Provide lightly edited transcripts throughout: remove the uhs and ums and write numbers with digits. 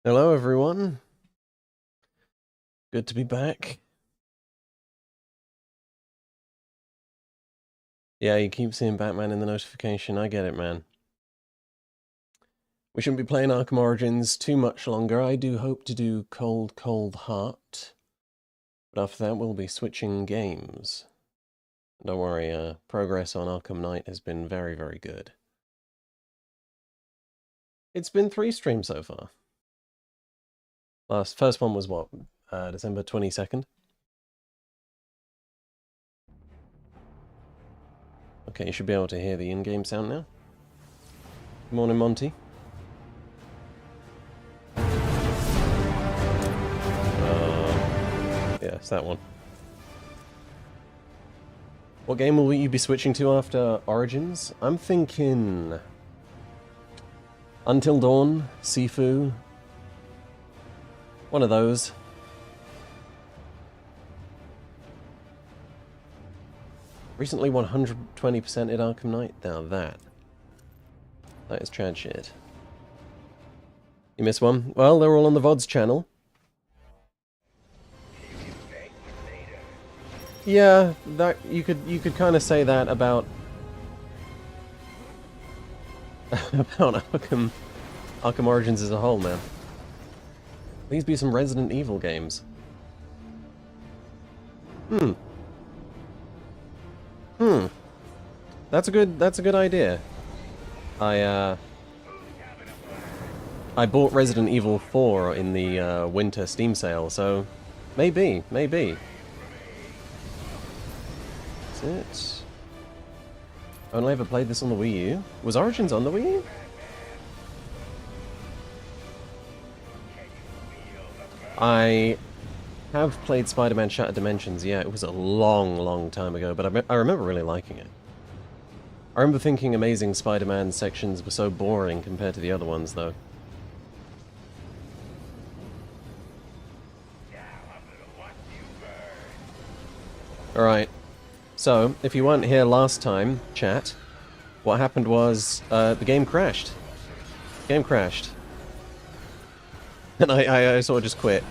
Hello, everyone. Good to be back. Yeah, you keep seeing Batman in the notification. I get it, man. We shouldn't be playing Arkham Origins too much longer. I do hope to do Cold, Cold Heart. But after that, we'll be switching games. Don't worry, progress on Arkham Knight has been very, very good. It's been 3 streams so far. First one was what? December 22nd? Okay, you should be able to hear the in-game sound now. Good morning, Monty. Yeah, it's that one. What game will you be switching to after Origins? I'm thinking Until Dawn, Sifu. One of those. Recently 120% at Arkham Knight. Now that is Chad shit. You missed one? Well, they're all on the VODs channel. Yeah, that you could kind of say that about about Arkham Origins as a whole, man. These be some Resident Evil games. That's a good idea. I bought Resident Evil 4 in the winter Steam sale, so maybe. That's it. Only ever played this on the Wii U. Was Origins on the Wii U? I have played Spider-Man Shattered Dimensions, yeah, it was a long time ago, but I remember really liking it. I remember thinking Amazing Spider-Man sections were so boring compared to the other ones, though. Alright, so, if you weren't here last time, chat, what happened was, the game crashed. Game crashed. And I sort of just quit.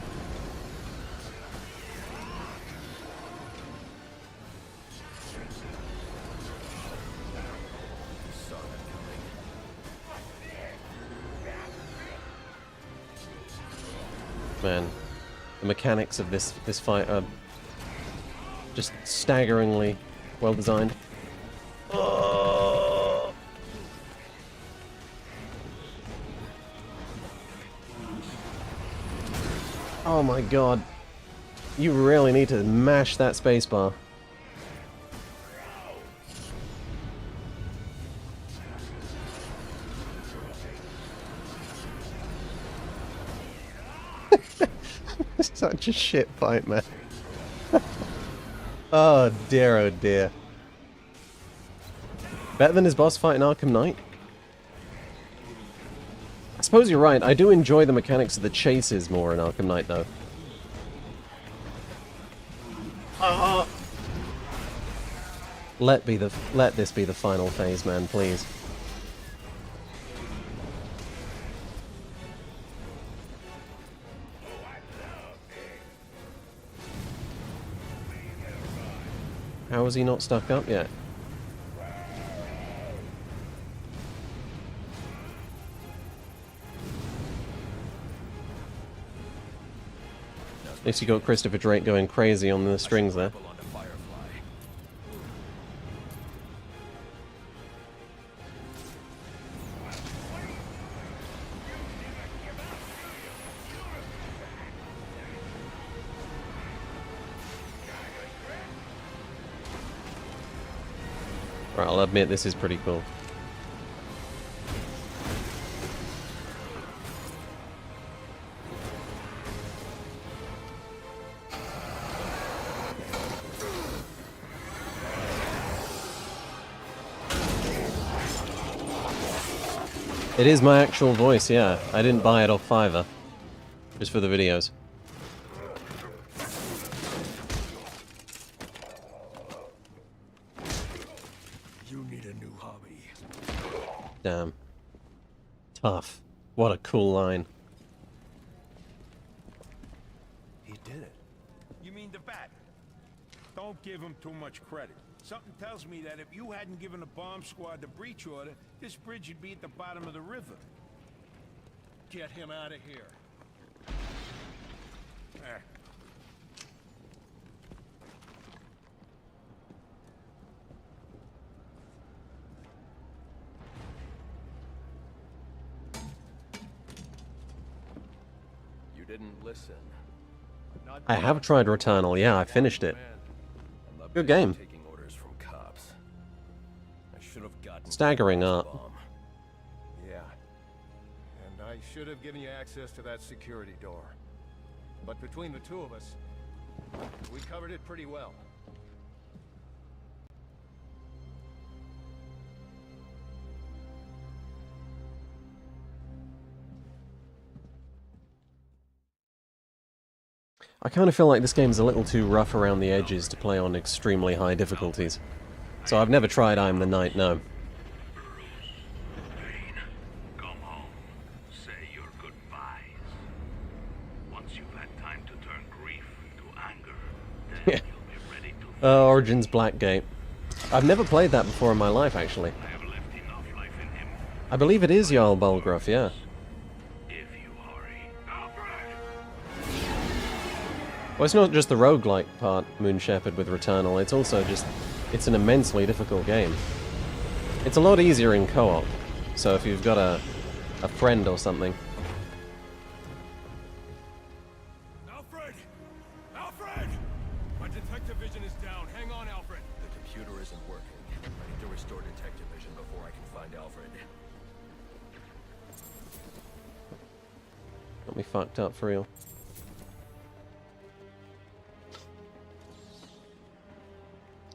Man, the mechanics of this fight are just staggeringly well designed. Oh. Oh my god. You really need to mash that spacebar. Such a shit fight, man. Oh dear, oh dear. Better than his boss fight in Arkham Knight? I suppose you're right, I do enjoy the mechanics of the chases more in Arkham Knight, though. Let this be the final phase, man, please. How is he not stuck up yet? At least you got Christopher Drake going crazy on the strings there. Right, I'll admit this is pretty cool. It is my actual voice, yeah. I didn't buy it off Fiverr. Just for the videos. You need a new hobby. Damn. Tough. What a cool line. Don't give him too much credit. Something tells me that if you hadn't given the bomb squad the breach order, this bridge would be at the bottom of the river. Get him out of here. You didn't listen. I have tried Returnal, yeah, I finished it. Good game. Taking orders from cops. I should have gotten Staggering the art. bomb. Yeah. And I should have given you access to that security door. But between the two of us, we covered it pretty well. I kind of feel like this game's a little too rough around the edges to play on extremely high difficulties. So I've never tried I Am the Night, no. Come home. Say your goodbyes. Once you've had time to turn grief into anger, then you'll be ready to... Origins Blackgate. I've never played that before in my life, actually. I have left enough life in him. I believe it is Jarl Bulgruff, yeah. If you hurry. Alfred! Well, it's not just the roguelike part, Moon Shepherd, with Returnal, it's also just... It's an immensely difficult game. It's a lot easier in co-op, so if you've got a friend or something... Alfred! Alfred! My detective vision is down. Hang on, Alfred. The computer isn't working. I need to restore detective vision before I can find Alfred. Got me fucked up for real.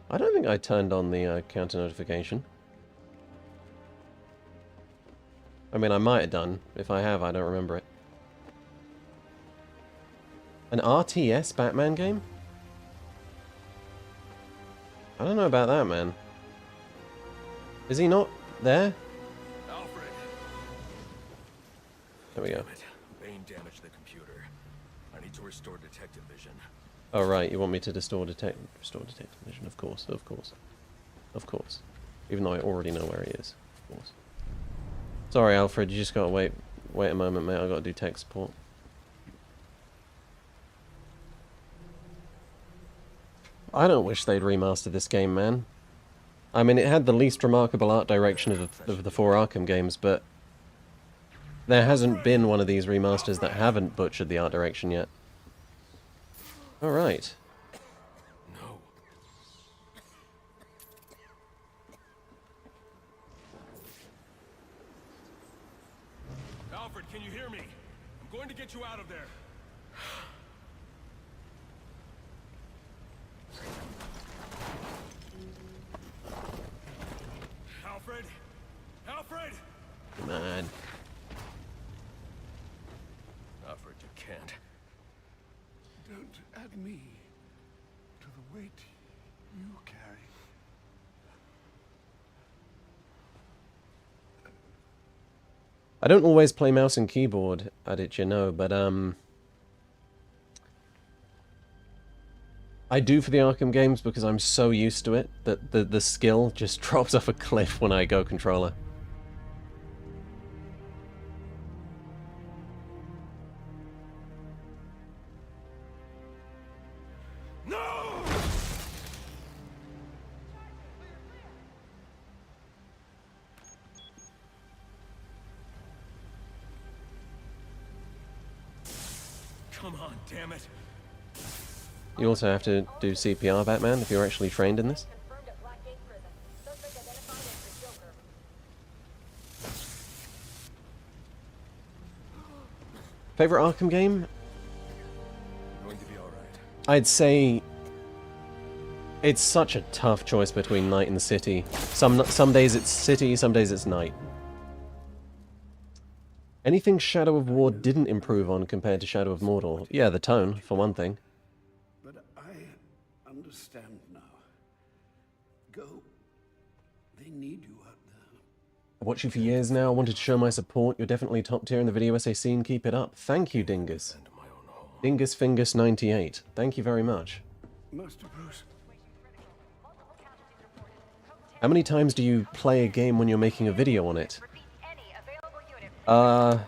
I don't think I turned on the counter notification. I mean, I might have done. If I have, I don't remember it. An RTS Batman game? I don't know about that, man. Is he not there? Alfred! There we go. Damn it. Bane damaged the computer. I need to restore detective vision. Oh, right, you want me to restore detective vision, of course, of course. Of course. Even though I already know where he is, of course. Sorry, Alfred, you just gotta wait a moment, mate, I gotta do tech support. I don't wish they'd remastered this game, man. I mean, it had the least remarkable art direction of the 4 Arkham games, but there hasn't been one of these remasters that haven't butchered the art direction yet. Alright. No. Alfred, can you hear me? I'm going to get you out of there. Alfred! Alfred! Come on. Alfred, you can't. Don't add me to the weight you carry. I don't always play mouse and keyboard at it, you know, but I do for the Arkham games because I'm so used to it that the skill just drops off a cliff when I go controller. No! Come on, damn it. You also have to do CPR, Batman, if you're actually trained in this. Confirmed at Blackgate Prison. Suspect identified as the Joker. Favorite Arkham game? Going to be alright. I'd say it's such a tough choice between night and city. Some days it's city, some days it's night. Anything Shadow of War didn't improve on compared to Shadow of Mordor? Yeah, the tone, for one thing. But I understand now. Go. They need you out there. I've watched you for years now, wanted to show my support. You're definitely top tier in the video essay scene, keep it up. Thank you, Dingus. And my own home. Dingus Fingus 98. Thank you very much. Master Bruce, How many times do you play a game when you're making a video on it? Repeat, any available unit.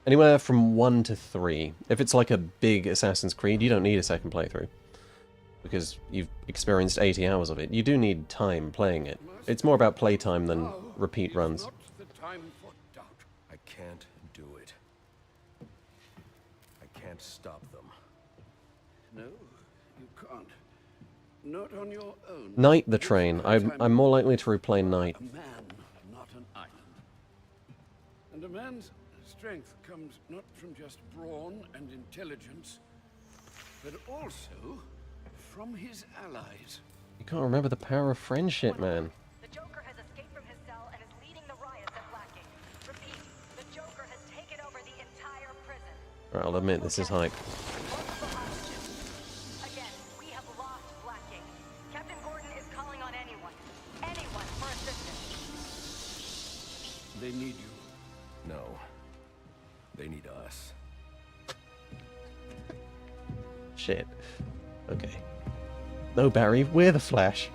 Anywhere from 1 to 3. If it's like a big Assassin's Creed, you don't need a second playthrough. Because you've experienced 80 hours of it. You do need time playing it. It's more about playtime than repeat runs. Not the time for doubt. I can't do it. I can't stop them. No, you can't. Not on your own. Knight the Train. I'm more likely to replay Knight. A man, not an island. And a man's strength comes not from just brawn and intelligence, but also from his allies. You can't remember the power of friendship, man. The Joker has escaped from his cell and is leading the riots at Blackgate. Repeat, the Joker has taken over the entire prison. Right, I'll admit this is hype. Multiple hostages. Again, we have lost Blackgate. Captain Gordon is calling on anyone for assistance. They need you. No. They need us. Shit. Okay. No, Barry, we're the Flash.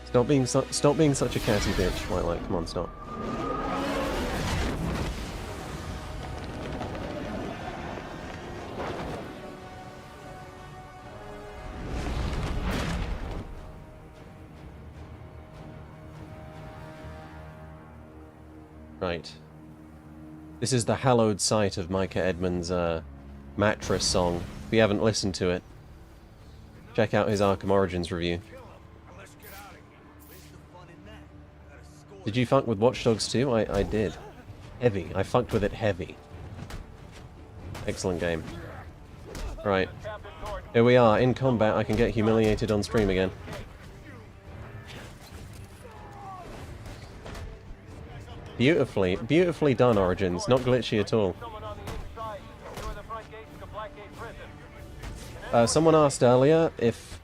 Stop being such a catty bitch. Whitelight, come on, stop. Right. This is the hallowed site of Micah Edmonds' Mattress song. If you haven't listened to it, check out his Arkham Origins review. Did you fuck with Watch Dogs 2? I did. Heavy. I fucked with it heavy. Excellent game. Right. Here we are, in combat. I can get humiliated on stream again. Beautifully done, Origins. Not glitchy at all. Someone asked earlier if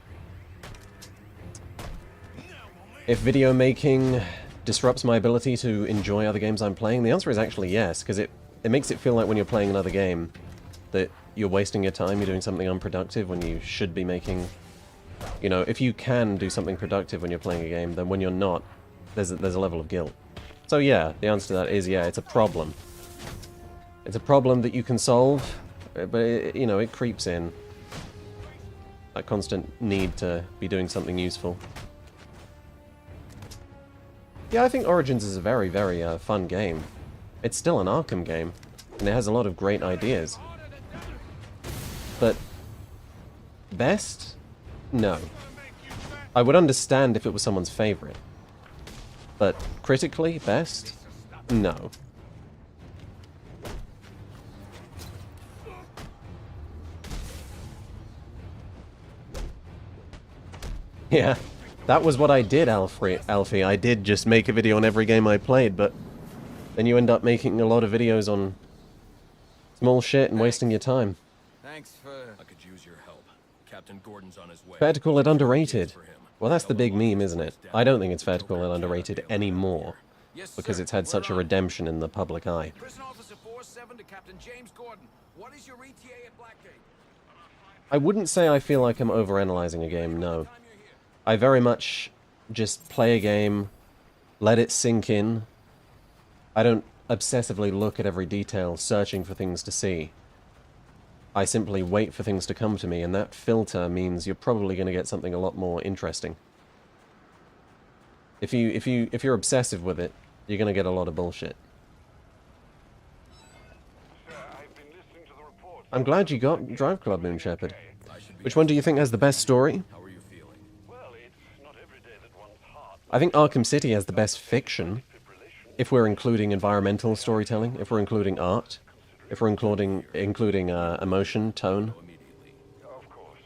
video making disrupts my ability to enjoy other games I'm playing. The answer is actually yes, because it makes it feel like when you're playing another game that you're wasting your time, you're doing something unproductive when you should be making... You know, if you can do something productive when you're playing a game, then when you're not, there's a level of guilt. So yeah, the answer to that is yeah, it's a problem. It's a problem that you can solve, but you know, it creeps in. That constant need to be doing something useful. Yeah, I think Origins is a very, very fun game. It's still an Arkham game, and it has a lot of great ideas. But best? No. I would understand if it was someone's favorite. But critically, best? No. Yeah, that was what I did, Alfie. I did just make a video on every game I played, but then you end up making a lot of videos on small shit and wasting your time. Thanks for... I could use your help. Captain Gordon's on his way. Fair to call it underrated. Well, that's the big meme, isn't it? I don't think it's fair to call it underrated anymore, because it's had such a redemption in the public eye. Prison Officer 47 to Captain James Gordon. What is your ETA at Blackgate? I wouldn't say I feel like I'm overanalyzing a game, no. I very much just play a game, let it sink in. I don't obsessively look at every detail, searching for things to see. I simply wait for things to come to me, and that filter means you're probably going to get something a lot more interesting. If you're obsessive with it, you're going to get a lot of bullshit. I'm glad you got Drive Club, Moon Shepherd. Which one do you think has the best story? How are you feeling? I think Arkham City has the best fiction, if we're including environmental storytelling, if we're including art, if we're including emotion, tone. Of course.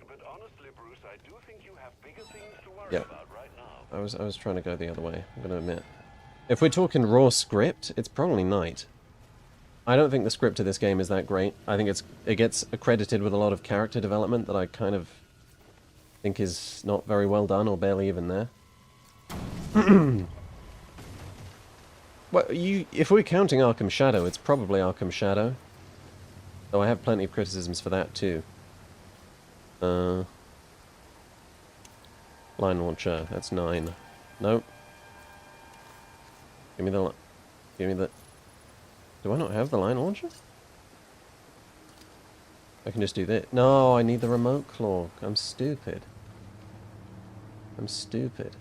But honestly, Bruce, I do think you have bigger things to worry Yeah. about right now. I was trying to go the other way, I'm gonna admit. If we're talking raw script, it's probably Knight. I don't think the script of this game is that great. I think it gets accredited with a lot of character development that I kind of think is not very well done, or barely even there. Well, if we're counting Arkham Shadow, it's probably Arkham Shadow. Though I have plenty of criticisms for that too. Line launcher, that's 9. Nope. Give me the... Give me the... Do I not have the line launcher? I can just do this. No, I need the remote claw. I'm stupid. I'm stupid.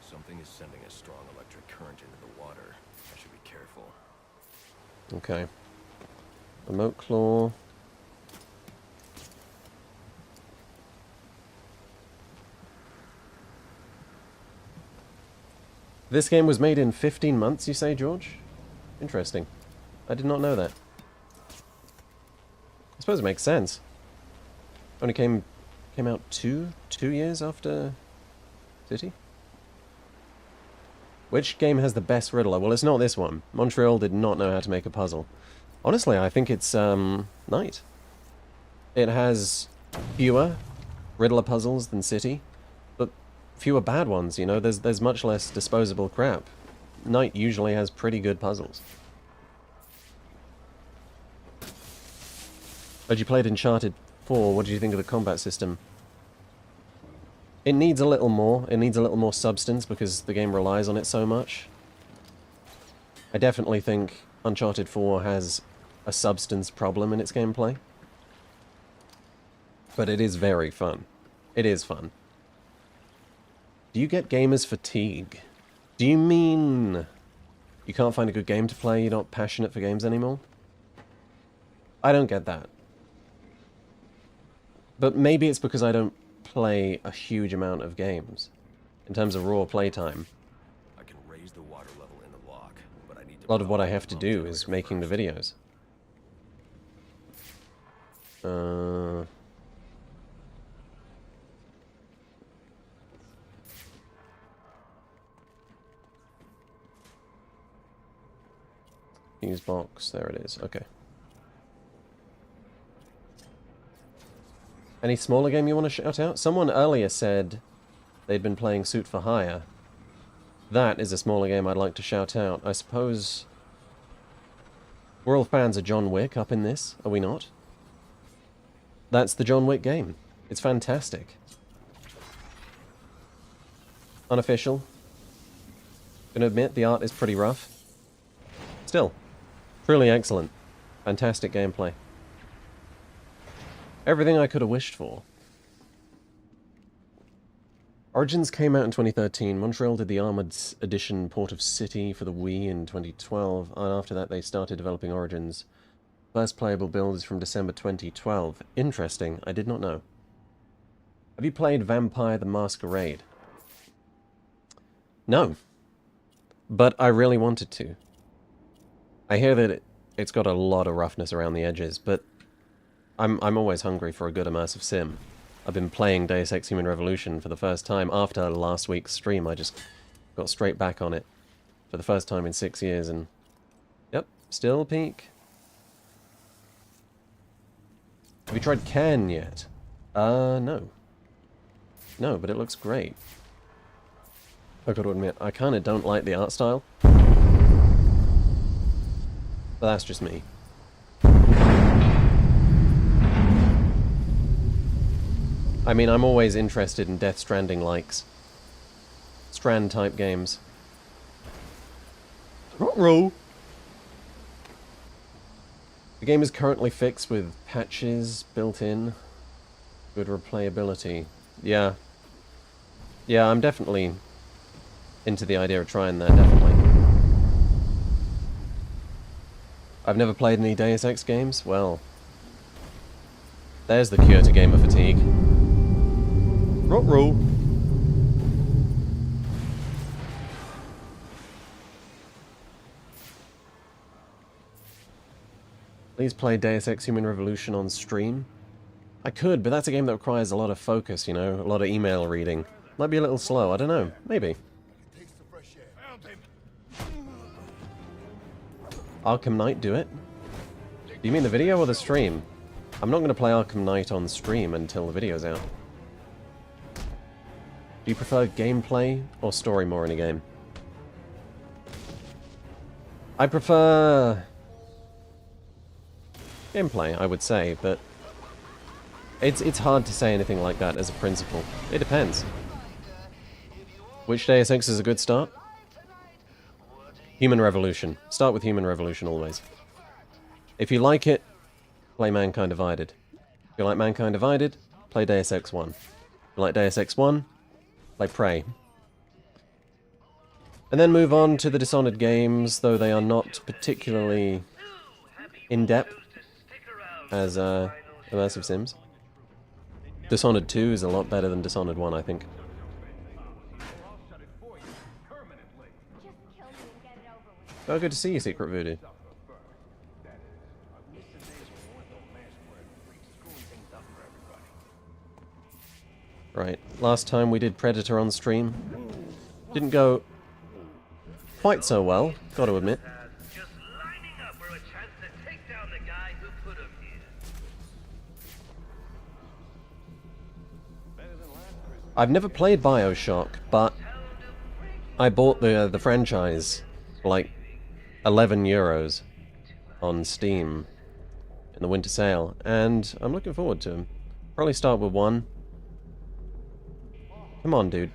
Something is sending a strong electric current into the water. I should be careful. Okay. Remote claw. This game was made in 15 months, you say, George? Interesting. I did not know that. I suppose it makes sense. Only came out two years after City? Which game has the best Riddler? Well, it's not this one. Montreal did not know how to make a puzzle. Honestly, I think it's Night. It has fewer Riddler puzzles than City, but fewer bad ones, you know? There's much less disposable crap. Night usually has pretty good puzzles. But you played Uncharted 4, what did you think of the combat system? It needs a little more. It needs a little more substance because the game relies on it so much. I definitely think Uncharted 4 has a substance problem in its gameplay. But it is very fun. It is fun. Do you get gamers fatigue? Do you mean you can't find a good game to play, you're not passionate for games anymore? I don't get that. But maybe it's because I don't play a huge amount of games in terms of raw playtime. I can raise the water level in the lock, but I need to... A lot of what I have to do is making the videos. Fuse box, there it is, okay. Any smaller game you want to shout out? Someone earlier said they'd been playing Suit for Hire. That is a smaller game I'd like to shout out. I suppose we're all fans of John Wick up in this, are we not? That's the John Wick game. It's fantastic. Unofficial. Gonna admit, the art is pretty rough. Still, truly excellent. Fantastic gameplay. Everything I could have wished for. Origins came out in 2013. Montreal did the Armored Edition port of City for the Wii in 2012, and after that they started developing Origins. First playable build is from December 2012. Interesting, I did not know. Have you played Vampire the Masquerade? No. But I really wanted to. I hear that it's got a lot of roughness around the edges, but I'm always hungry for a good immersive sim. I've been playing Deus Ex Human Revolution for the first time. After last week's stream, I just got straight back on it for the first time in 6 years, and yep, still peak. Have you tried Ken yet? No. No, but it looks great. I've got to admit, I kind of don't like the art style. But that's just me. I mean, I'm always interested in Death Stranding likes. Strand-type games. Ruh-roh! The game is currently fixed with patches built in. Good replayability. Yeah. Yeah, I'm definitely into the idea of trying that, definitely. I've never played any Deus Ex games? Well, there's the cure to gamer fatigue. Ruh-roh! Please play Deus Ex Human Revolution on stream. I could, but that's a game that requires a lot of focus, you know, a lot of email reading. Might be a little slow, I don't know, maybe. Arkham Knight, do it? Do you mean the video or the stream? I'm not going to play Arkham Knight on stream until the video's out. Do you prefer gameplay or story more in a game? I prefer gameplay, I would say, but it's hard to say anything like that as a principle. It depends. Which Deus Ex is a good start? Human Revolution. Start with Human Revolution always. If you like it, play Mankind Divided. If you like Mankind Divided, play Deus Ex 1. If you like Deus Ex 1, play Prey. And then move on to the Dishonored games, though they are not particularly in-depth as immersive sims. Dishonored 2 is a lot better than Dishonored 1, I think. Oh, good to see you, Secret Voodoo. Right, last time we did Predator on stream. Didn't go quite so well, gotta admit. Just lining up for a chance to take down the guy who put him here. I've never played BioShock, but I bought the franchise for like 11 euros on Steam in the winter sale, and I'm looking forward to them. Probably start with 1. Come on, dude.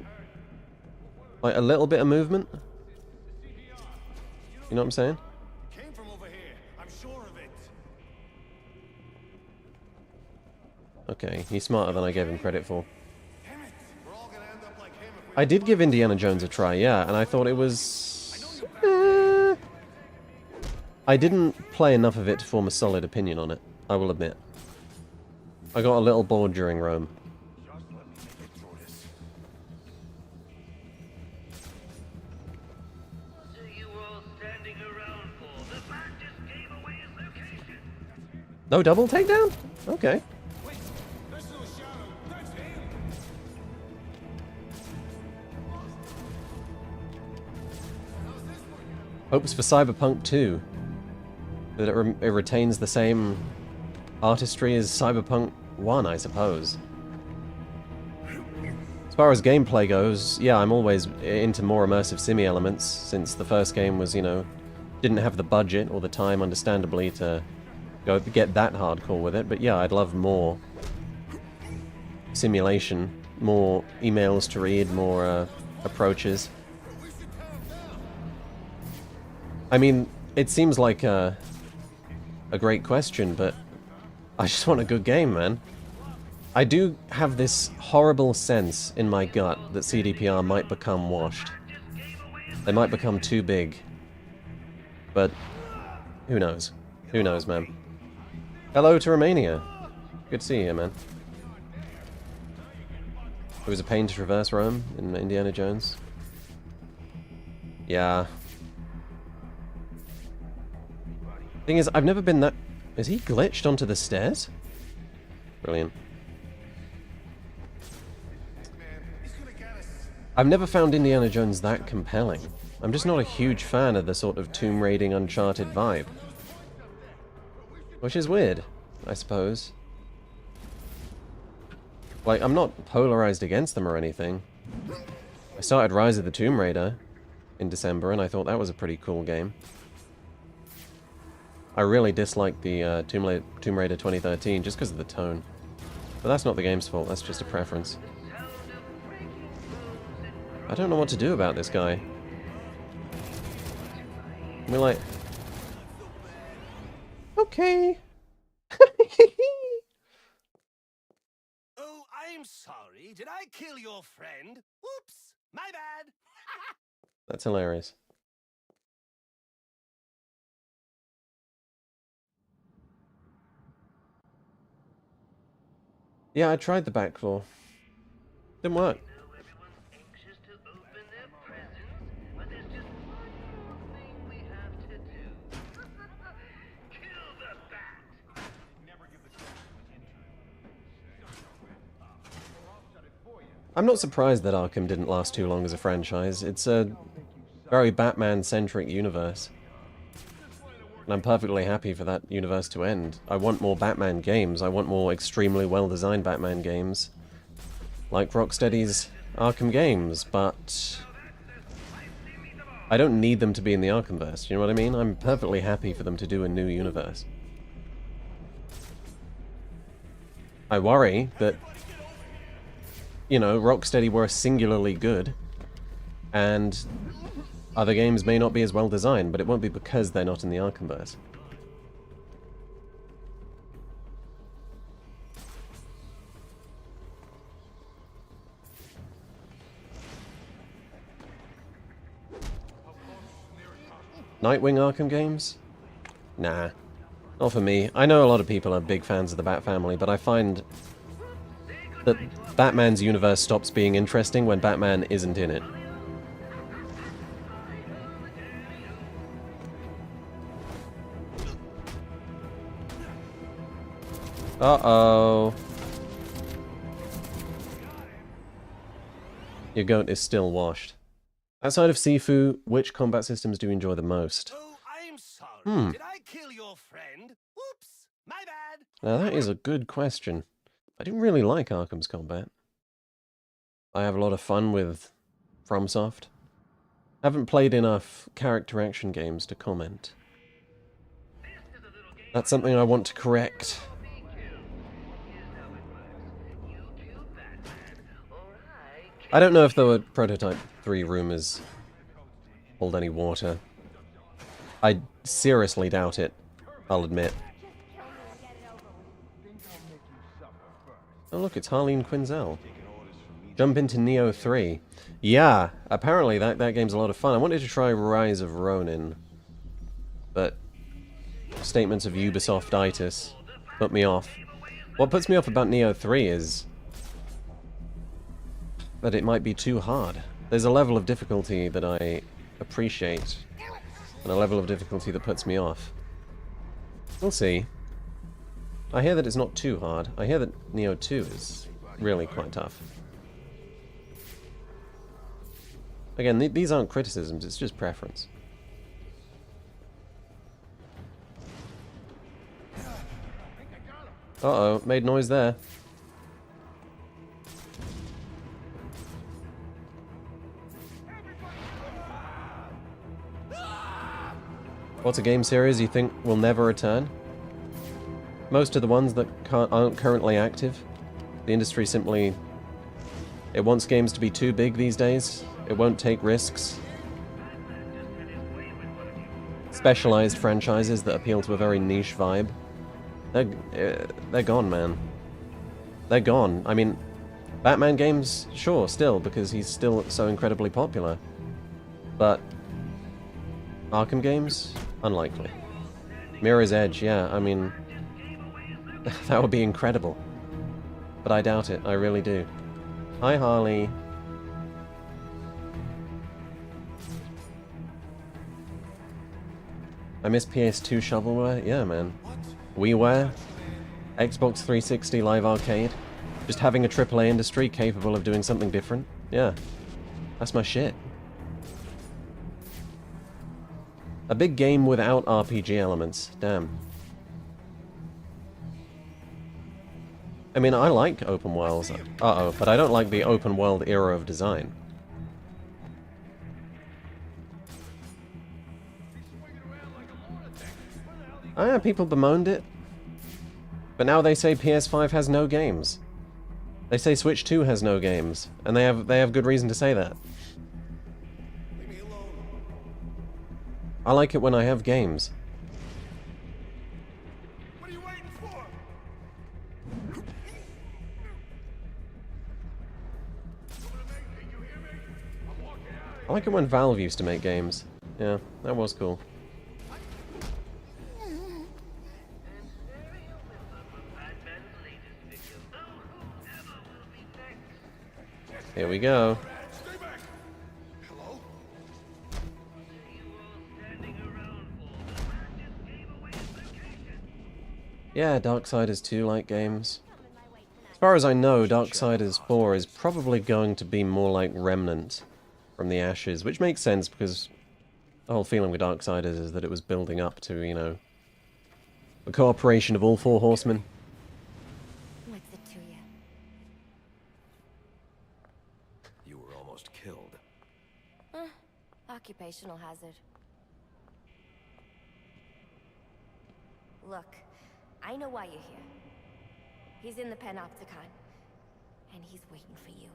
Like a little bit of movement? You know what I'm saying? Came from over here. I'm sure of it. Okay, he's smarter than I gave him credit for. Damn it. We're all gonna end up like him if we I did give Indiana Jones a try, yeah, and I thought it was... I didn't play enough of it to form a solid opinion on it, I will admit. I got a little bored during Rome. No double takedown? Okay. Hopes for Cyberpunk 2. That it retains the same artistry as Cyberpunk 1, I suppose. As far as gameplay goes, yeah, I'm always into more immersive simmy elements, since the first game was, you know, didn't have the budget or the time, understandably, to go get that hardcore with it, but yeah, I'd love more simulation, more emails to read, more approaches. I mean, it seems like a great question, but I just want a good game, man. I do have this horrible sense in my gut that CDPR might become washed. They might become too big. But who knows? Who knows, man? Hello to Romania. Good to see you, man. It was a pain to traverse Rome in Indiana Jones. Yeah. Thing is, I've never been that... Is he glitched onto the stairs? Brilliant. I've never found Indiana Jones that compelling. I'm just not a huge fan of the sort of tomb raiding Uncharted vibe. Which is weird, I suppose. Like, I'm not polarized against them or anything. I started Rise of the Tomb Raider in December, and I thought that was a pretty cool game. I really disliked the Tomb Raider 2013 just because of the tone. But that's not the game's fault, that's just a preference. I don't know what to do about this guy. We're like... Okay. Oh, I'm sorry. Did I kill your friend? Whoops! My bad! That's hilarious. Yeah, I tried the back floor. Didn't work. I'm not surprised that Arkham didn't last too long as a franchise. It's a very Batman-centric universe. And I'm perfectly happy for that universe to end. I want more Batman games. I want more extremely well-designed Batman games. Like Rocksteady's Arkham games, but... I don't need them to be in the Arkhamverse, you know what I mean? I'm perfectly happy for them to do a new universe. I worry that, you know, Rocksteady were singularly good, And other games may not be as well designed, but it won't be because they're not in the Arkhamverse. Nightwing Arkham games? Nah. Not for me. I know a lot of people are big fans of the Bat family, but I find that Batman's universe stops being interesting when Batman isn't in it. Uh-oh. Your goat is still washed. Outside of Sifu, which combat systems do you enjoy the most? Oh, I'm sorry. Did I kill your friend? Whoops! My bad! Now that is a good question. I didn't really like Arkham's combat. I have a lot of fun with FromSoft. Haven't played enough character action games to comment. That's something I want to correct. I don't know if the Prototype 3 rumors hold any water. I seriously doubt it, I'll admit. Oh look, it's Harleen Quinzel. Jump into Neo 3. Yeah, apparently that game's a lot of fun. I wanted to try Rise of Ronin, but statements of Ubisoft-itis put me off. What puts me off about Neo 3 is that it might be too hard. There's a level of difficulty that I appreciate, and a level of difficulty that puts me off. We'll see. I hear that it's not too hard. I hear that Neo 2 is really quite tough. Again, these aren't criticisms, it's just preference. Uh-oh, made noise there. What's a game series you think will never return? Most of the ones that aren't currently active. The industry simply... it wants games to be too big these days. It won't take risks. Specialized franchises that appeal to a very niche vibe. They're gone, man. They're gone. I mean, Batman games, sure, still, because he's still so incredibly popular. But Arkham games? Unlikely. Mirror's Edge, yeah, I mean... that would be incredible. But I doubt it, I really do. Hi, Harley. I miss PS2 shovelware? Yeah, man. WiiWare? Xbox 360 Live Arcade? Just having a AAA industry capable of doing something different? Yeah. That's my shit. A big game without RPG elements. Damn. I mean, I like open worlds. Uh-oh, but I don't like the open world era of design. Oh yeah, people bemoaned it. But now they say PS5 has no games. They say Switch 2 has no games, and they have good reason to say that. I like it when I have games. What are you waiting for? I like it when Valve used to make games. Yeah, that was cool. Here we go. Stay back. Hello? Yeah, Darksiders 2 like games. As far as I know, Darksiders 4 is probably going to be more like Remnant from the Ashes, which makes sense because the whole feeling with Darksiders is that it was building up to, you know, the cooperation of all four horsemen. What's it to you? You were almost killed. Occupational hazard. Look, I know why you're here. He's in the Panopticon, and he's waiting for you.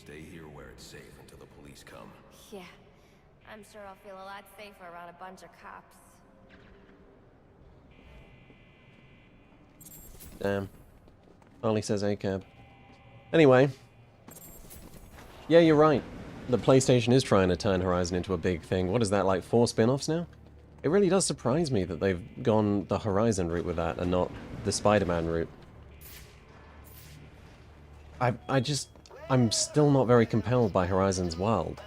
stay here where it's safe until the police come. Yeah, I'm sure I'll feel a lot safer around a bunch of cops. Damn. Harley says ACAB. Anyway. Yeah, you're right. The PlayStation is trying to turn Horizon into a big thing. What is that, like 4 spin-offs now? It really does surprise me that they've gone the Horizon route with that and not the Spider-Man route. I'm still not very compelled by Horizon's world.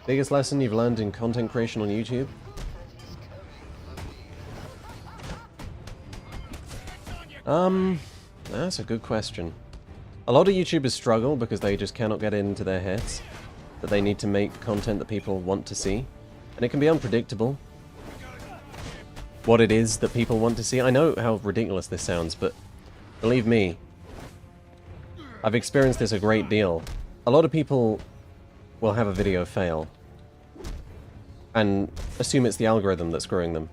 Biggest lesson you've learned in content creation on YouTube? That's a good question. A lot of YouTubers struggle because they just cannot get it into their heads that they need to make content that people want to see. And it can be unpredictable what it is that people want to see. I know how ridiculous this sounds, but believe me, I've experienced this a great deal. A lot of people will have a video fail and assume it's the algorithm that's screwing them,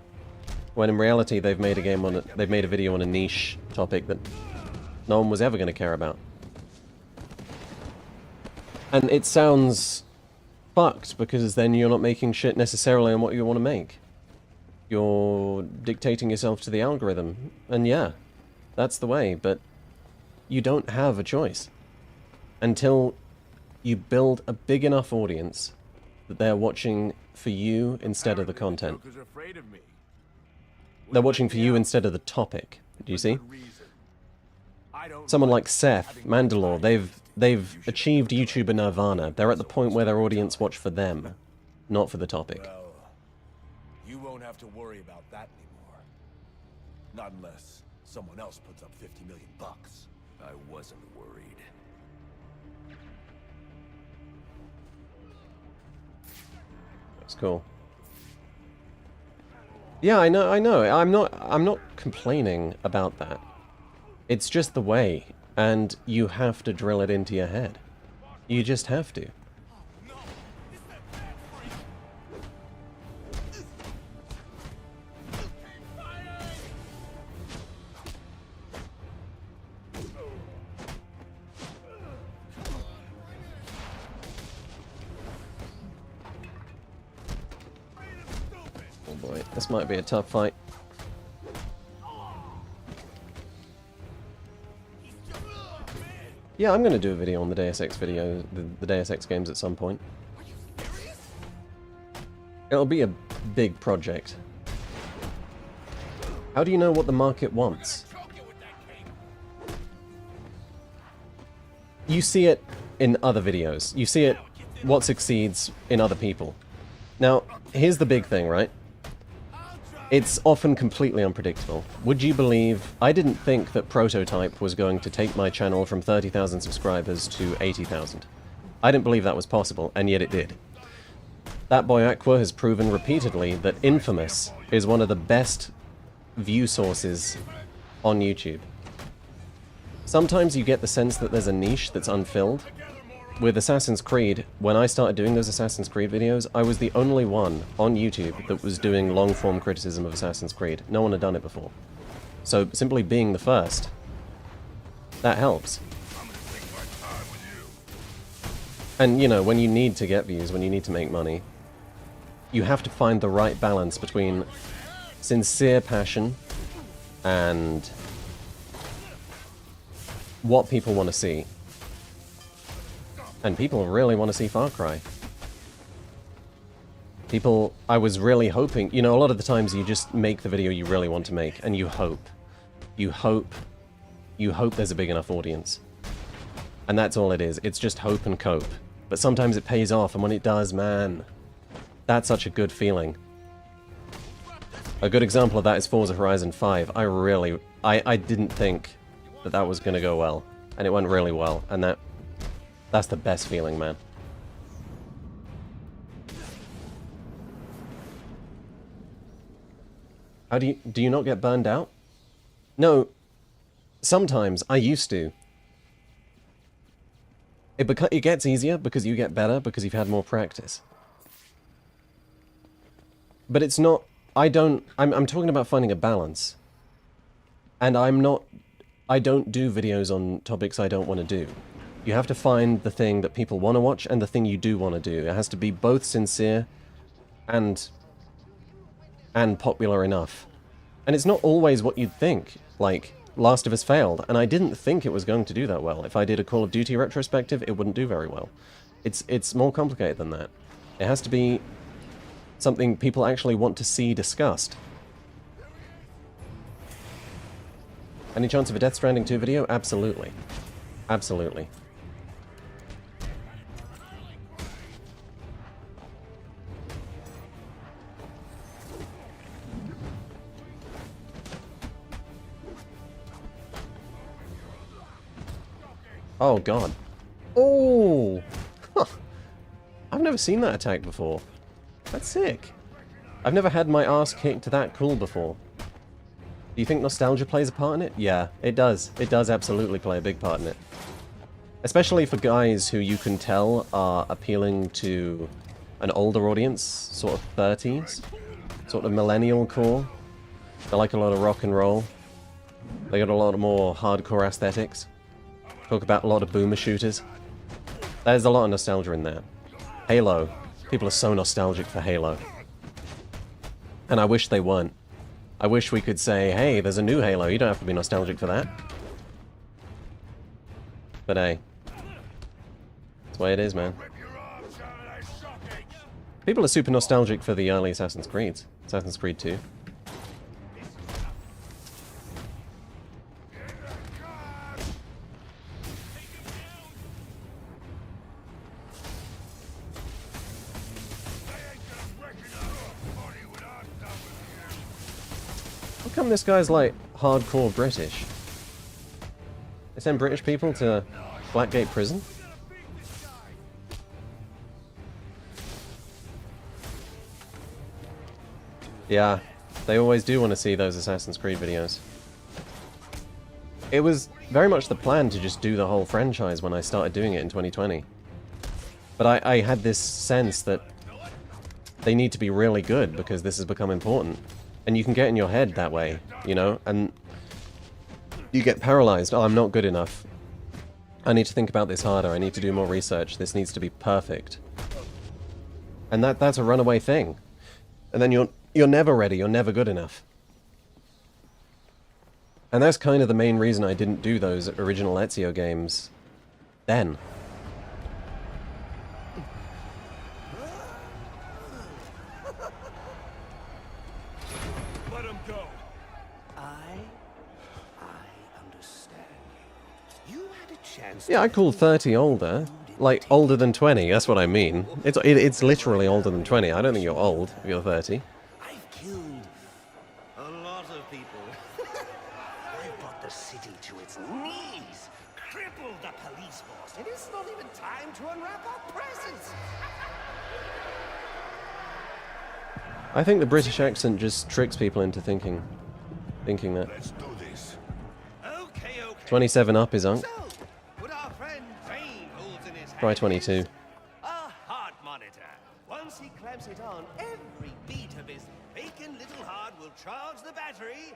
when in reality they've made a video on a niche topic that no one was ever going to care about. And it sounds fucked because then you're not making shit necessarily on what you want to make. You're dictating yourself to the algorithm. And yeah, that's the way, but you don't have a choice until you build a big enough audience that they're watching for you instead of the content. They're watching for you instead of the topic. Do you see? Someone like Seth, Mandalore, they've achieved YouTuber nirvana. They're at the point where their audience watch for them, not for the topic. Well, you won't have to worry about that anymore. Not unless someone else puts up 50 million bucks. I wasn't worried. That's cool. Yeah, I know. I'm not complaining about that. It's just the way, and you have to drill it into your head. You just have to. Oh boy, this might be a tough fight. Yeah, I'm gonna do a video on the Deus Ex video, the Deus Ex games at some point. It'll be a big project. How do you know what the market wants? You see it in other videos. You see it, what succeeds in other people. Now, here's the big thing, right? It's often completely unpredictable. Would you believe... I didn't think that Prototype was going to take my channel from 30,000 subscribers to 80,000. I didn't believe that was possible, and yet it did. That Boy Aqua has proven repeatedly that Infamous is one of the best view sources on YouTube. Sometimes you get the sense that there's a niche that's unfilled. With Assassin's Creed, when I started doing those Assassin's Creed videos, I was the only one on YouTube that was doing long-form criticism of Assassin's Creed. No one had done it before. So simply being the first, that helps. And, you know, when you need to get views, when you need to make money, you have to find the right balance between sincere passion and what people want to see. And people really want to see Far Cry. People, I was really hoping, you know, a lot of the times you just make the video you really want to make, and you hope. You hope there's a big enough audience. And that's all it is. It's just hope and cope. But sometimes it pays off, and when it does, man, that's such a good feeling. A good example of that is Forza Horizon 5. I didn't think that that was going to go well, and it went really well, and that's the best feeling, man. How do you not get burned out? No, sometimes I used to. It gets easier because you get better, because you've had more practice. But it's not, I'm talking about finding a balance. And I don't do videos on topics I don't want to do. You have to find the thing that people want to watch and the thing you do want to do. It has to be both sincere and popular enough. And it's not always what you'd think. Like, Last of Us failed, and I didn't think it was going to do that well. If I did a Call of Duty retrospective, it wouldn't do very well. It's more complicated than that. It has to be something people actually want to see discussed. Any chance of a Death Stranding 2 video? Absolutely. Absolutely. Oh god. Oh! Huh. I've never seen that attack before. That's sick. I've never had my ass kicked that cool before. Do you think nostalgia plays a part in it? Yeah, it does. It does absolutely play a big part in it. Especially for guys who you can tell are appealing to an older audience, sort of 30s, sort of millennial core. They like a lot of rock and roll. They got a lot more hardcore aesthetics. Talk about a lot of boomer shooters. There's a lot of nostalgia in there. Halo. People are so nostalgic for Halo. And I wish they weren't. I wish we could say, hey, there's a new Halo, you don't have to be nostalgic for that. But hey. That's the way it is, man. People are super nostalgic for the early Assassin's Creeds. Assassin's Creed 2. How come this guy's like hardcore British? They send British people to Blackgate Prison? Yeah, they always do want to see those Assassin's Creed videos. It was very much the plan to just do the whole franchise when I started doing it in 2020. But I had this sense that they need to be really good because this has become important. And you can get in your head that way, you know, and you get paralyzed. Oh, I'm not good enough. I need to think about this harder. I need to do more research. This needs to be perfect. And that's a runaway thing. And then you're never ready. You're never good enough. And that's kind of the main reason I didn't do those original Ezio games then. Yeah, I call 30 older. Like, older than 20, that's what I mean. It's literally older than 20. I don't think you're old if you're 30. I've killed a lot of people. I've brought the city to its knees, crippled the police force, and it's not even time to unwrap our presents. I think the British accent just tricks people into thinking that. Let's do this. Okay. 27 up is unk. So, what our friend Bane holds in his hand Try 22. is a heart monitor. Once he clamps it on, every beat of his bacon little heart will charge the battery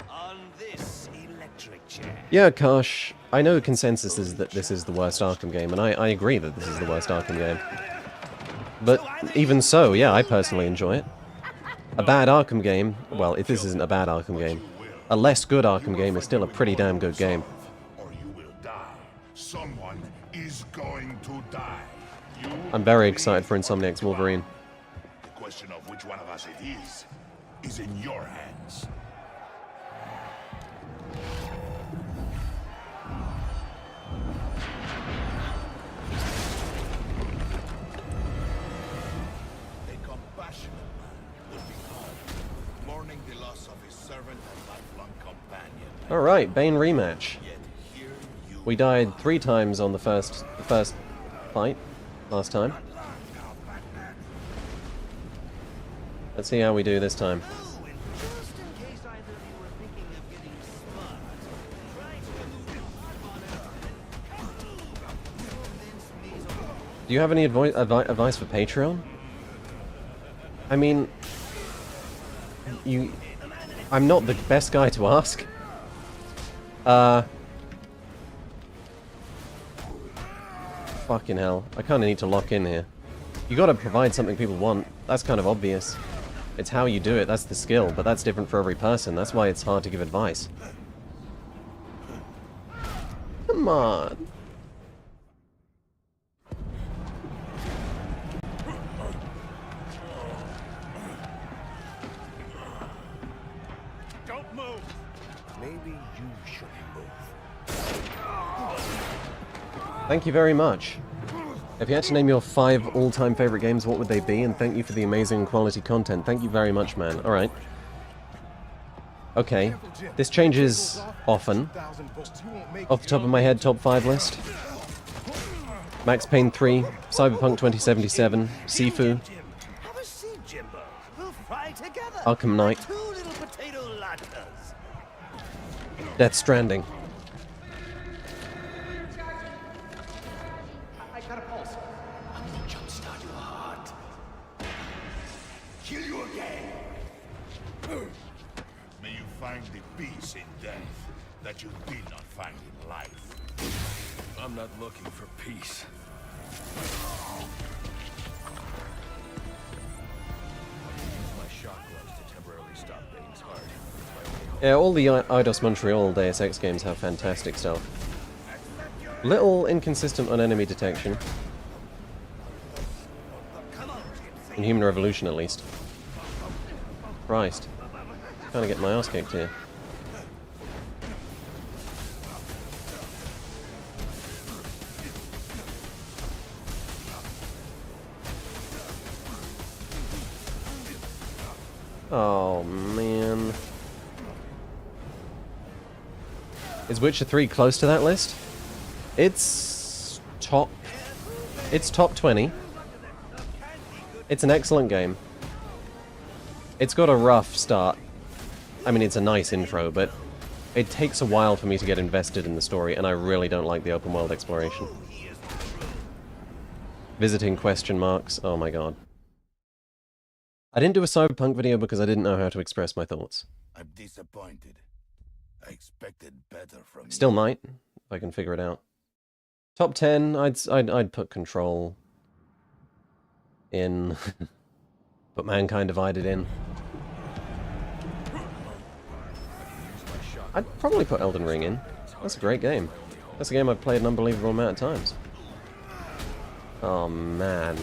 on this electric chair. Yeah, Karsh, I know the consensus is that this is the worst Arkham game, and I agree that this is the worst Arkham game. But even so, yeah, I personally enjoy it. A bad Arkham game, well, if this isn't a bad Arkham game, a less good Arkham game is still a pretty damn good game. Or you will die. Someone is going to die. I'm very excited for Insomniac's Wolverine. The question of which one of us it is in your hands. A compassionate man will be hard, mourning the loss of his servant and lifelong companion. Alright, Bane rematch. Yet here you We died 3 times on the first fight, last time. Let's see how we do this time. Oh, and just in case either of you were thinking of getting smart, try to remove your heart monitor. Do you have any advice for Patreon? I mean, I'm not the best guy to ask. Fucking hell. I kind of need to lock in here. You gotta provide something people want. That's kind of obvious. It's how you do it, that's the skill, but that's different for every person. That's why it's hard to give advice. Come on. Don't move. Maybe you should move. Thank you very much. If you had to name your 5 all-time favorite games, what would they be? And thank you for the amazing quality content. Thank you very much, man. Alright. Okay. This changes often. Off the top of my head, top 5 list. Max Payne 3, Cyberpunk 2077, Sifu, Have a seat, Jimbo. We'll fry together. Arkham Knight, Two little potato latkes. Death Stranding. I got a pulse. I'm gonna jumpstart your heart. Kill you again. May you find the peace in death that you did not find in life. I'm not looking for peace. My shock gloves to temporarily stop Bane's heart. It's my only hope. Yeah, all the Eidos Montreal Deus Ex games have fantastic stealth. Little inconsistent on enemy detection. In Human Revolution, at least. Christ. Trying to get my ass kicked here. Oh, man. Is Witcher 3 close to that list? It's top 20. It's an excellent game. It's got a rough start. I mean, it's a nice intro, but it takes a while for me to get invested in the story, and I really don't like the open world exploration. Visiting question marks. Oh my god. I didn't do a Cyberpunk video because I didn't know how to express my thoughts. I'm disappointed. I expected better from you. Still might, if I can figure it out. Top 10, I'd put Control in. Put Mankind Divided in. I'd probably put Elden Ring in. That's a great game. That's a game I've played an unbelievable amount of times. Oh man.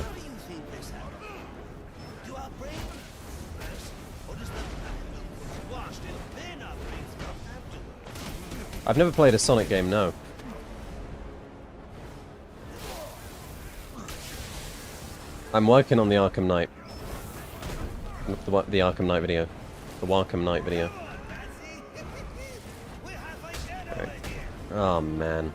I've never played a Sonic game, no. I'm working on the Arkham Knight. The Arkham Knight video. The Arkham Knight video. Right. Oh, man.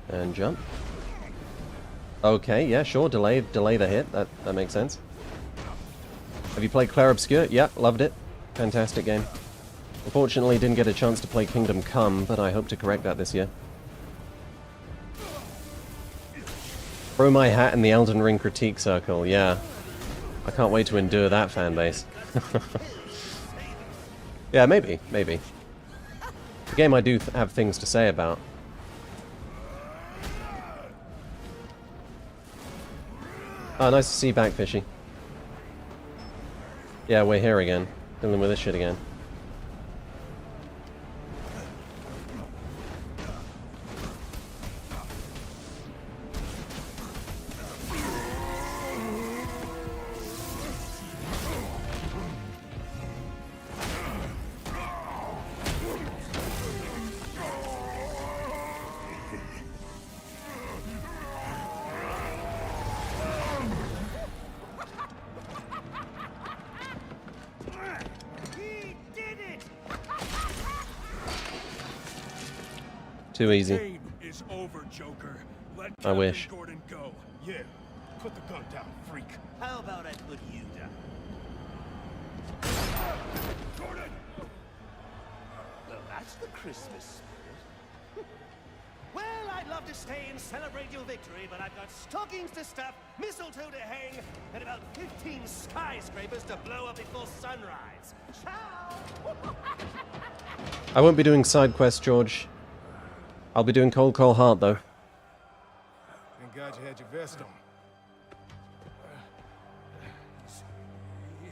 And jump. Okay, yeah, sure, delay the hit, that makes sense. Have you played Clair Obscur? Yeah, loved it. Fantastic game. Unfortunately, didn't get a chance to play Kingdom Come, but I hope to correct that this year. Throw my hat in the Elden Ring critique circle, yeah. I can't wait to endure that fanbase. Yeah, maybe. The game I do have things to say about. Oh, nice to see you back, Fishy. Yeah, we're here again. Dealing with this shit again. Too easy. Is over, Joker. Let I wish. Gordon go. Yeah. Put the gun down, freak. How about I put you down? Gordon! Well, that's the Christmas spirit. Well, I I'd love to stay and celebrate your victory, but I've got stockings to stuff, mistletoe to hang, and about 15 skyscrapers to blow up before sunrise. Ciao! I won't be doing side quests, George. I'll be doing Cold Cold Heart, though. Thank God you had your vest on.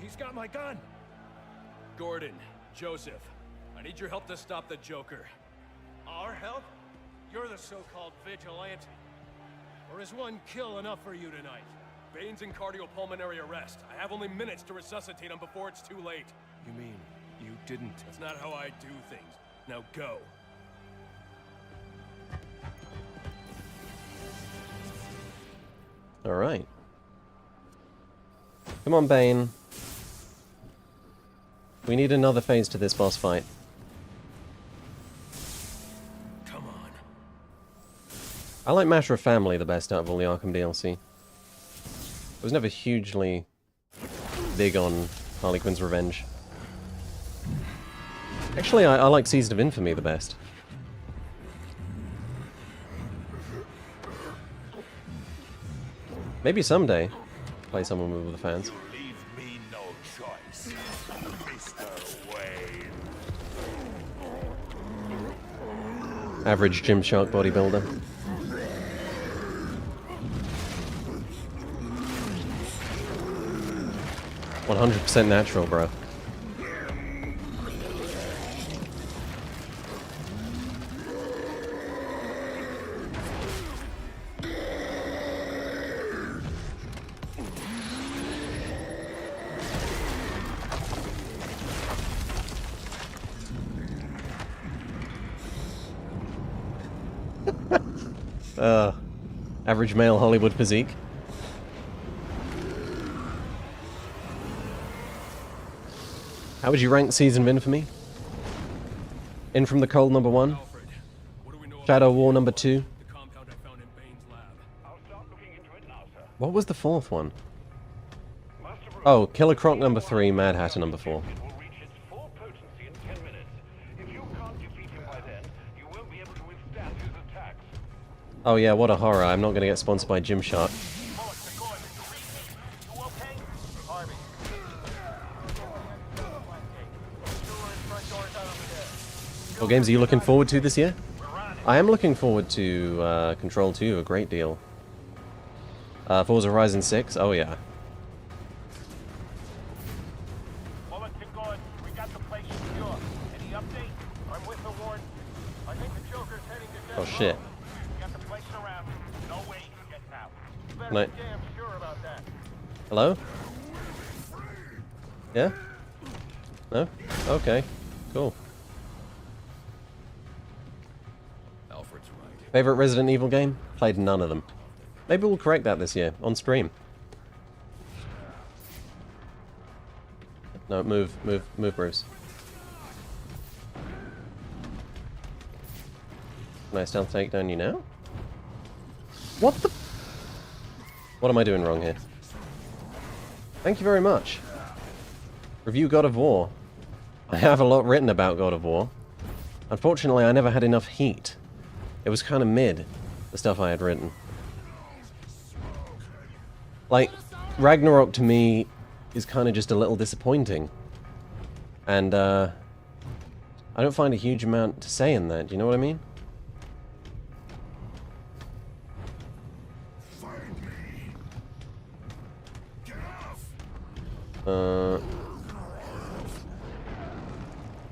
He's got my gun. Gordon, Joseph, I need your help to stop the Joker. Our help? You're the so-called vigilante. Or is one kill enough for you tonight? Bane's in cardiopulmonary arrest. I have only minutes to resuscitate him before it's too late. You mean you didn't? That's not how I do things. Now go. Alright. Come on, Bane. We need another phase to this boss fight. Come on. I like Matter of Family the best out of all the Arkham DLC. I was never hugely big on Harley Quinn's Revenge. Actually, I like Season of Infamy the best. Maybe someday play someone with the fans. You leave me no choice, Mr. Wayne. Average Gymshark bodybuilder. %100% natural, bro. Average male Hollywood physique. How would you rank Season of Infamy? In from the Cold #1. Alfred, what do we know Shadow about War #2. the compound I found in Bane's lab? I'll start looking into it now, sir. What was the fourth one? Master Bruce, Oh, Killer Croc #3, Mad Hatter #4. it will reach its full potency in 10 minutes. If you can't defeat him by then, you won't be able to withstand his attacks. Oh yeah, what a horror. I'm not going to get sponsored by Gymshark. You okay? Harvey. What games are you looking forward to this year? I am looking forward to Control 2 a great deal. Forza Horizon 6, oh yeah. Bullets and Gordon, we got the place secure. Any update? I'm with the warden. I think the Joker's heading to death. Oh shit. Got the place surrounded. No way he can get out. You better No. be damn sure about that. Hello? Yeah? No? Okay. Cool. Alfred's right. Favorite Resident Evil game? Played none of them. Maybe we'll correct that this year, on stream. No, move, Bruce. Can I stealth take down you now? What the? What am I doing wrong here? Thank you very much. Review God of War. I have a lot written about God of War. Unfortunately, I never had enough heat. It was kind of mid, the stuff I had written. Like, Ragnarok to me is kind of just a little disappointing. And, I don't find a huge amount to say in that, do you know what I mean?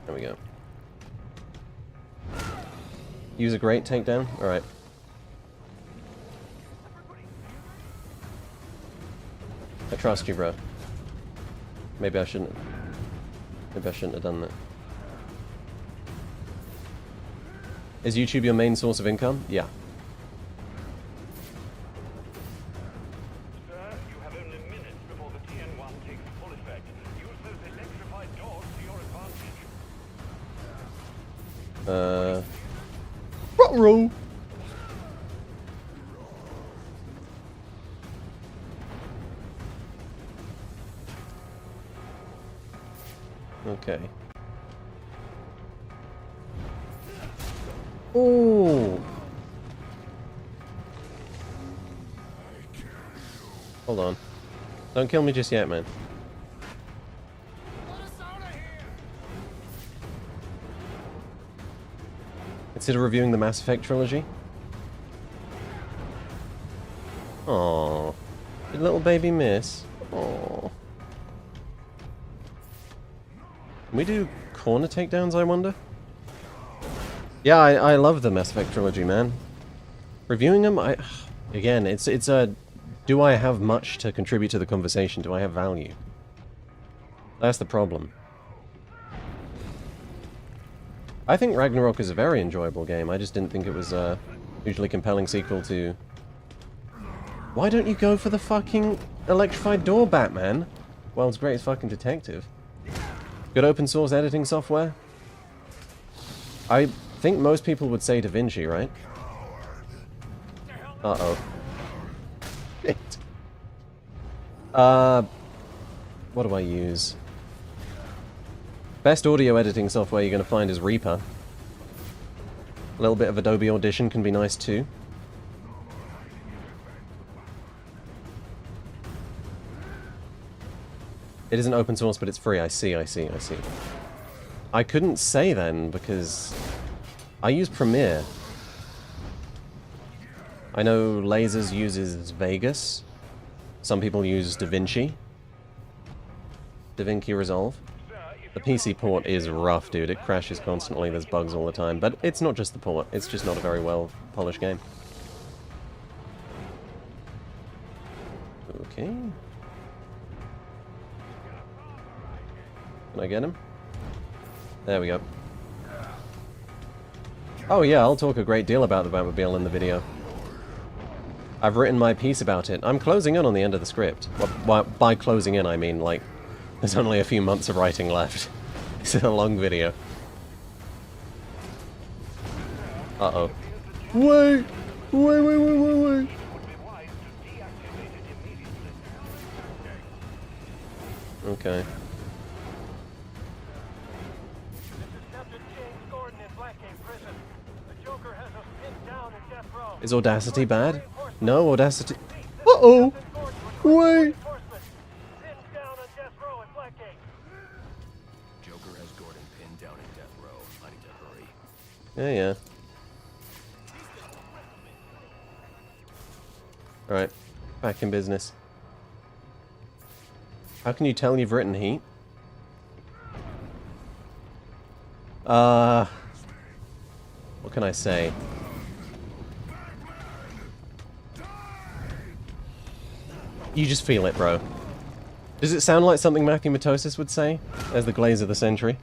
There we go. Use a great takedown? Alright. I trust you, bro. Maybe I shouldn't have done that. Is YouTube your main source of income? Yeah. Sir, you have only minutes before the TN1 takes full effect. Use those electrified doors to your advantage. Ruh-roh. Okay. Ooh. Hold on. Don't kill me just yet, man. Consider reviewing the Mass Effect trilogy. Aww. Did little baby miss? Aww. Can we do corner takedowns, I wonder? Yeah, I love the Mass Effect trilogy, man. Reviewing them, again, it's a... Do I have much to contribute to the conversation? Do I have value? That's the problem. I think Ragnarok is a very enjoyable game. I just didn't think it was a hugely compelling sequel to... Why don't you go for the fucking electrified door, Batman? World's greatest fucking detective. Good open source editing software? I think most people would say DaVinci, right? Uh-oh. Shit. What do I use? Best audio editing software you're going to find is Reaper. A little bit of Adobe Audition can be nice too. It isn't open source, but it's free. I see. I couldn't say then, because I use Premiere. I know Lasers uses Vegas. Some people use DaVinci. DaVinci Resolve. The PC port is rough, dude. It crashes constantly. There's bugs all the time. But it's not just the port. It's just not a very well polished game. Okay. Can I get him? There we go. Oh yeah, I'll talk a great deal about the Batmobile in the video. I've written my piece about it. I'm closing in on the end of the script. Well, by closing in, I mean, like, there's only a few months of writing left. This is a long video. Uh-oh. Wait! Wait! Okay. Is Audacity bad? No, Audacity... Uh-oh! Wait! Joker has Gordon pinned down in death row. I need to hurry. Yeah. Alright. Back in business. How can you tell you've written Heat? What can I say? You just feel it, bro. Does it sound like something Matthew Matosis would say as the Glaze of the Century?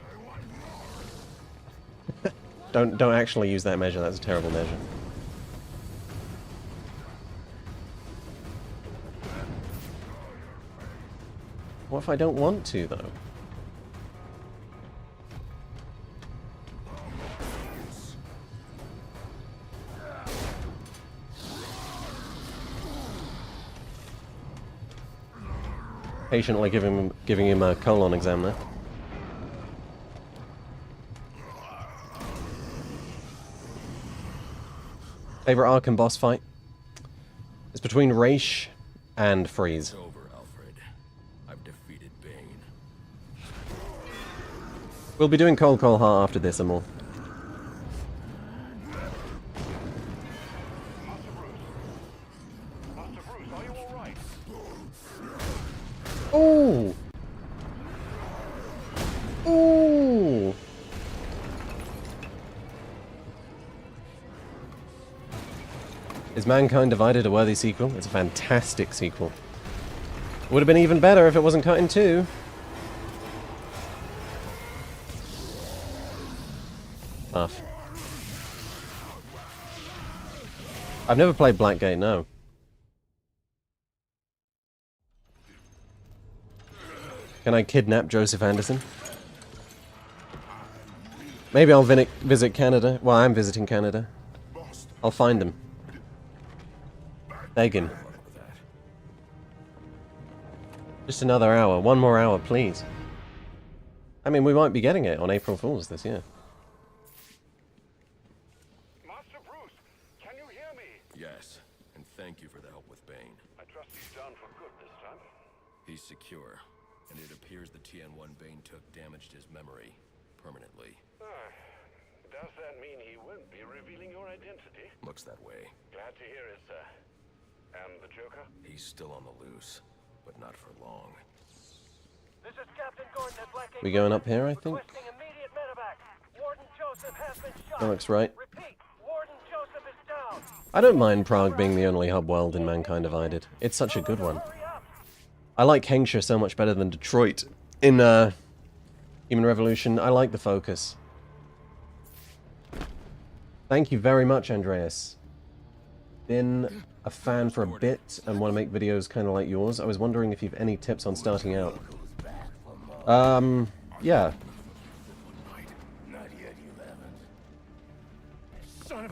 Don't actually use that measure. That's a terrible measure. What if I don't want to, though? Patiently giving him a colon exam there. Favorite Arkham boss fight? It's between Raish and Freeze. It's over, Alfred. I've defeated Bane. We'll be doing Cold Heart after this and more. Ooh! Ooh! Is Mankind Divided a worthy sequel? It's a fantastic sequel. Would have been even better if it wasn't cut in two. Tough. I've never played Blackgate, no. Can I kidnap Joseph Anderson? Maybe I'll visit Canada. Well, I'm visiting Canada. I'll find him. Beg him. Just another hour. One more hour, please. I mean, we might be getting it on April Fool's this year. Master Bruce, can you hear me? Yes. In thank you for the help with Bane. I trust he's down for good this time. He's secure, and it appears the TN1 Bane took damaged his memory permanently. Does that mean he won't be revealing your identity? Looks that way. Glad to hear it, sir. And the Joker? He's still on the loose, but not for long. This is Captain Gordon at Black We going up here, I think? requesting immediate medevac. Warden Joseph has been shot. That looks right. Repeat, Warden Joseph is down. I don't mind Prague being the only hub world in Mankind Divided. It's such a good one. I like Hengsha so much better than Detroit in Human Revolution. I like the focus. Thank you very much, Andreas. Been a fan for a bit and want to make videos kind of like yours. I was wondering if you've any tips on starting out. Yeah.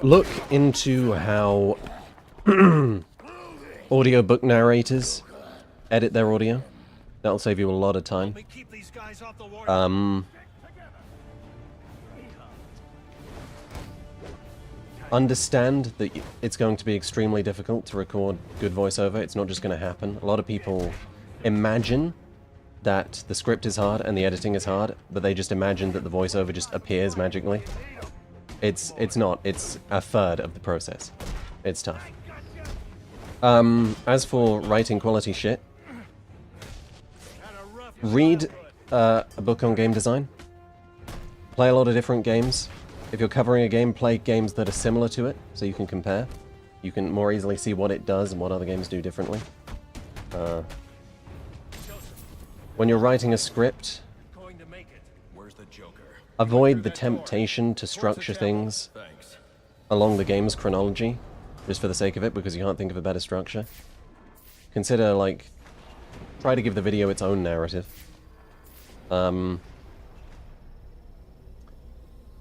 Look into how audiobook narrators edit their audio. That'll save you a lot of time. Understand that it's going to be extremely difficult to record good voiceover. It's not just going to happen. A lot of people imagine that the script is hard and the editing is hard, but they just imagine that the voiceover just appears magically. It's not. It's a third of the process. It's tough. As for writing quality shit, read a book on game design. Play a lot of different games. If you're covering a game, play games that are similar to it, so you can compare. You can more easily see what it does and what other games do differently. When you're writing a script, Where's the Joker? avoid the temptation to structure things Thanks. along the game's chronology, just for the sake of it, because you can't think of a better structure. Consider, like, try to give the video its own narrative.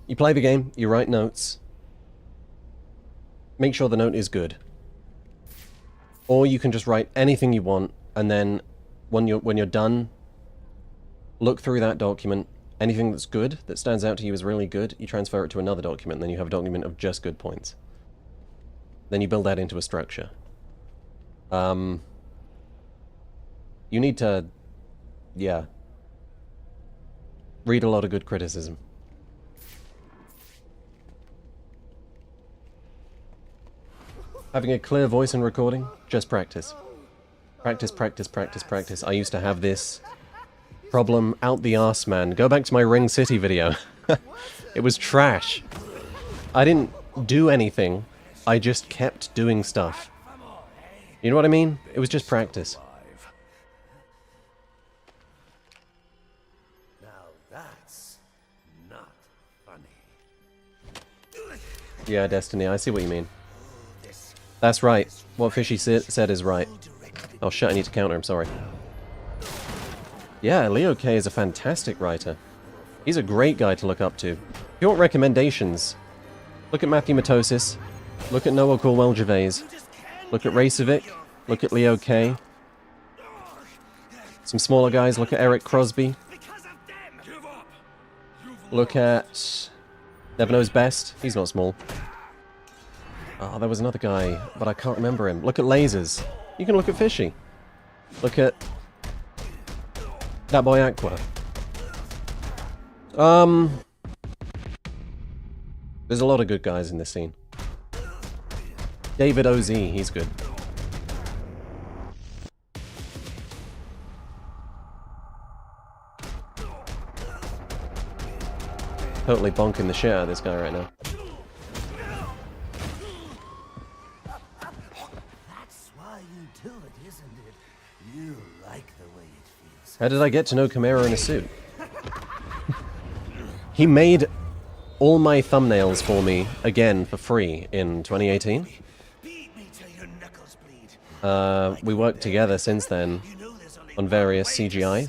You play the game, you write notes. Make sure the note is good. Or you can just write anything you want, and then when you're done, look through that document. Anything that's good, that stands out to you as really good, you transfer it to another document, and then you have a document of just good points. Then you build that into a structure. You need to, yeah, read a lot of good criticism. Having a clear voice in recording, just practice. Practice, practice, practice, practice. I used to have this problem out the arse, man. Go back to my Ring City video. It was trash. I didn't do anything. I just kept doing stuff. You know what I mean? It was just practice. Now that's not funny. Yeah, Destiny, I see what you mean. That's right. What Fishy said is right. Oh shit, I need to counter him, sorry. Yeah, Leo K is a fantastic writer. He's a great guy to look up to. If you want recommendations, look at Matthew Matosis, look at Noah Corwell-Gervais, look at Racevic, look at Leo K. Some smaller guys, look at Eric Crosby. Look at Never Knows Best, he's not small. Oh, there was another guy, but I can't remember him. Look at Lasers. You can look at Fishy. Look at that boy Aqua. There's a lot of good guys in this scene. David OZ, he's good. Totally bonking the shit out of this guy right now. How did I get to know Chimera in a suit? He made all my thumbnails for me, again, for free, in 2018. We worked together since then on various CGI.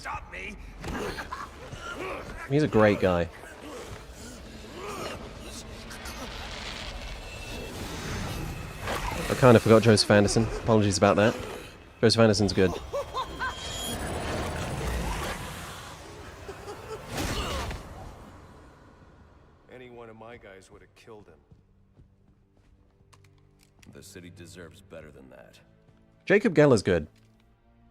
He's a great guy. I kind of forgot Joseph Anderson. Apologies about that. Joseph Anderson's good. deserves better than that. Jacob Geller's good.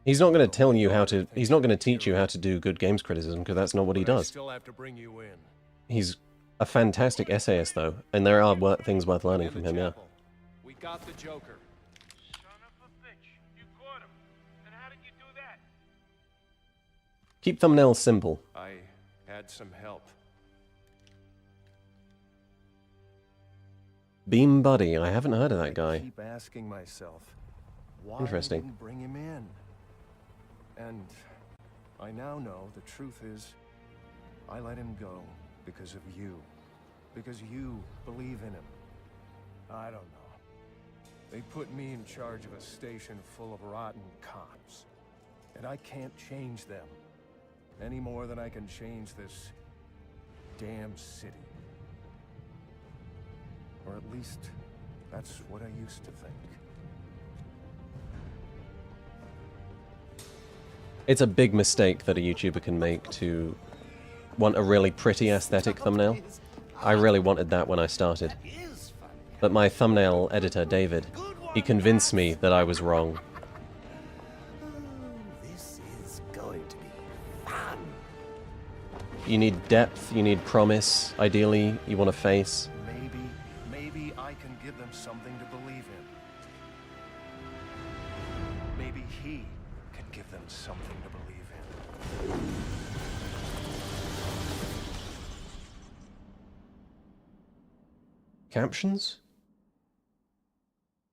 He's not going to tell you how to... He's not going to teach you how to do good games criticism, because that's not what he does. Still have to bring you in. He's a fantastic essayist, though, and there are things worth learning from him, yeah. We got the Joker. Son of a bitch. You caught him. And how did you do that? Keep thumbnails simple. I had some help. Beam Buddy, I haven't heard of that I guy. keep asking myself, why Interesting. I didn't bring him in. And I now know the truth is, I let him go because of you. Because you believe in him. I don't know. They put me in charge of a station full of rotten cops. And I can't change them. Any more than I can change this damn city. Or at least, that's what I used to think. It's a big mistake that a YouTuber can make to want a really pretty aesthetic thumbnail. I really wanted that when I started. But my thumbnail editor, David, he convinced me that I was wrong. This is going to be fun. You need depth, you need promise. Ideally, you want a face. Maybe I can give them something to believe in. Maybe he can give them something to believe in. Captions?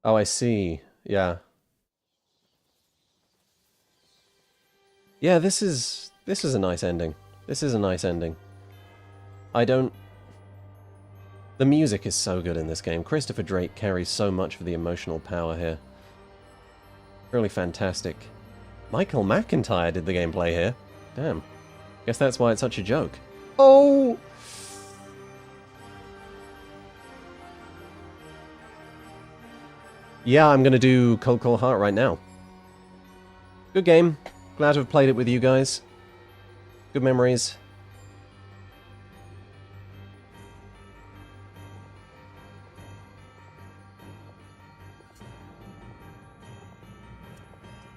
Oh, I see. Yeah. Yeah, this is a nice ending. This is a nice ending. The music is so good in this game. Christopher Drake carries so much of the emotional power here. Really fantastic. Michael McIntyre did the gameplay here. Damn. Guess that's why it's such a joke. Oh! Yeah, I'm gonna do Cold Core Heart right now. Good game. Glad to have played it with you guys. Good memories.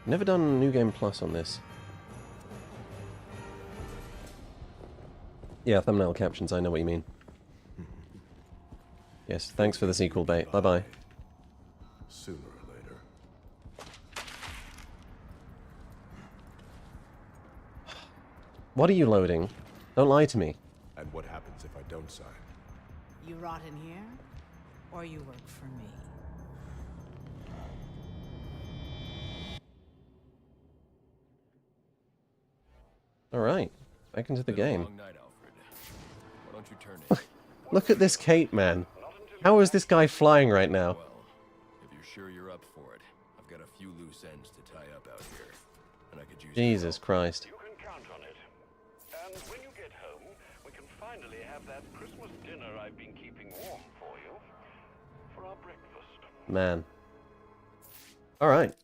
Never done New Game Plus on this. Yeah, thumbnail captions, I know what you mean. Yes, thanks for the sequel bait. Bye-bye. Sooner or later. What are you loading? Don't lie to me. And what happens if I don't sign? You rot in here, or you work for me. Alright, back into the game. Long night, Alfred. Why don't you turn in? Look at this cape, man. How is this guy flying right now? Well, if you're sure you're up for it, I've got a few loose ends to tie up out here. And I could use Jesus Christ. You can count on it. And when you get home, we can finally have that Christmas dinner I've been keeping warm for you. For our breakfast. Man. Alright.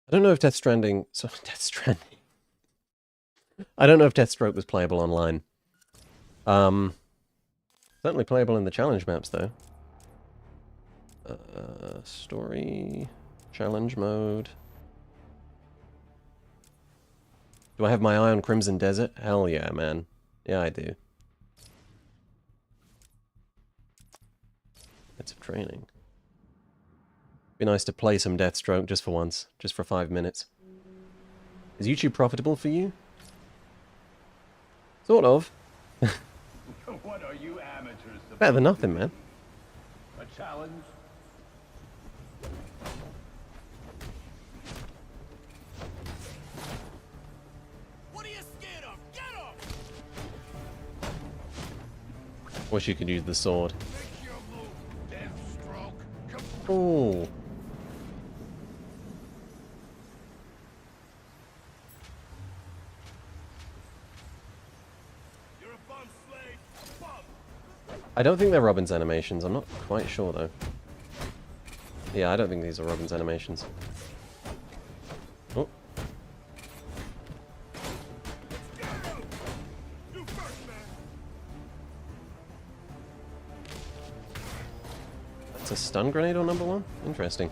I don't know if Death Stranding... Sorry, Death Stranding. I don't know if Deathstroke was playable online. Certainly playable in the challenge maps, though. Story... Challenge mode... Do I have my eye on Crimson Desert? Hell yeah, man. Yeah, I do. Bits of training. Be nice to play some Deathstroke just for once. Just for 5 minutes. Is YouTube profitable for you? Sort of. What are you amateurs? Better than nothing, man. A challenge? What are you scared of? Get up! Wish you could use the sword. Make your move, Deathstroke. Come Oh. You're a bum slave. Bum. I don't think they're Robin's animations. I'm not quite sure, though. Yeah, I don't think these are Robin's animations. Oh. You first, man. It's a stun grenade on number 1? Interesting.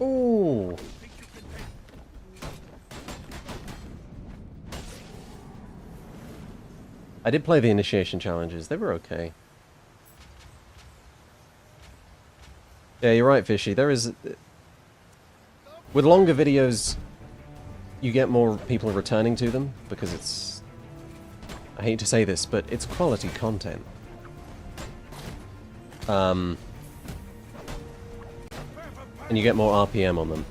Ooh. I did play the initiation challenges. They were okay. Yeah, you're right, Fishy. There is... With longer videos, you get more people returning to them, because it's... I hate to say this, but it's quality content. And you get more RPM on them.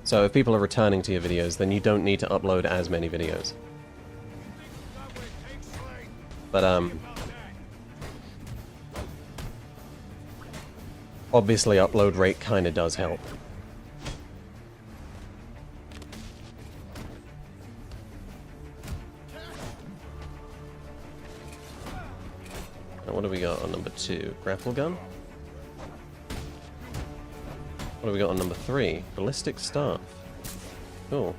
So if people are returning to your videos, then you don't need to upload as many videos. But, obviously upload rate kinda does help. Now what do we got on number 2? Grapple gun? What do we got on number 3? Ballistic staff. Cool.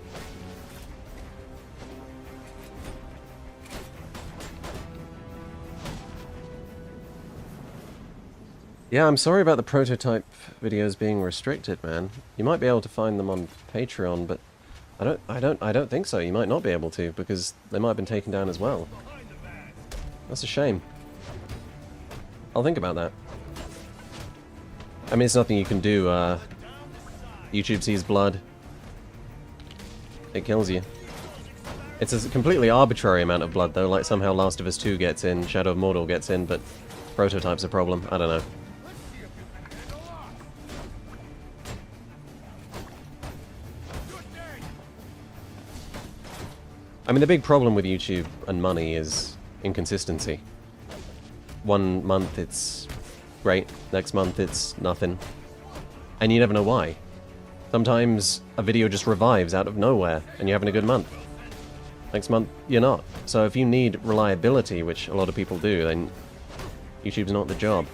Yeah, I'm sorry about the prototype videos being restricted, man. You might be able to find them on Patreon, but I don't think so. You might not be able to, because they might have been taken down as well. That's a shame. I'll think about that. I mean, it's nothing you can do. YouTube sees blood. It kills you. It's a completely arbitrary amount of blood, though. Like, somehow Last of Us 2 gets in, Shadow of Mordor gets in, but prototype's a problem. I don't know. I mean, the big problem with YouTube and money is inconsistency. One month it's great, next month it's nothing. And you never know why. Sometimes a video just revives out of nowhere and you're having a good month. Next month, you're not. So if you need reliability, which a lot of people do, then YouTube's not the job.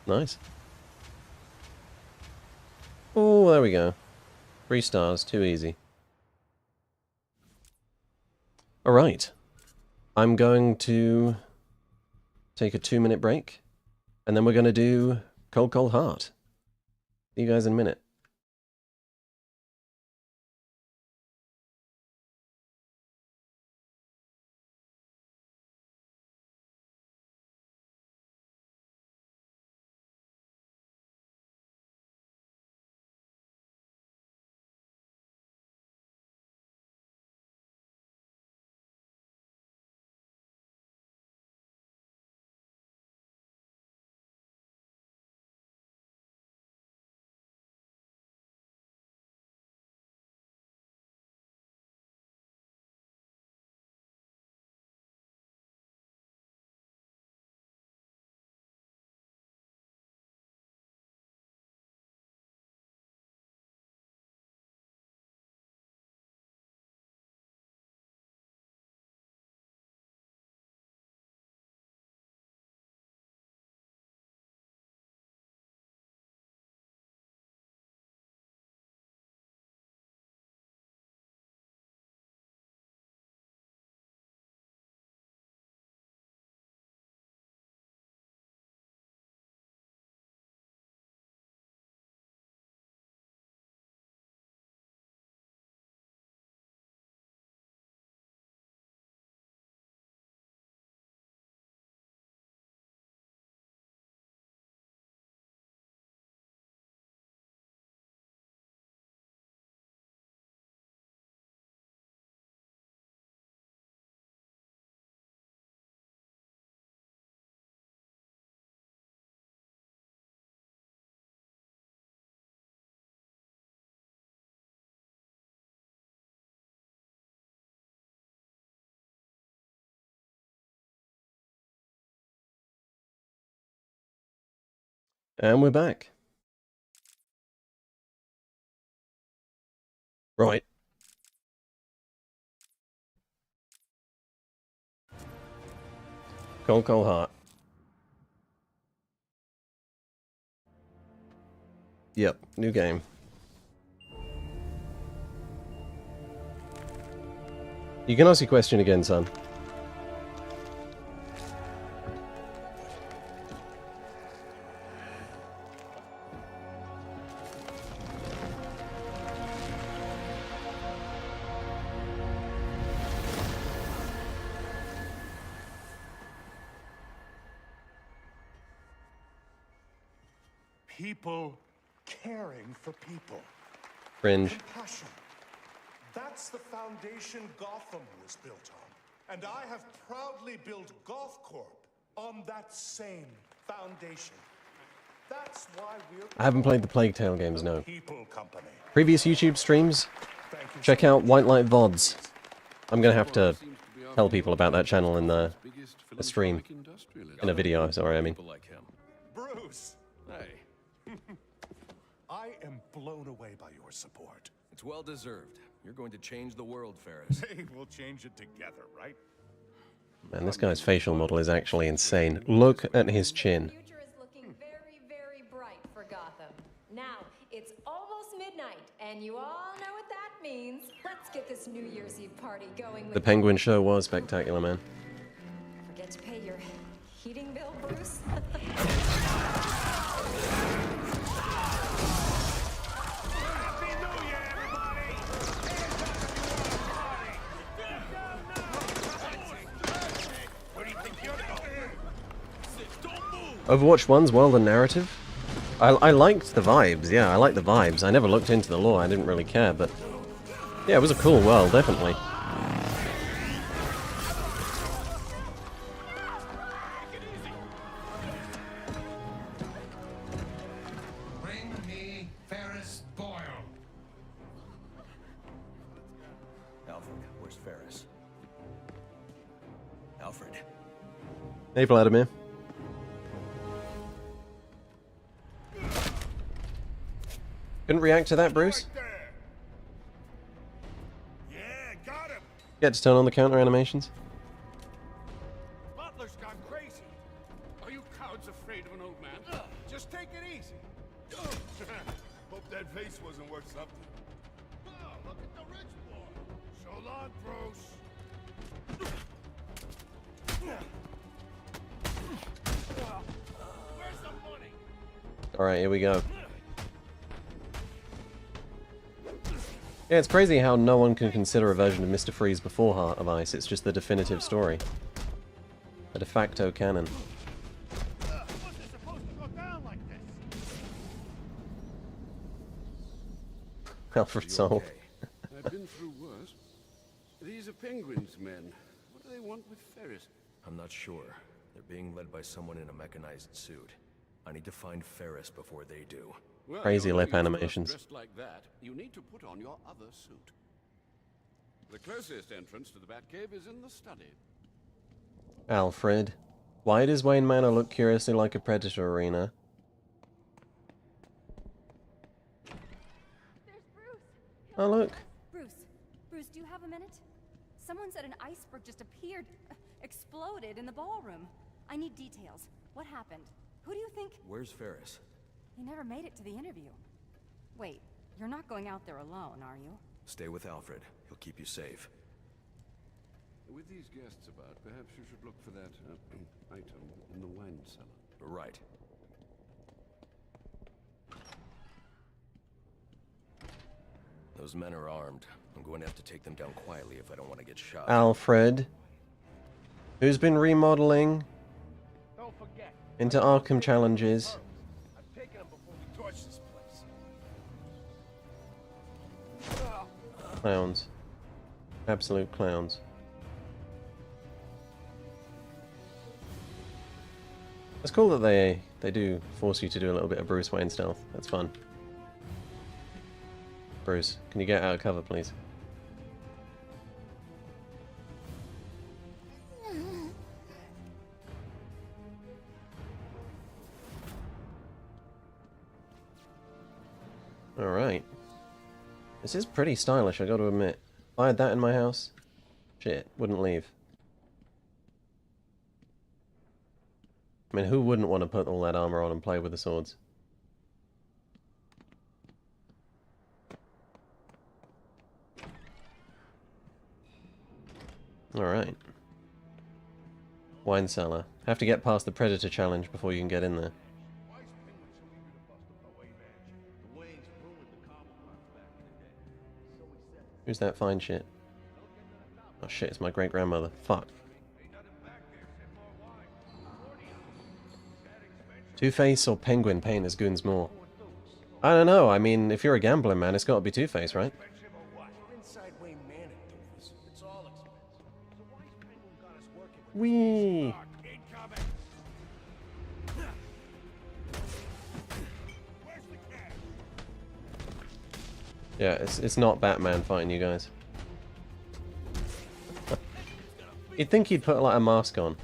Nice. Oh, there we go. 3 stars, too easy. Alright. I'm going to take a 2-minute break, and then we're going to do Cold Cold Heart. See you guys in a minute. And we're back. Right. Cold, cold heart. Yep, new game. You can ask your question again, son. People caring for people. Cringe. Compassion. That's the foundation Gotham was built on. And I have proudly built Goth Corp on that same foundation. That's why we're I haven't played the Plague Tale games, no. People Company. Previous YouTube streams, check out Whitelight VODs. I'm gonna have to tell people about that channel in the stream. In a video, sorry, I mean. Bruce! Hey. I am blown away by your support. It's well deserved. You're going to change the world, Ferris. Hey, we'll change it together, right? Man, this guy's facial model is actually insane. Look at his chin. The future is looking very, very bright for Gotham. Now, it's almost midnight, and you all know what that means. Let's get this New Year's Eve party going with The Penguin show was spectacular, man. Forget to pay your heating bill, Bruce? Overwatch 1's world and narrative? I liked the vibes, yeah, I liked the vibes. I never looked into the lore, I didn't really care, but... Yeah, it was a cool world, definitely. Bring me Ferris Boyle. Alfred, where's Ferris? Alfred. Hey, Vladimir. Couldn't react to that, Bruce? Yeah, got him. Get to turn on the counter animations? Butler's gone crazy. Are you cowards afraid of an old man? Just take it easy. Hope that vase wasn't worth something. Oh, look at the rich boy. So long, Bruce. Where's the money? Alright, here we go. Yeah, it's crazy how no one can consider a version of Mr. Freeze before Heart of Ice. It's just the definitive story. A de facto canon. What's it supposed to go down like this? Alfred Soul. I've been through worse. These are Penguin's men. What do they want with Ferris? I'm not sure. They're being led by someone in a mechanized suit. I need to find Ferris before they do. Well, Crazy you're lip not animations. dressed like that. You need to put on your other suit. The closest entrance to the Batcave is in the study. Alfred. Why does Wayne Manor look curiously like a Predator arena? There's Bruce. Oh, look. Bruce, do you have a minute? Someone said an iceberg just appeared, exploded in the ballroom. I need details. What happened? Who do you think? Where's Ferris? He never made it to the interview. Wait, you're not going out there alone, are you? Stay with Alfred. He'll keep you safe. With these guests about, perhaps you should look for that item in the wine cellar. Right. Those men are armed. I'm going to have to take them down quietly if I don't want to get shot. Alfred. Who's been remodeling into Arkham challenges. I've taken him before we torch this place. Clowns. Absolute clowns. It's cool that they do force you to do a little bit of Bruce Wayne stealth. That's fun. Bruce, can you get out of cover, please? Alright. This is pretty stylish, I gotta admit. If I had that in my house, shit, wouldn't leave. I mean, who wouldn't want to put all that armor on and play with the swords? Alright. Wine cellar. Have to get past the Predator challenge before you can get in there. Who's that fine shit? Oh shit, it's my great-grandmother. Fuck. Two-Face or Penguin paint as goons more? I don't know, I mean, if you're a gambling man, it's gotta be Two-Face, right? Whee! Yeah, it's not Batman fighting you guys. You'd think he'd put like a mask on.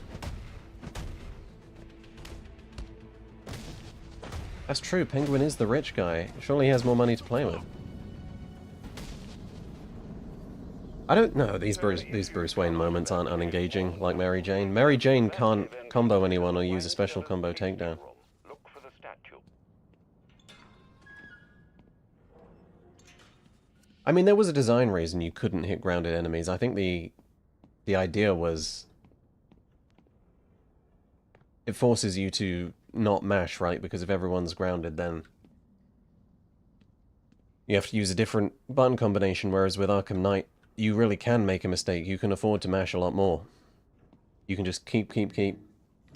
That's true, Penguin is the rich guy. Surely he has more money to play with. I don't know, these Bruce Wayne moments aren't unengaging like Mary Jane. Mary Jane can't combo anyone or use a special combo takedown. I mean, there was a design reason you couldn't hit grounded enemies. I think the idea was it forces you to not mash, right? Because if everyone's grounded, then you have to use a different button combination, whereas with Arkham Knight, you really can make a mistake. You can afford to mash a lot more. You can just keep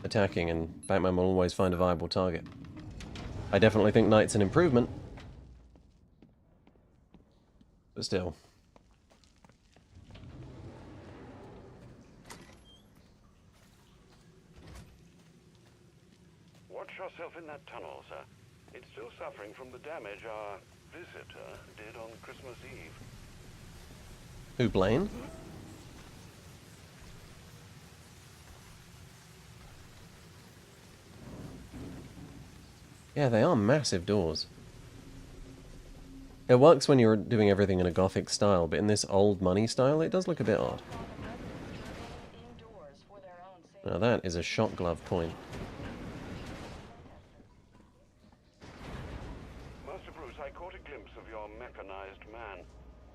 attacking, and Batman will always find a viable target. I definitely think Knight's an improvement. But still. Watch yourself in that tunnel, sir. It's still suffering from the damage our visitor did on Christmas Eve. Who, Blaine? Yeah, they are massive doors. It works when you're doing everything in a gothic style, but in this old money style, it does look a bit odd. Now that is a shot glove point. Master Bruce, I caught a glimpse of your mechanized man.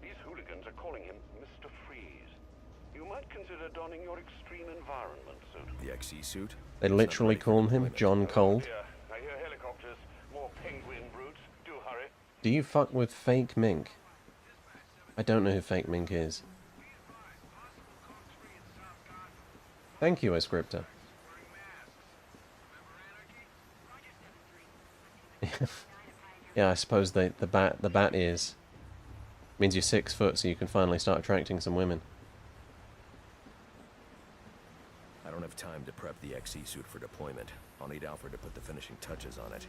These hooligans are calling him Mr. Freeze. You might consider donning your extreme environment suit. The XE suit? They literally call him John Cold. I hear helicopters. More penguin brutes. Do hurry. Do you fuck with Fake Mink? I don't know who Fake Mink is. Thank you, Ascriptor. Yeah, I suppose the bat ears means you're 6 foot, so you can finally start attracting some women. I don't have time to prep the XE suit for deployment. I'll need Alfred to put the finishing touches on it.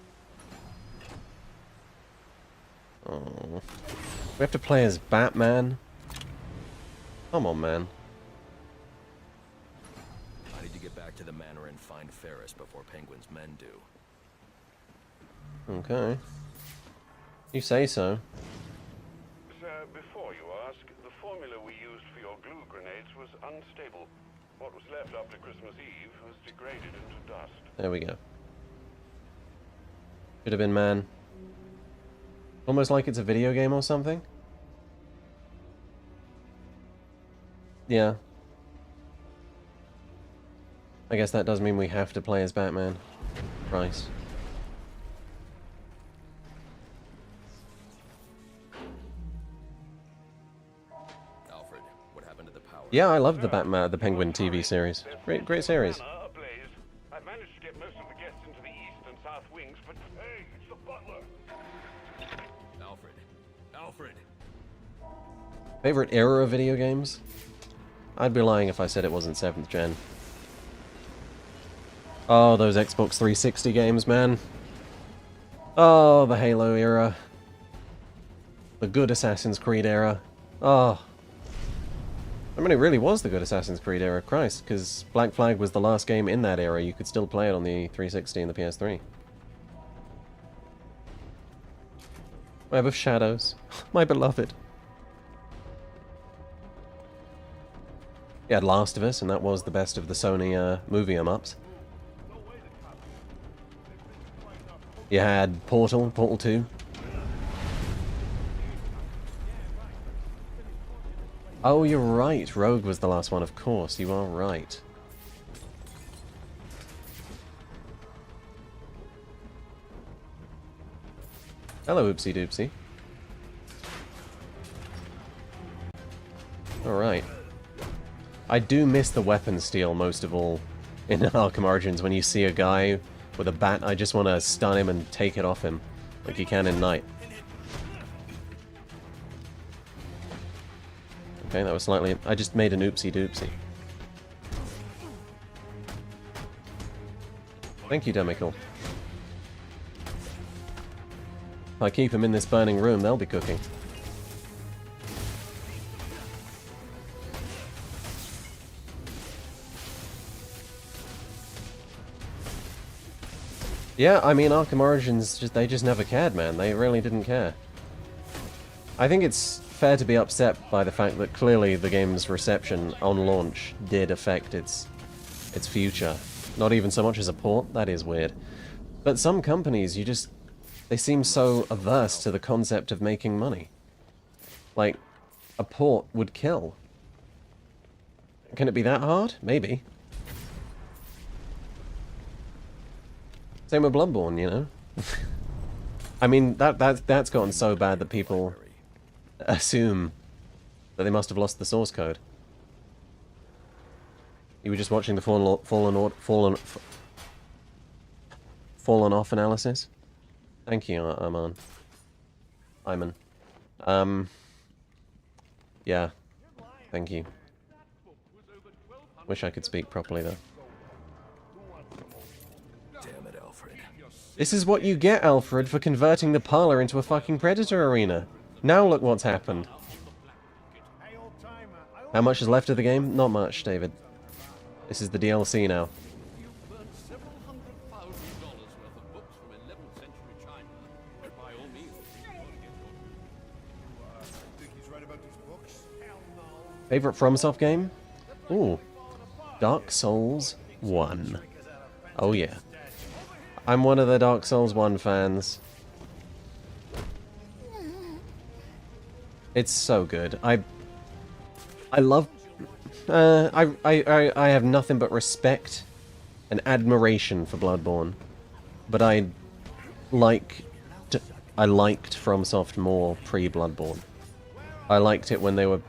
Oh, we have to play as Batman? Come on, man. I need to get back to the manor and find Ferris before Penguin's men do. Okay. You say so. Sir, before you ask, the formula we used for your glue grenades was unstable. What was left after Christmas Eve was degraded into dust. There we go. Should have been man. Almost like it's a video game or something. Yeah. I guess that does mean we have to play as Batman. Christ. Alfred, what happened to the power? Yeah, I love the Penguin TV series. Great series. I've managed to get most of the guests into the east and south wings, but hey, it's the butler. Alfred. Favorite era of video games? I'd be lying if I said it wasn't 7th gen. Oh, those Xbox 360 games, man. Oh, the Halo era. The good Assassin's Creed era. Oh. I mean, it really was the good Assassin's Creed era, Christ, because Black Flag was the last game in that era. You could still play it on the 360 and the PS3. Web of Shadows. My beloved. You had Last of Us, and that was the best of the Sony movie em-ups. You had Portal, Portal 2. Oh, you're right. Rogue was the last one, of course. You are right. Hello, Oopsie Doopsie. Alright. I do miss the weapon steal most of all in Arkham Origins. When you see a guy with a bat, I just want to stun him and take it off him, like you can in Night. Okay, that was slightly... I just made an oopsie doopsie. Thank you, Demical. If I keep him in this burning room, they'll be cooking. Yeah, I mean, Arkham Origins, they just never cared, man. They really didn't care. I think it's fair to be upset by the fact that clearly the game's reception on launch did affect its future. Not even so much as a port, that is weird. But some companies, they seem so averse to the concept of making money. Like, a port would kill. Can it be that hard? Maybe. Same with Bloodborne, you know? I mean, that's gotten so bad that people assume that they must have lost the source code. You were just watching the fallen off analysis? Thank you, Iman. Yeah. Thank you. Wish I could speak properly, though. Damn it, Alfred. This is what you get, Alfred, for converting the parlor into a fucking Predator arena. Now look what's happened. How much is left of the game? Not much, David. This is the DLC now. Favorite FromSoft game? Ooh. Dark Souls 1. Oh yeah. I'm one of the Dark Souls 1 fans. It's so good. I love... I have nothing but respect and admiration for Bloodborne. But I liked FromSoft more pre-Bloodborne. I liked it when they were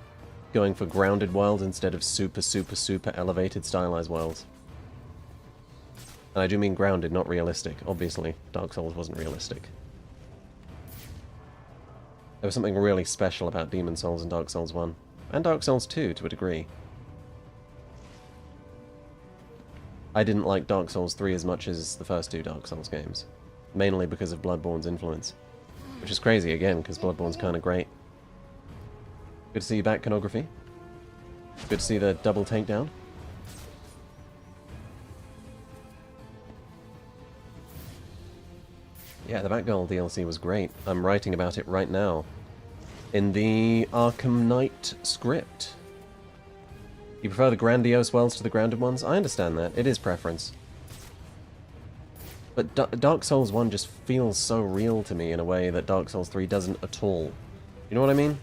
going for grounded worlds instead of super elevated stylized worlds. And I do mean grounded, not realistic. Obviously, Dark Souls wasn't realistic. There was something really special about Demon Souls and Dark Souls 1. And Dark Souls 2, to a degree. I didn't like Dark Souls 3 as much as the first two Dark Souls games. Mainly because of Bloodborne's influence. Which is crazy, again, because Bloodborne's kind of great. Good to see you back, Conography. Good to see the double takedown. Yeah, the Batgirl DLC was great. I'm writing about it right now. In the Arkham Knight script. You prefer the grandiose worlds to the grounded ones? I understand that. It is preference. But Dark Souls 1 just feels so real to me in a way that Dark Souls 3 doesn't at all. You know what I mean?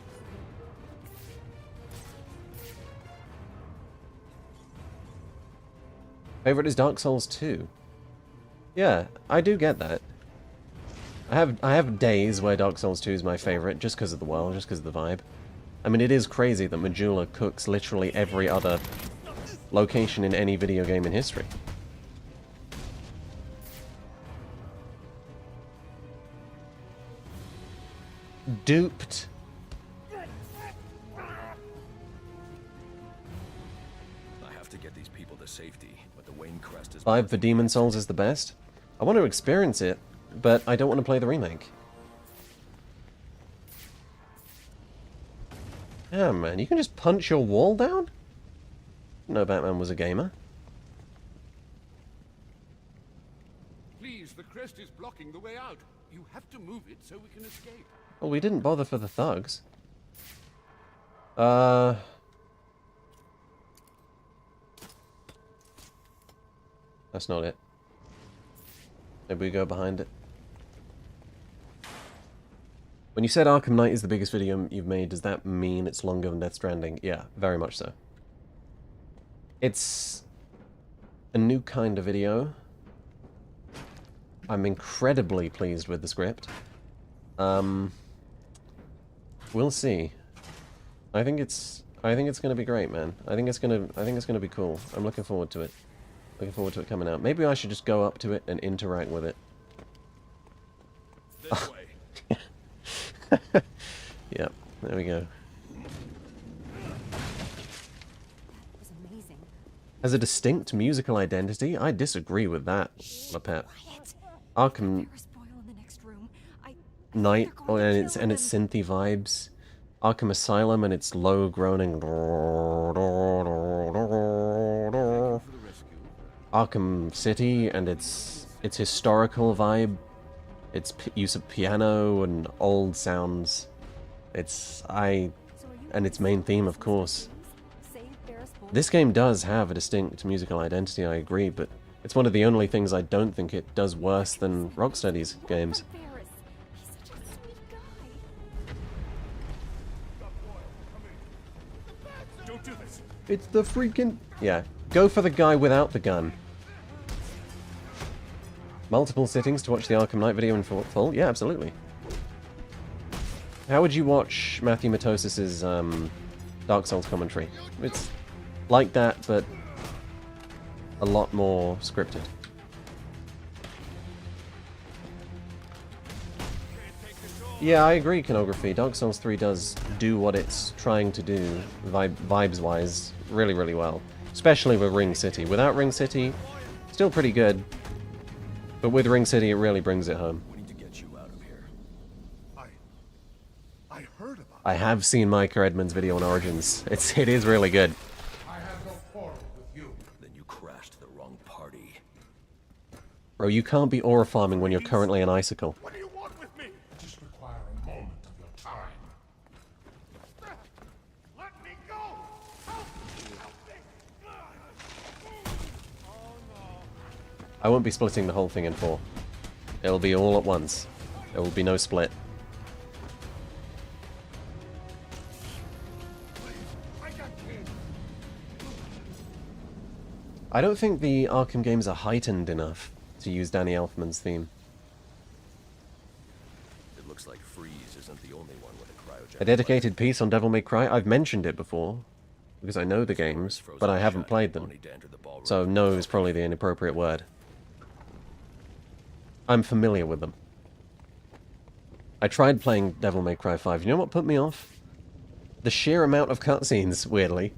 Favorite is Dark Souls 2. Yeah, I do get that. I have days where Dark Souls 2 is my favorite, just because of the world, just because of the vibe. I mean, it is crazy that Majula cooks literally every other location in any video game in history. Duped. I have to get these people to safety, but the Wayne Crest is... Vibe for Demon Souls is the best. I want to experience it, but I don't want to play the remake. Yeah, man, you can just punch your wall down? No, Batman was a gamer. Please, the crest is blocking the way out. You have to move it so we can escape. Well, we didn't bother for the thugs. That's not it. Maybe we go behind it. When you said Arkham Knight is the biggest video you've made, does that mean it's longer than Death Stranding? Yeah, very much so. It's a new kind of video. I'm incredibly pleased with the script. We'll see. I think it's gonna be great, man. I think it's gonna be cool. I'm looking forward to it. Looking forward to it coming out. Maybe I should just go up to it and interact with it. This way. Yep, there we go. Was amazing. Has a distinct musical identity? I disagree with that, Lepet. Arkham Knight and its synthy vibes. Arkham Asylum and its low groaning. Arkham City and its historical vibe. Its use of piano and old sounds. And its main theme, of course. This game does have a distinct musical identity, I agree, but it's one of the only things I don't think it does worse than Rocksteady's games. Don't do this. It's the freaking... Yeah, go for the guy without the gun. Multiple sittings to watch the Arkham Knight video in full? Yeah, absolutely. How would you watch Matthew Matosis's Dark Souls commentary? It's like that, but a lot more scripted. Yeah, I agree, Iconography. Dark Souls 3 does do what it's trying to do, vibes-wise, really, really well. Especially with Ring City. Without Ring City, still pretty good. But with Ring City, it really brings it home. We need to get you out of here. I heard about I have seen Micah Edmonds' video on Origins. It is really good. I have no quarrel with you. Then you crashed the wrong party. Bro, you can't be aura farming when you're currently an icicle. What do you want with me? I just require a moment of your time. Let me go! Help me! Oh no. I won't be splitting the whole thing in 4. It'll be all at once. There will be no split. I don't think the Arkham games are heightened enough to use Danny Elfman's theme. It looks like Freeze isn't the only one with a cryogenic. A dedicated piece on Devil May Cry? I've mentioned it before, because I know the games, but I haven't played them. So no is probably the inappropriate word. I'm familiar with them. I tried playing Devil May Cry 5. You know what put me off? The sheer amount of cutscenes, weirdly.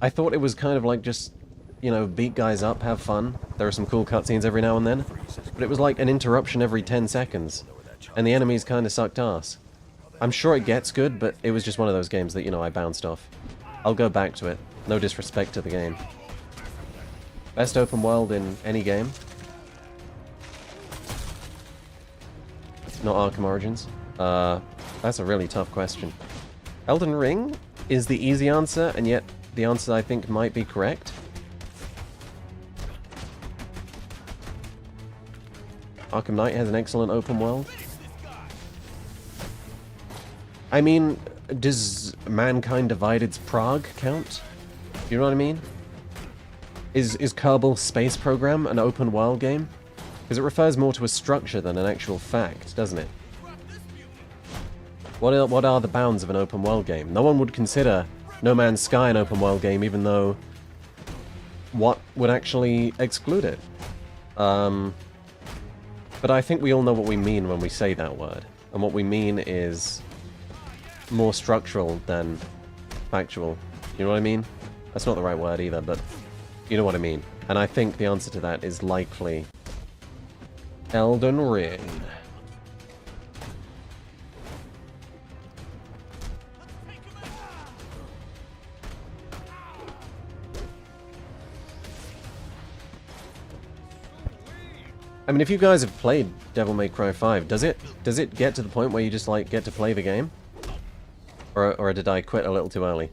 I thought it was kind of like just, you know, beat guys up, have fun. There are some cool cutscenes every now and then. But it was like an interruption every 10 seconds. And the enemies kind of sucked ass. I'm sure it gets good, but it was just one of those games that, you know, I bounced off. I'll go back to it. No disrespect to the game. Best open world in any game? Not Arkham Origins? That's a really tough question. Elden Ring is the easy answer, and yet the answer I think might be correct. Arkham Knight has an excellent open world. I mean, does Mankind Divided's Prague count? You know what I mean? Is Kerbal Space Program an open world game? Because it refers more to a structure than an actual fact, doesn't it? What are the bounds of an open world game? No one would consider No Man's Sky an open world game, even though what would actually exclude it? But I think we all know what we mean when we say that word. And what we mean is more structural than factual. You know what I mean? That's not the right word either, but you know what I mean. And I think the answer to that is likely Elden Ring. I mean, if you guys have played Devil May Cry 5, does it get to the point where you just, like, get to play the game? Or did I quit a little too early?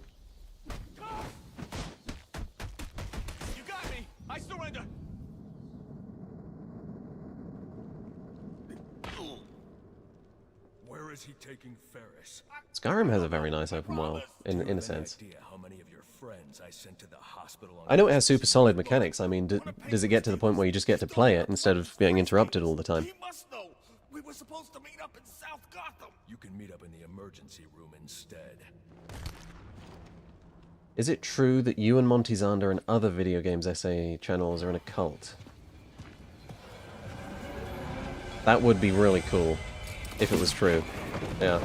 You got me! I surrender! Where is he taking Ferris? Skyrim has a very nice open world, in a sense. Idea how many of your friends I sent to the hospital on I know it has super solid mechanics. I mean, does it get to the point where you just get to play it instead of getting interrupted all the time? He must know! We were supposed to meet up in South Gotham! You can meet up in the emergency room instead. Is it true that you and Monty Zander and other video games essay channels are in a cult? That would be really cool, if it was true. Yeah.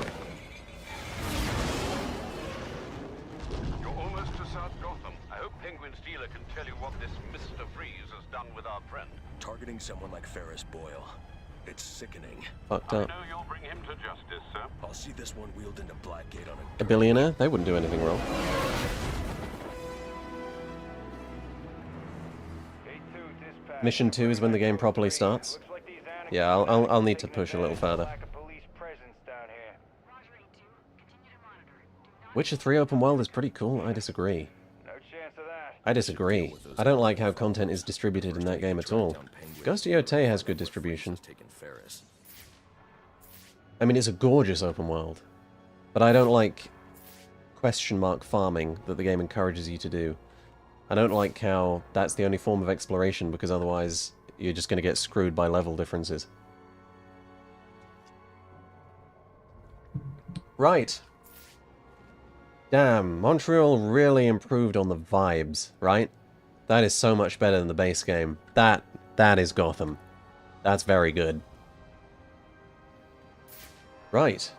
You're almost to South Gotham. I hope Penguin's dealer can tell you what this Mr. Freeze has done with our friend. Targeting someone like Ferris Boyle. It's sickening. Fucked I up. know you'll bring him to justice, sir. I'll see this one wheeled into Blackgate on A billionaire? They wouldn't do anything wrong. Mission 2 is when the game properly starts. Yeah, I'll need to push a little further. Witcher 3 open world is pretty cool. I disagree. I disagree. I don't like how content is distributed in that game at all. Ghost of Yotei has good distribution. I mean, it's a gorgeous open world. But I don't like question mark farming that the game encourages you to do. I don't like how that's the only form of exploration, because otherwise you're just going to get screwed by level differences. Right. Damn, Montreal really improved on the vibes, right? That is so much better than the base game. That is Gotham. That's very good. Right.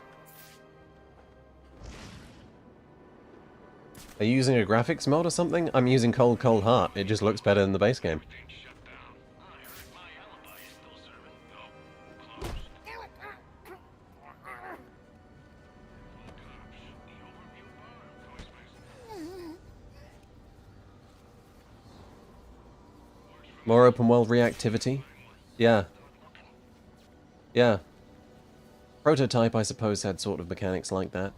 Are you using a graphics mod or something? I'm using Cold Cold Heart. It just looks better than the base game. More open world reactivity? Yeah. Yeah. Prototype, I suppose, had sort of mechanics like that.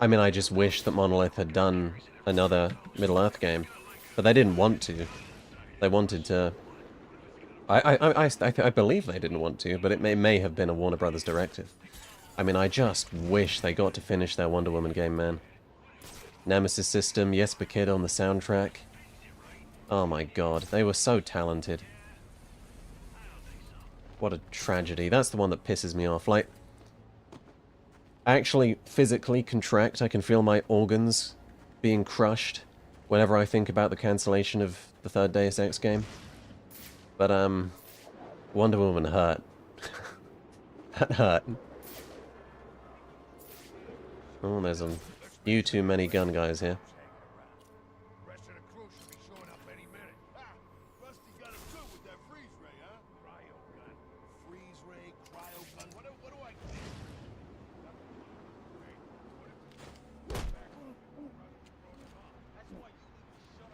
I mean, I just wish that Monolith had done another Middle-earth game. But they didn't want to. They wanted to... I believe they didn't want to, but it may have been a Warner Brothers directive. I mean, I just wish they got to finish their Wonder Woman game, man. Nemesis System, Jesper Kid on the soundtrack. Oh my god, they were so talented. What a tragedy. That's the one that pisses me off. Like, I actually physically contract. I can feel my organs being crushed whenever I think about the cancellation of the third Deus Ex game. But, Wonder Woman hurt. That hurt. Oh, there's a few too many gun guys here. Rest of the crew should be showing up any minute. Ah, Rusty got him good with that freeze ray, huh? Cryo gun. Freeze ray, cryo gun. What do I get? That's why you need to shut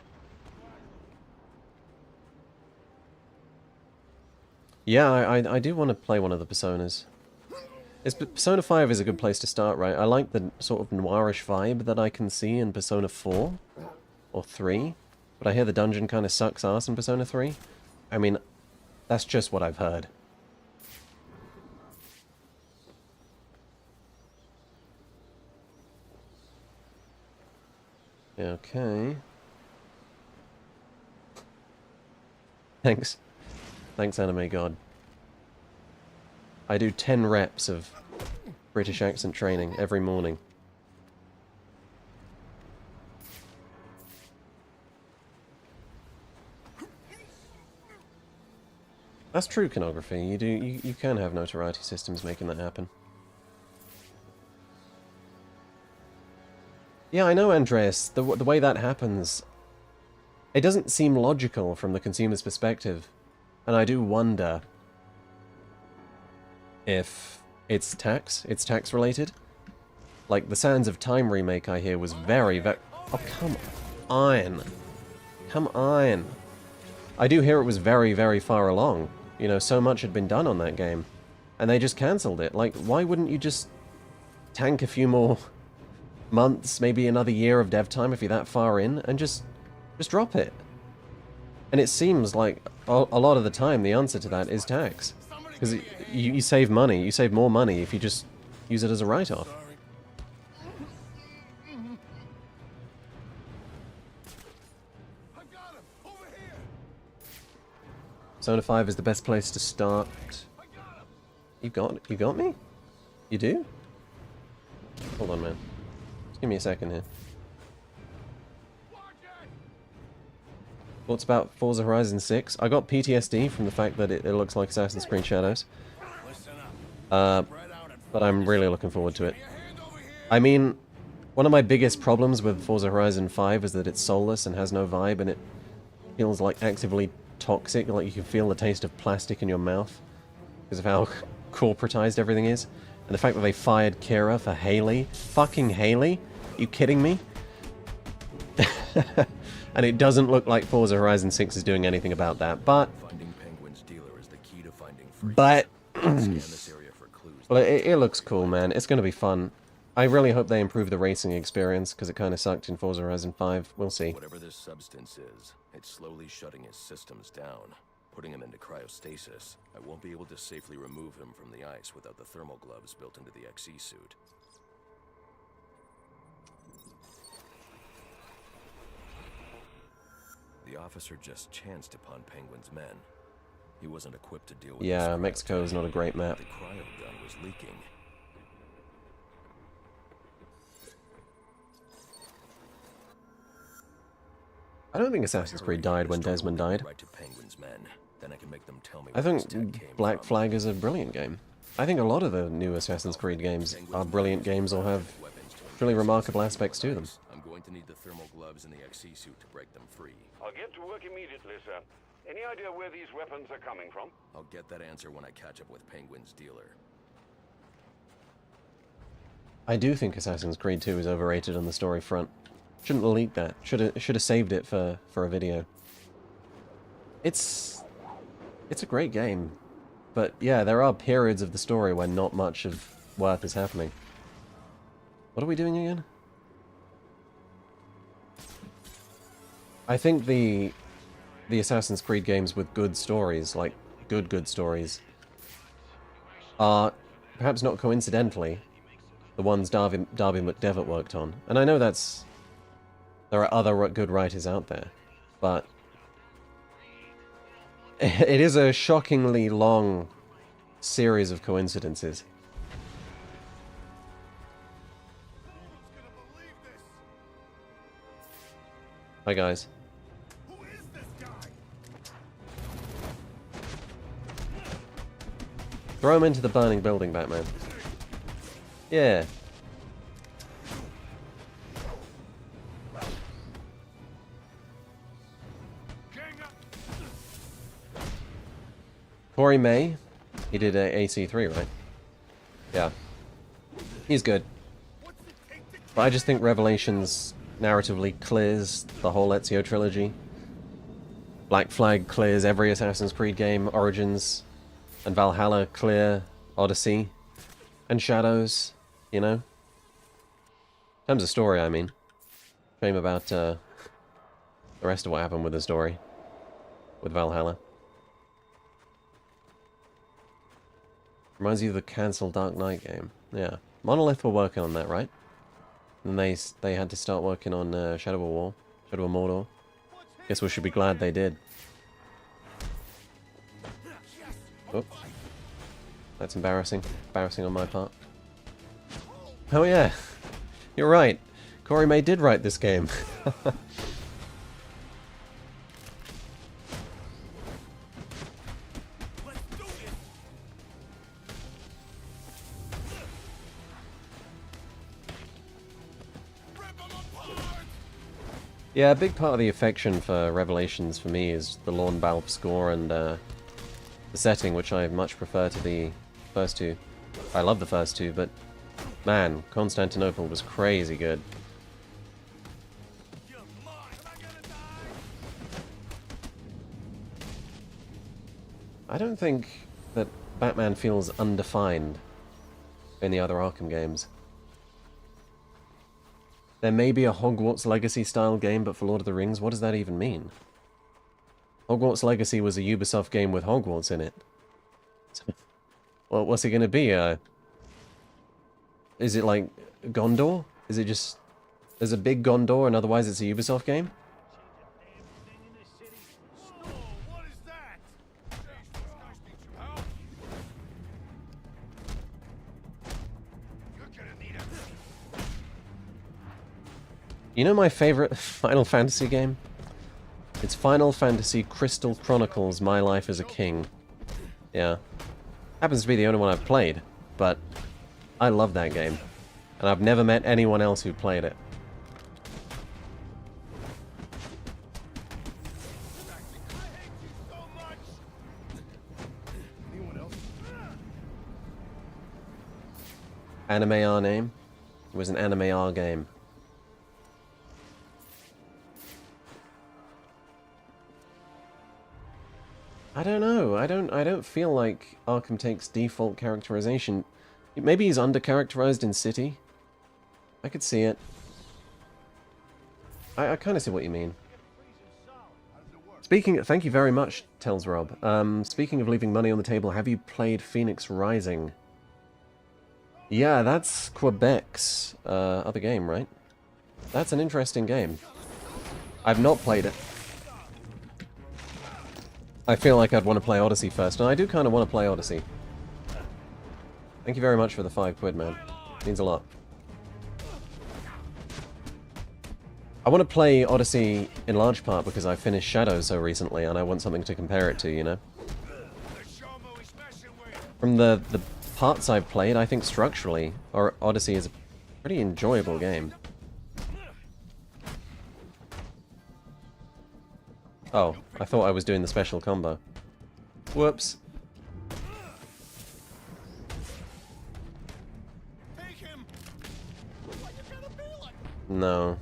up. Yeah, I do want to play one of the Personas. Persona 5 is a good place to start, right? I like the sort of noirish vibe that I can see in Persona 4 or 3, but I hear the dungeon kind of sucks ass in Persona 3. I mean, that's just what I've heard. Okay. Thanks. Thanks, Anime God. I do 10 reps of British accent training every morning. That's true, Canography. You can have notoriety systems making that happen. Yeah, I know, Andreas. The way that happens, it doesn't seem logical from the consumer's perspective, and I do wonder if it's tax related. Like, the Sands of Time remake I hear was very... Oh, come on. Come on. I do hear it was very, very far along. You know, so much had been done on that game. And they just cancelled it. Like, why wouldn't you just tank a few more months, maybe another year of dev time if you're that far in, and just drop it? And it seems like a lot of the time the answer to that is tax. Because you save money, you save more money if you just use it as a write-off. Persona 5 is the best place to start. You got me? You do? Hold on, man. Just give me a second here. Thoughts about Forza Horizon 6? I got PTSD from the fact that it looks like Assassin's Creed Shadows. But I'm really looking forward to it. I mean, one of my biggest problems with Forza Horizon 5 is that it's soulless and has no vibe, and it feels like actively toxic, like you can feel the taste of plastic in your mouth because of how corporatized everything is. And the fact that they fired Kira for Haley. Fucking Haley? You kidding me? And it doesn't look like Forza Horizon 6 is doing anything about that, but... Well, it looks cool, man. It's gonna be fun. I really hope they improve the racing experience, because it kind of sucked in Forza Horizon 5. We'll see. Whatever this substance is, it's slowly shutting his systems down, putting him into cryostasis. I won't be able to safely remove him from the ice without the thermal gloves built into the XE suit. The officer just chanced upon Penguin's men. He wasn't equipped to deal with yeah, Mexico is not a great map. The cryo gun was leaking. I don't think Assassin's Creed died when Desmond died. I think Black Flag is a brilliant game. I think a lot of the new Assassin's Creed games are brilliant games or have really remarkable aspects to them. I'm going to need the thermal gloves and the XE suit to break them free. I'll get to work immediately, sir. Any idea where these weapons are coming from? I'll get that answer when I catch up with Penguin's dealer. I do think Assassin's Creed 2 is overrated on the story front. Shouldn't have leaked that. Should have saved it for a video. It's a great game, but yeah, there are periods of the story when not much of worth is happening. What are we doing again? I think the Assassin's Creed games with good stories, like good stories, are perhaps not coincidentally the ones Darby McDevitt worked on. And I know there are other good writers out there, but it is a shockingly long series of coincidences. Hi guys. Throw him into the burning building, Batman. Yeah. Corey May, he did AC3, right? Yeah. He's good. But I just think Revelations narratively clears the whole Ezio trilogy. Black Flag clears every Assassin's Creed game, Origins, and Valhalla clear Odyssey, and Shadows, you know? In terms of story, I mean. Shame about the rest of what happened with the story, with Valhalla. Reminds you of the cancelled Dark Knight game. Yeah. Monolith were working on that, right? And they had to start working on Shadow of War, Shadow of Mordor. Guess we should be glad they did. Oh. That's embarrassing. Embarrassing on my part. Oh yeah. You're right. Corey May did write this game. Yeah, a big part of the affection for Revelations for me is the Lorne Balfe score and the setting, which I much prefer to the first two. I love the first two, but man, Constantinople was crazy good. I don't think that Batman feels undefined in the other Arkham games. There may be a Hogwarts Legacy style game, but for Lord of the Rings, what does that even mean? Hogwarts Legacy was a Ubisoft game with Hogwarts in it. Well, what's it going to be? Is it like Gondor? Is it just... There's a big Gondor and otherwise it's a Ubisoft game? You know my favorite Final Fantasy game? It's Final Fantasy Crystal Chronicles My Life as a King. Yeah. Happens to be the only one I've played, but I love that game. And I've never met anyone else who played it. Anime R name? It was an Anime R game. I don't know. I don't feel like Arkham takes default characterization. Maybe he's under-characterized in City. I could see it. I kind of see what you mean. Thank you very much, tells Rob. Speaking of leaving money on the table, have you played Phoenix Rising? Yeah, that's Quebec's other game, right? That's an interesting game. I've not played it. I feel like I'd want to play Odyssey first, and I do kind of want to play Odyssey. Thank you very much for the £5, man. Means a lot. I want to play Odyssey in large part because I finished Shadow so recently, and I want something to compare it to, you know? From the parts I've played, I think structurally, Odyssey is a pretty enjoyable game. Oh, I thought I was doing the special combo. Whoops. No.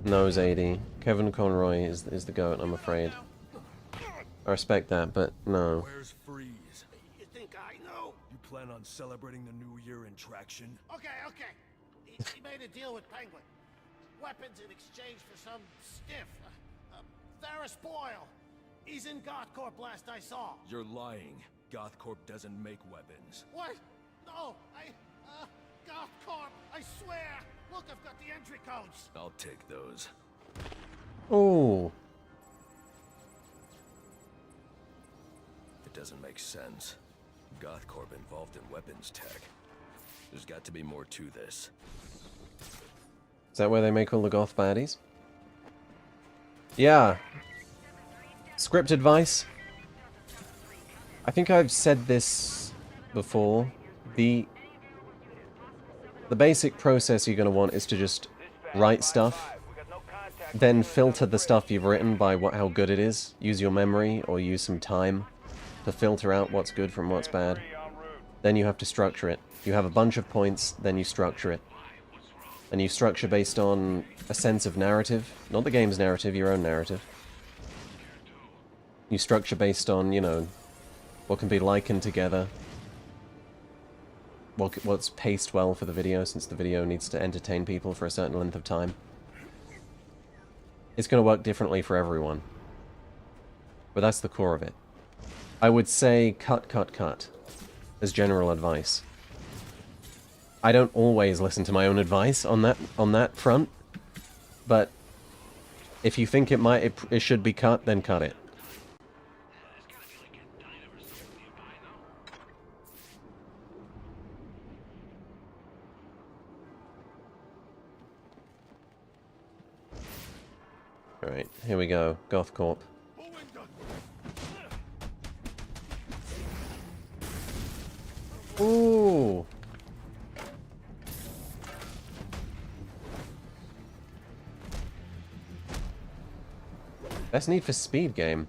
No, Zadie. Kevin Conroy is the GOAT, I'm afraid. I respect that, but no. Where's Freeze? You think I know? You plan on celebrating the New Year in traction? Okay. He made a deal with Penguin. Weapons in exchange for some stiff. Ferris Boyle. He's in GothCorp last I saw. You're lying. GothCorp doesn't make weapons. What? No, GothCorp, I swear. Look, I've got the entry codes. I'll take those. Oh. It doesn't make sense. GothCorp involved in weapons tech. There's got to be more to this. Is that where they make all the goth baddies? Yeah. Script advice. I think I've said this before. The basic process you're going to want is to just write stuff, then filter the stuff you've written by how good it is. Use your memory or use some time to filter out what's good from what's bad. Then you have to structure it. You have a bunch of points, then you structure it. And you structure based on a sense of narrative. Not the game's narrative, your own narrative. You structure based on, you know, what can be likened together. What's paced well for the video, since the video needs to entertain people for a certain length of time. It's going to work differently for everyone. But that's the core of it. I would say cut as general advice. I don't always listen to my own advice on that front, but if you think it should be cut, then cut it. Alright, here we go. GothCorp. Ooh! Best Need for Speed game.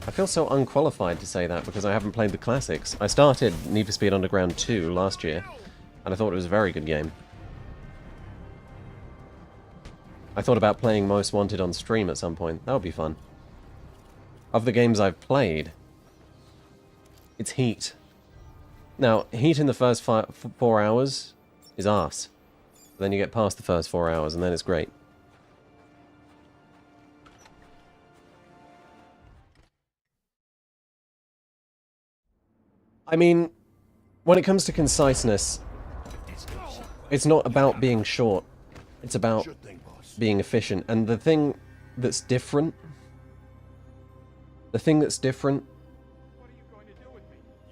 I feel so unqualified to say that because I haven't played the classics. I started Need for Speed Underground 2 last year, and I thought it was a very good game. I thought about playing Most Wanted on stream at some point. That would be fun. Of the games I've played, It's heat. Now, heat in the first 4 hours is arse. Then you get past the first 4 hours, and then it's great. I mean, when it comes to conciseness, it's not about being short. It's about being efficient. And the thing that's different...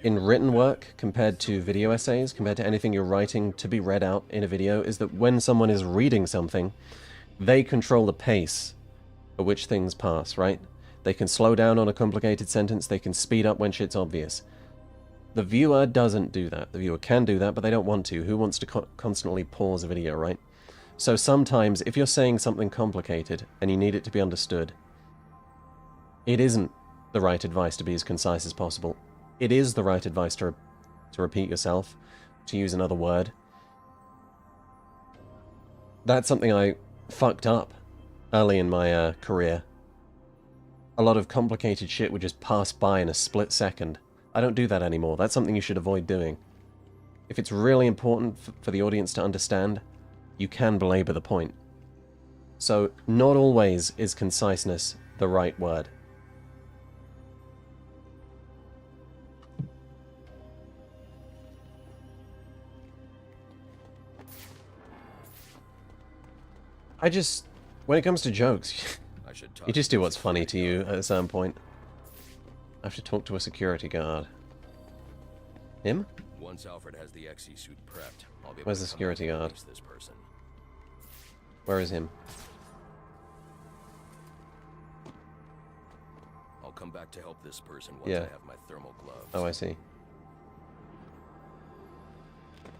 in written work compared to video essays, compared to anything you're writing to be read out in a video, is that when someone is reading something, they control the pace at which things pass, right? They can slow down on a complicated sentence, they can speed up when shit's obvious. The viewer doesn't do that. The viewer can do that, but they don't want to. Who wants to constantly pause a video, right? So sometimes, if you're saying something complicated and you need it to be understood, it isn't the right advice to be as concise as possible. It is the right advice to repeat yourself, to use another word. That's something I fucked up early in my career. A lot of complicated shit would just pass by in a split second. I don't do that anymore. That's something you should avoid doing. If it's really important for the audience to understand, you can belabor the point. So, not always is conciseness the right word. When it comes to jokes, you just do what's funny to you at a certain point. I have to talk to a security guard. Him? Once Alfred has the XE suit prepped, I'll be able Where's to the security guard? this person. Where is him? I'll come back to help this person once Yeah. I have my thermal gloves. Oh, I see.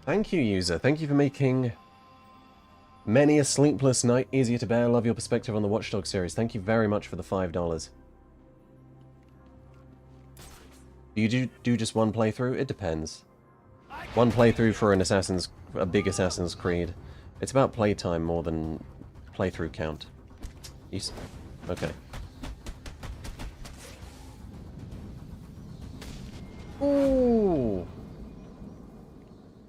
Thank you, user. Thank you for making many a sleepless night easier to bear. Love your perspective on the Watch Dogs series. Thank you very much for the $5. Do you do just one playthrough? It depends. One playthrough for a big Assassin's Creed. It's about playtime more than playthrough count. Okay. Ooh!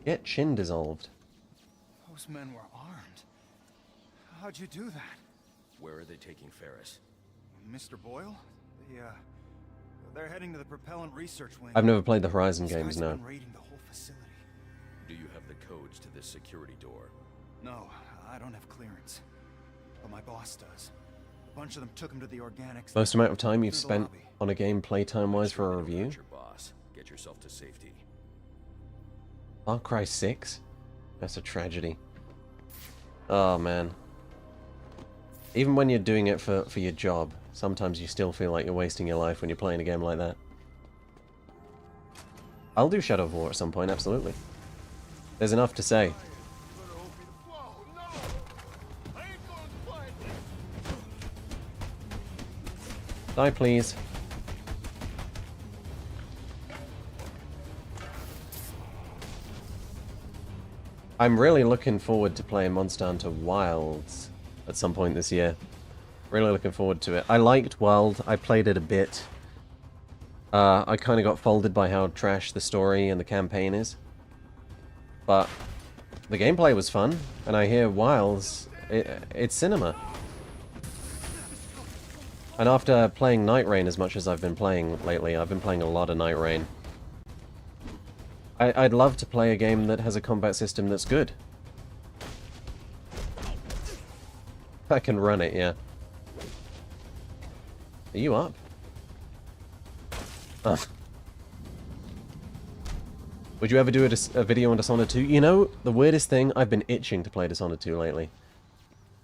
Get chin dissolved. Those men were armed. How'd you do that? Where are they taking Ferris? Mr. Boyle? They're heading to the propellant research wing. I've never played the Horizon These games, guys have no. been raiding the whole facility. Do you have the codes to this security door? No, I don't have clearance. But my boss does. A bunch of them took him to the organics. Most amount of time you've through the spent lobby. on a game playtime-wise for a review? Your boss. Get yourself to safety. Far Cry 6? That's a tragedy. Oh, man. Even when you're doing it for your job, sometimes you still feel like you're wasting your life when you're playing a game like that. I'll do Shadow of War at some point, absolutely. There's enough to say. Die, please. I'm really looking forward to playing Monster Hunter Wilds at some point this year. Really looking forward to it. I liked Wild. I played it a bit. I kind of got folded by how trash the story and the campaign is. But the gameplay was fun, and I hear Wilds, it's cinema. And after playing Night Rain as much as I've been playing lately, I've been playing a lot of Night Rain. I'd love to play a game that has a combat system that's good. I can run it, yeah. Are you up? Oh. Would you ever do a video on Dishonored 2? You know, the weirdest thing, I've been itching to play Dishonored 2 lately.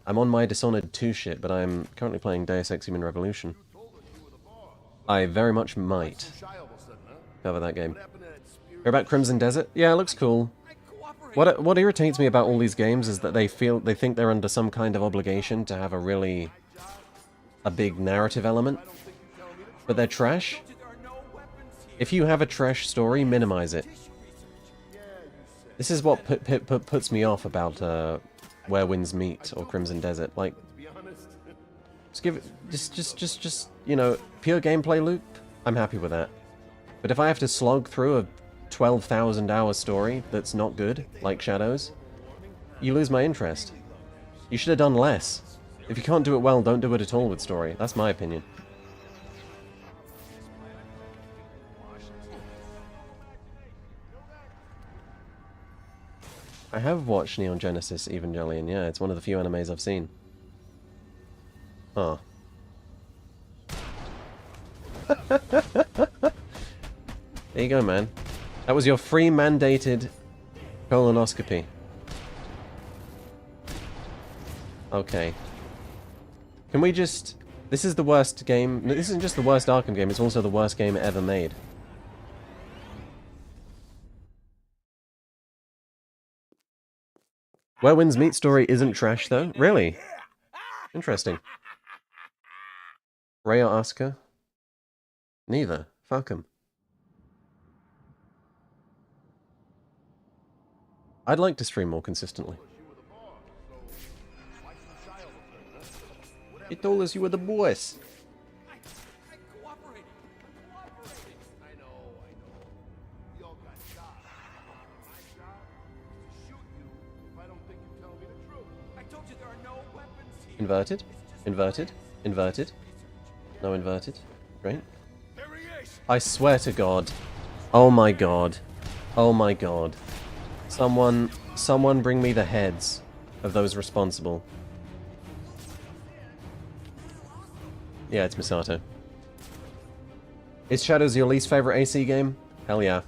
I'm on my Dishonored 2 shit, but I'm currently playing Deus Ex Human Revolution. I very much might cover that game. Hear about Crimson Desert? Yeah, it looks cool. What irritates me about all these games is that they think they're under some kind of obligation to have a big narrative element, but they're trash. If you have a trash story, minimize it. This is what puts me off about Where Winds Meet or Crimson Desert. Like, just give it, just you know, pure gameplay loop. I'm happy with that. But if I have to slog through a 12,000 hour story that's not good, like Shadows, you lose my interest. You should have done less. If you can't do it well, don't do it at all with story. That's my opinion. I have watched Neon Genesis Evangelion, yeah, it's one of the few animes I've seen. Huh. There you go, man. That was your free mandated colonoscopy. Okay. Can we just... This is the worst game... This isn't just the worst Arkham game, it's also the worst game ever made. Where Winds Meet story isn't trash, though? Really? Interesting. Ray or Asuka? Neither. Fuck 'em. I'd like to stream more consistently. You told us you were the boss. Inverted, inverted, inverted. No inverted. Great. I swear to God. Oh my God. Oh my God. Someone bring me the heads of those responsible. Yeah, it's Misato. Is Shadows your least favorite AC game? Hell yeah.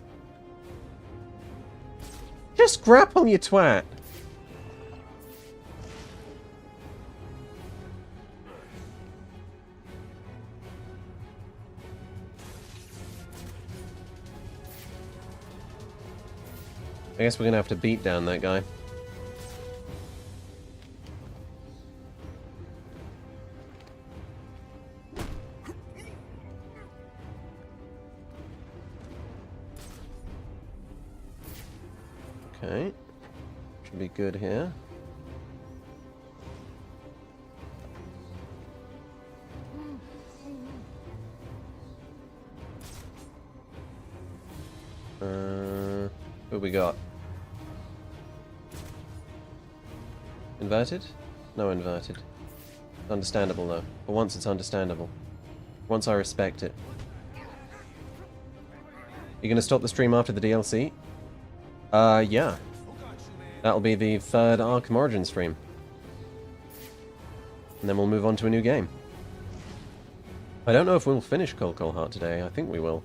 Just grapple, you twat! I guess we're gonna have to beat down that guy. Okay. Should be good here. What we got? Inverted? No inverted. Understandable though. For once it's understandable. Once I respect it. You gonna stop the stream after the DLC? Yeah. That'll be the third Arkham Origin stream. And then we'll move on to a new game. I don't know if we'll finish Cold Heart today. I think we will.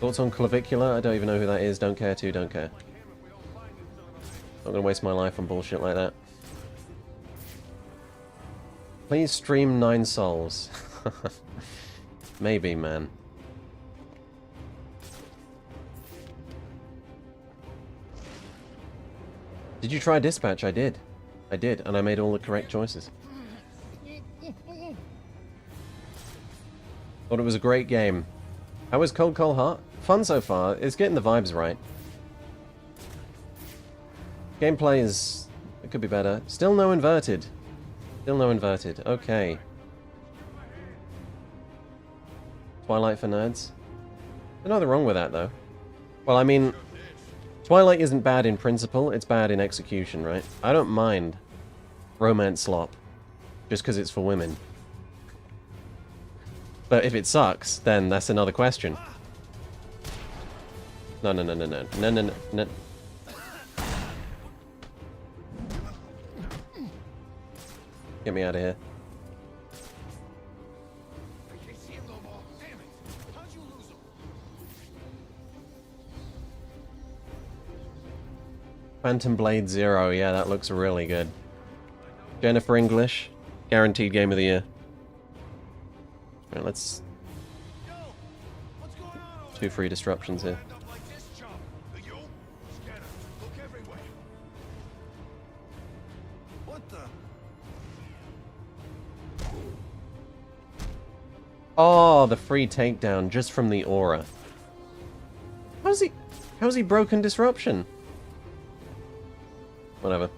Thoughts on Clavicular? I don't even know who that is. Don't care to, don't care. Not gonna waste my life on bullshit like that. Please stream 9 Souls. Maybe, man. Did you try Dispatch? I did. I did, and I made all the correct choices. Thought it was a great game. How is Cold Heart? Fun so far. It's getting the vibes right. Gameplay is... It could be better. Still no inverted. Still no inverted. Okay. Twilight for nerds? There's nothing wrong with that, though. Well, I mean... Twilight isn't bad in principle, it's bad in execution, right? I don't mind romance slop. Just because it's for women. But if it sucks, then that's another question. No, no, no, no, no. No, no, no, no. Get me out of here. Phantom Blade Zero, yeah, that looks really good. Jennifer English, guaranteed game of the year. Alright, let's... 2 free disruptions here. Oh, the free takedown just from the aura. How's he broken disruption? Whatever.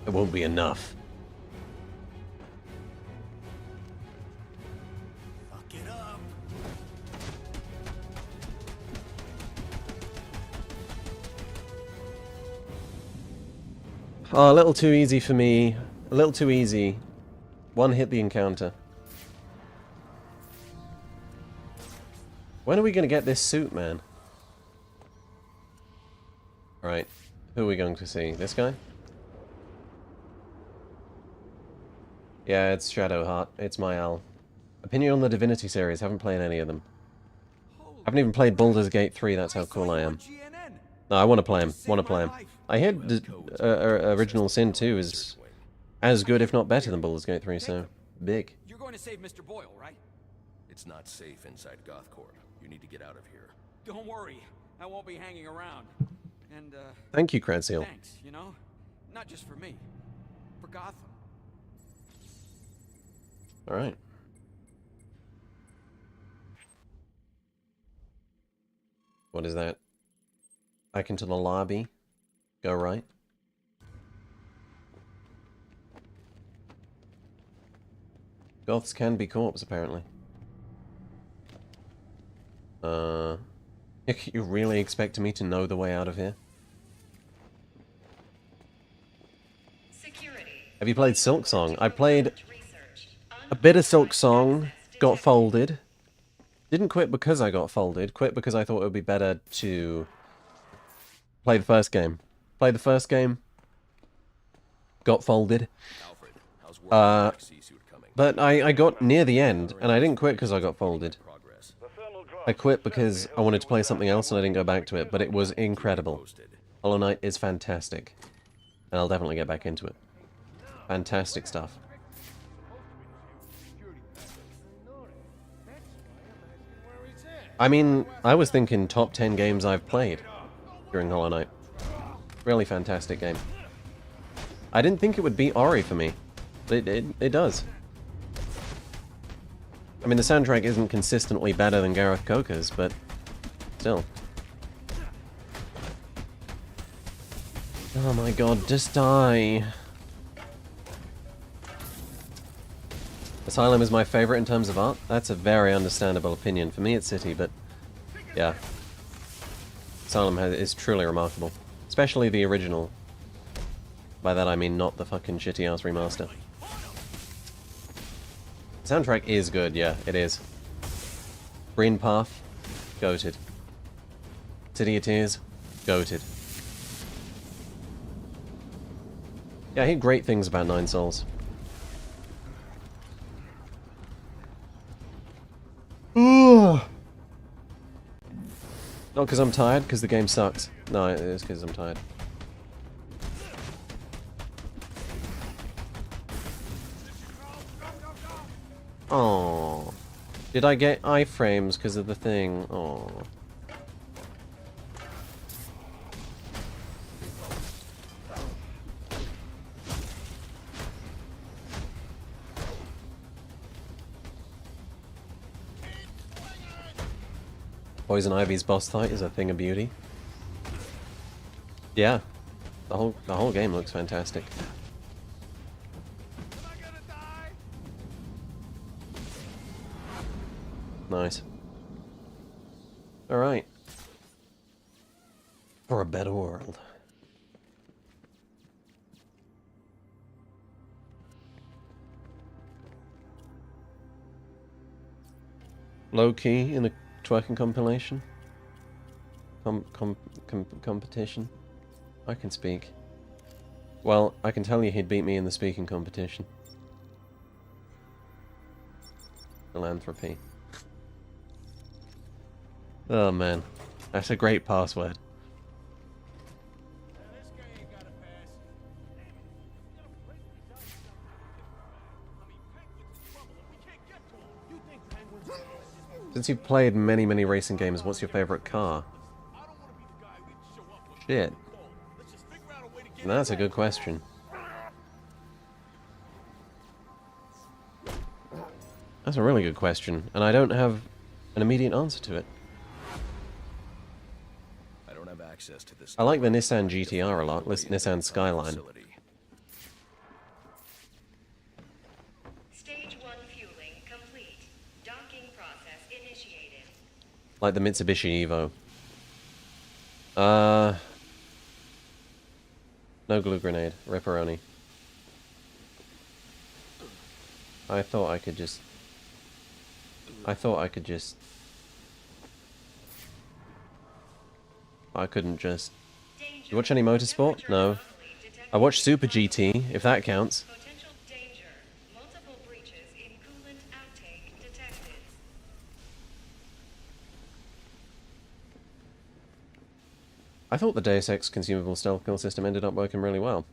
It won't be enough. Oh, a little too easy for me. A little too easy. One hit the encounter. When are we going to get this suit, man? Right. Who are we going to see? This guy? Yeah, it's Shadowheart. It's my Al. Opinion on the Divinity series. Haven't played any of them. Haven't even played Baldur's Gate 3. That's how cool I am. No, I want to play him. Want to play him. I hear Original Sin 2 is as good, if not better, than Baldur's Gate 3, so big. You're going to save Mr. Boyle, right? It's not safe inside Gothcorp. You need to get out of here. Don't worry. I won't be hanging around. And, Thank you, Cradseal. thanks, you know? Not just for me. For Gotham. Alright. What is that? Back into the lobby. Go right. Goths can be corpse, apparently. You really expect me to know the way out of here? Have you played Silk Song? I played a bit of Silk Song, got folded. Didn't quit because I got folded, quit because I thought it would be better to play the first game. Play the first game, got folded. But I got near the end, and I didn't quit because I got folded. I quit because I wanted to play something else and I didn't go back to it, but it was incredible. Hollow Knight is fantastic. And I'll definitely get back into it. Fantastic stuff. I mean, I was thinking top 10 games I've played during Hollow Knight. Really fantastic game. I didn't think it would beat Ori for me. It does. I mean, the soundtrack isn't consistently better than Gareth Coker's, but still. Oh my god, just die. Asylum is my favorite in terms of art. That's a very understandable opinion. For me, it's City, but yeah. Asylum is truly remarkable. Especially the original. By that I mean not the fucking shitty-ass remaster. The soundtrack is good, yeah, it is. Green Path, goated. City of Tears, goated. Yeah, I hear great things about Nine Souls. Not because I'm tired, because the game sucks. No, it is because I'm tired. Oh, did I get iframes because of the thing? Oh. Poison Ivy's boss fight is a thing of beauty. Yeah, the whole game looks fantastic. Nice. Alright. For a better world. Low key in a twerking compilation? Competition? I can speak. Well, I can tell you he'd beat me in the speaking competition. Philanthropy. Oh man, that's a great password. Since you've played many, many racing games, what's your favorite car? Shit. That's a good question. That's a really good question, and I don't have an immediate answer to it. I don't have access to this. I like the Nissan GTR a lot, Nissan Skyline. Stage 1 fueling complete. Docking process initiated. Like the Mitsubishi Evo. No glue grenade. Ripperoni. I thought I could just... I couldn't just... You watch any motorsport? No. I watch Super GT, if that counts. Potential danger. Multiple breaches in coolant outtake detected. I thought the Deus Ex consumable stealth kill system ended up working really well.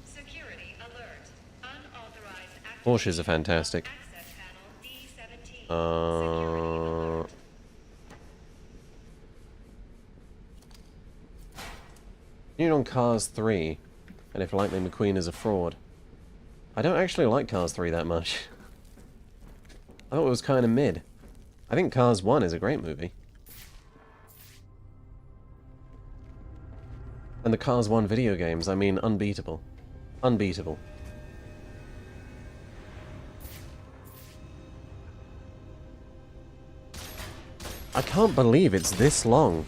Security alert. Unauthorized access. Porsches are fantastic. Access panel D17. New on Cars 3, and if Lightning McQueen is a fraud. I don't actually like Cars 3 that much. I thought it was kind of mid. I think Cars 1 is a great movie. And the Cars 1 video games, I mean, unbeatable. Unbeatable. I can't believe it's this long.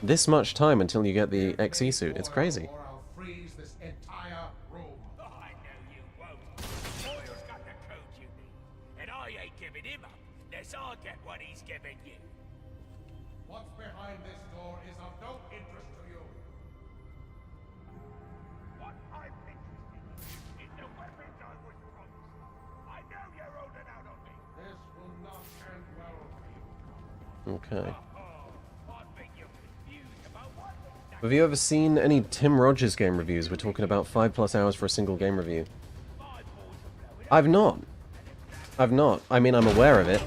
This much time until you get the XE suit. It's crazy. Or I'll freeze this entire room. I know you won't. Boyle's got the code you need, and I ain't giving him up unless I get what he's giving you. What's behind this door is of no interest to you. What I'm interested in is the weapons I was promised. I know you're holding out on me. This will not end well for you. Okay. I think you're confused about what. Have you ever seen any Tim Rogers game reviews? We're talking about 5+ hours for a single game review. I've not. I've not. I mean, I'm aware of it.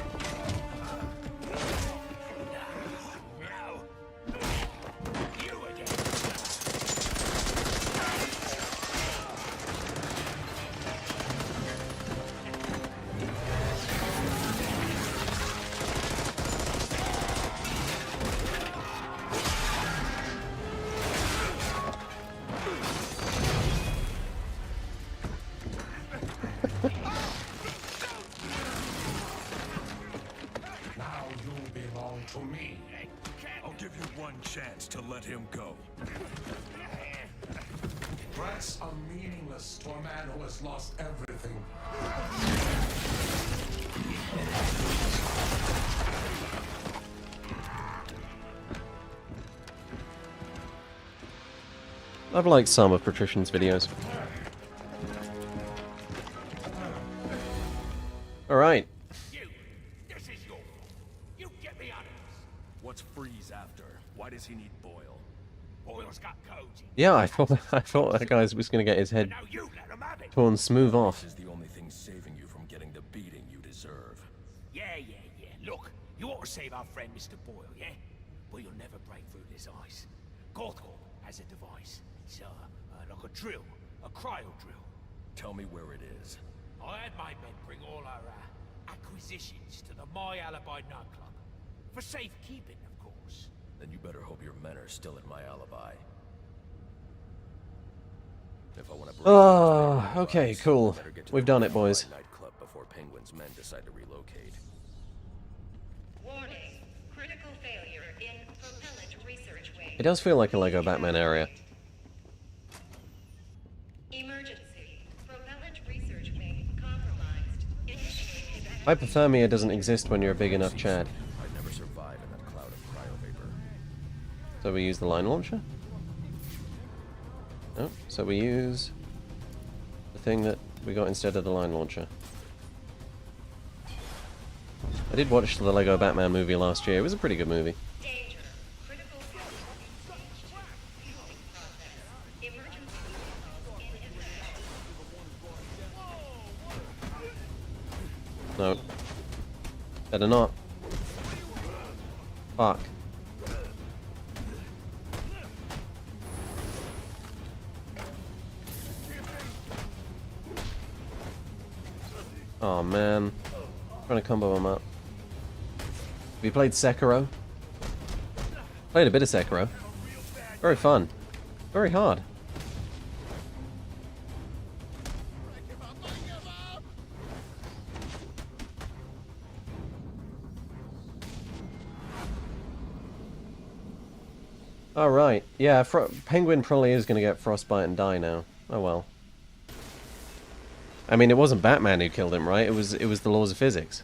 Now you belong to me. I'll give you one chance to let him go. Threats are meaningless to a man who has lost everything. I've liked some of Patrician's videos. Alright. This is your. You get me out of this. What's Freeze after? Why does he need Boyle? Boyle's got codes. Yeah, I thought that guy was going to get his head Now you let him have it. torn smooth off. This is the only thing saving you from getting the beating you deserve. Yeah. Look, you ought to save our friend Mr. Boyle, yeah? But you'll never break through this ice. Gothcorp has a device. It's like a drill, a cryo drill. Tell me where it is. I had my men bring all our acquisitions to the My Alibi nightclub. For safekeeping, of course. Then you better hope your men are still at my alibi. If I want to Oh, okay, cool. We've done it, boys. Nightclub before Penguin's men decide to relocate. Warning. Critical failure in propellant research wing. It does feel like a Lego Batman area. Emergency. Propellant research wing compromised. Initiate evacuation. Hypothermia doesn't exist when you're a big enough Chad. I'd never survive in that cloud of cryo vapor. So we use the line launcher? No, so we use the thing that we got instead of the line launcher. I did watch the Lego Batman movie last year. It was a pretty good movie. Danger. Critical failure. Fueling process. Emergency protocols in effect. No. Better not. Fuck. Oh man. Trying to combo him up. Have you played Sekiro? Played a bit of Sekiro. Very fun. Very hard. Alright, yeah, Penguin probably is going to get frostbite and die now. Oh well. I mean, it wasn't Batman who killed him, right? It was the laws of physics.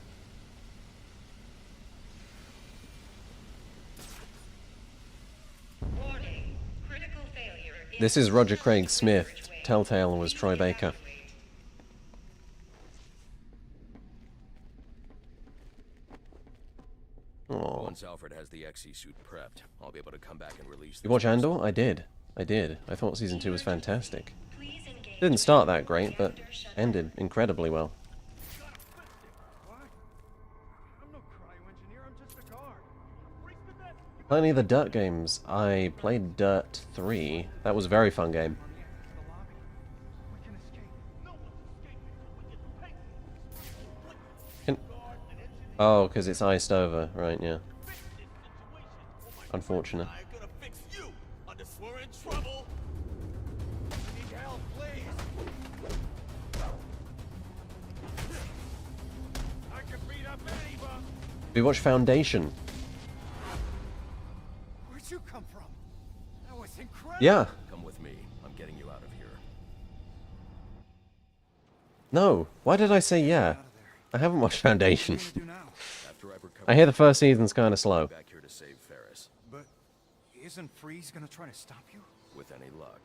Warning. Critical failure. This is Roger Craig Smith. Telltale was Troy Baker. Aww. Once Alfred has the XE suit prepped, I'll be able to come back and release. You watch Andor? I did. I thought season 2 was fantastic. Didn't start that great, but ended incredibly well. Playing any of the Dirt games? I played Dirt 3. That was a very fun game. Oh, because it's iced over. Right, yeah. Unfortunate. We watched Foundation. Where'd you come from? That was incredible. Yeah. Come with me. I'm getting you out of here. No. Why did I say yeah? I haven't watched Foundation. I hear the first season's kind of slow. Back here to save Ferris. But isn't Freeze gonna try to stop you? With any luck.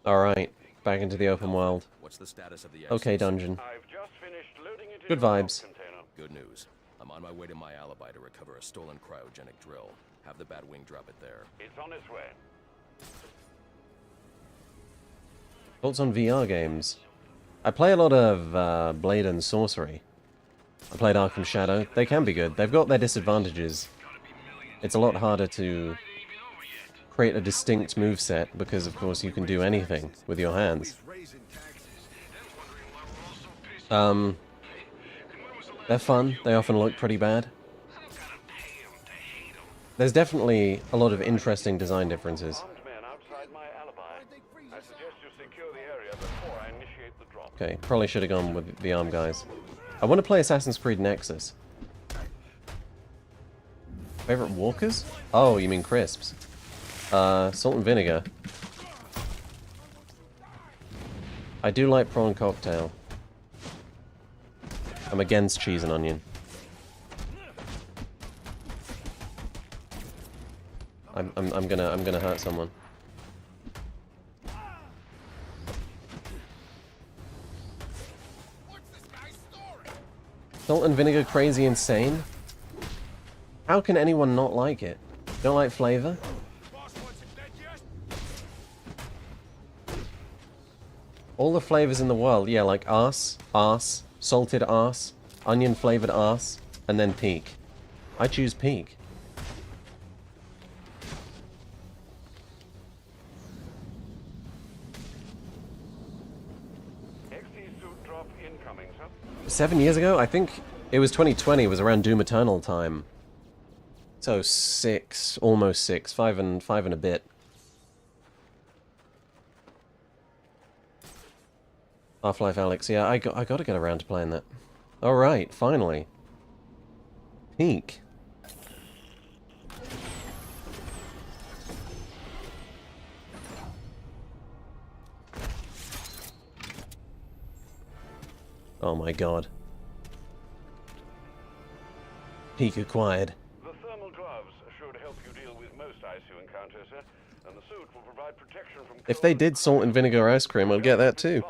Alright. Back into the open world. What's the status of the Okay, dungeon. I've just finished loading it Good into a vibes. container. Good news. I'm on my way to my alibi to recover a stolen cryogenic drill. Have the Batwing drop it there. It's on its way. Thoughts on VR games? I play a lot of Blade and Sorcery. I played Arkham Shadow. They can be good. They've got their disadvantages. It's a lot harder to create a distinct moveset because, of course, you can do anything with your hands. They're fun. They often look pretty bad. There's definitely a lot of interesting design differences. Okay, probably should have gone with the armed guys. I want to play Assassin's Creed Nexus. Favorite walkers? Oh, you mean crisps. Salt and vinegar. I do like prawn cocktail. I'm against cheese and onion. I'm gonna hurt someone. Salt and vinegar crazy insane? How can anyone not like it? Don't like flavor? All the flavors in the world, yeah, like arse, salted arse, onion flavored arse, and then peak. I choose peak. XE suit drop incoming, sir. 7 years ago? I think it was 2020. It was around Doom Eternal time. So 6, almost 6, 5 and a bit. Half-Life Alyx, yeah, I got to get around to playing that. All right, finally. Peak. Oh my god. Peak acquired. The thermal gloves should help you deal with most ice you encounter, sir, and the suit will provide protection from If they did salt and vinegar ice cream, I'd get that too.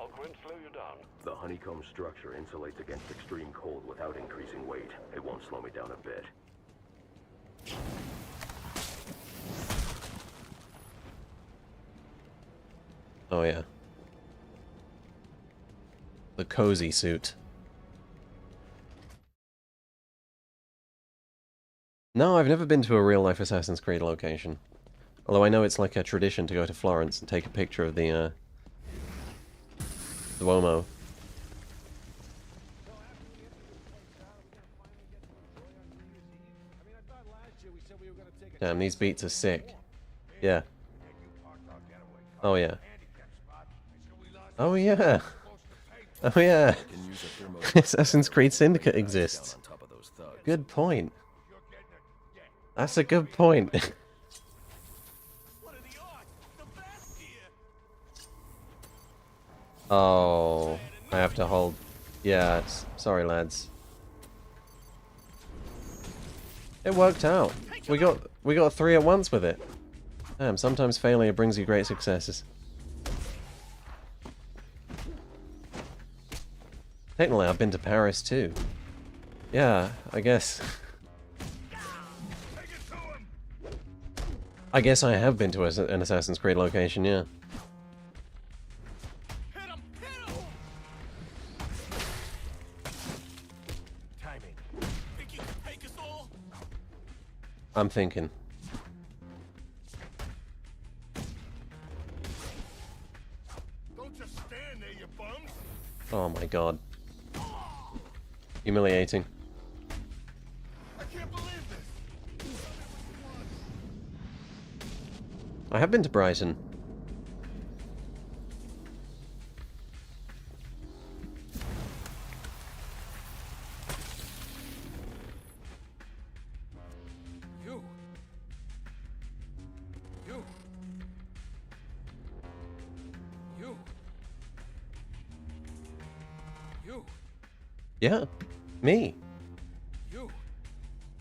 The honeycomb structure insulates against extreme cold without increasing weight. It won't slow me down a bit. Oh yeah. The cozy suit. No, I've never been to a real-life Assassin's Creed location. Although I know it's like a tradition to go to Florence and take a picture of the Duomo. Damn, these beats are sick. Yeah. Oh yeah. Oh yeah. Oh yeah. Assassin's Creed Syndicate exists. Good point. That's a good point. Oh, I have to hold. Yeah, sorry, lads. It worked out. We got 3 at once with it. Damn, sometimes failure brings you great successes. Technically, I've been to Paris too. Yeah, I guess. I guess I have been to an Assassin's Creed location, yeah. I'm thinking. Don't just stand there, you bums. Oh my god. Humiliating. I can't believe this. I have been to Brighton. Yeah, me. You.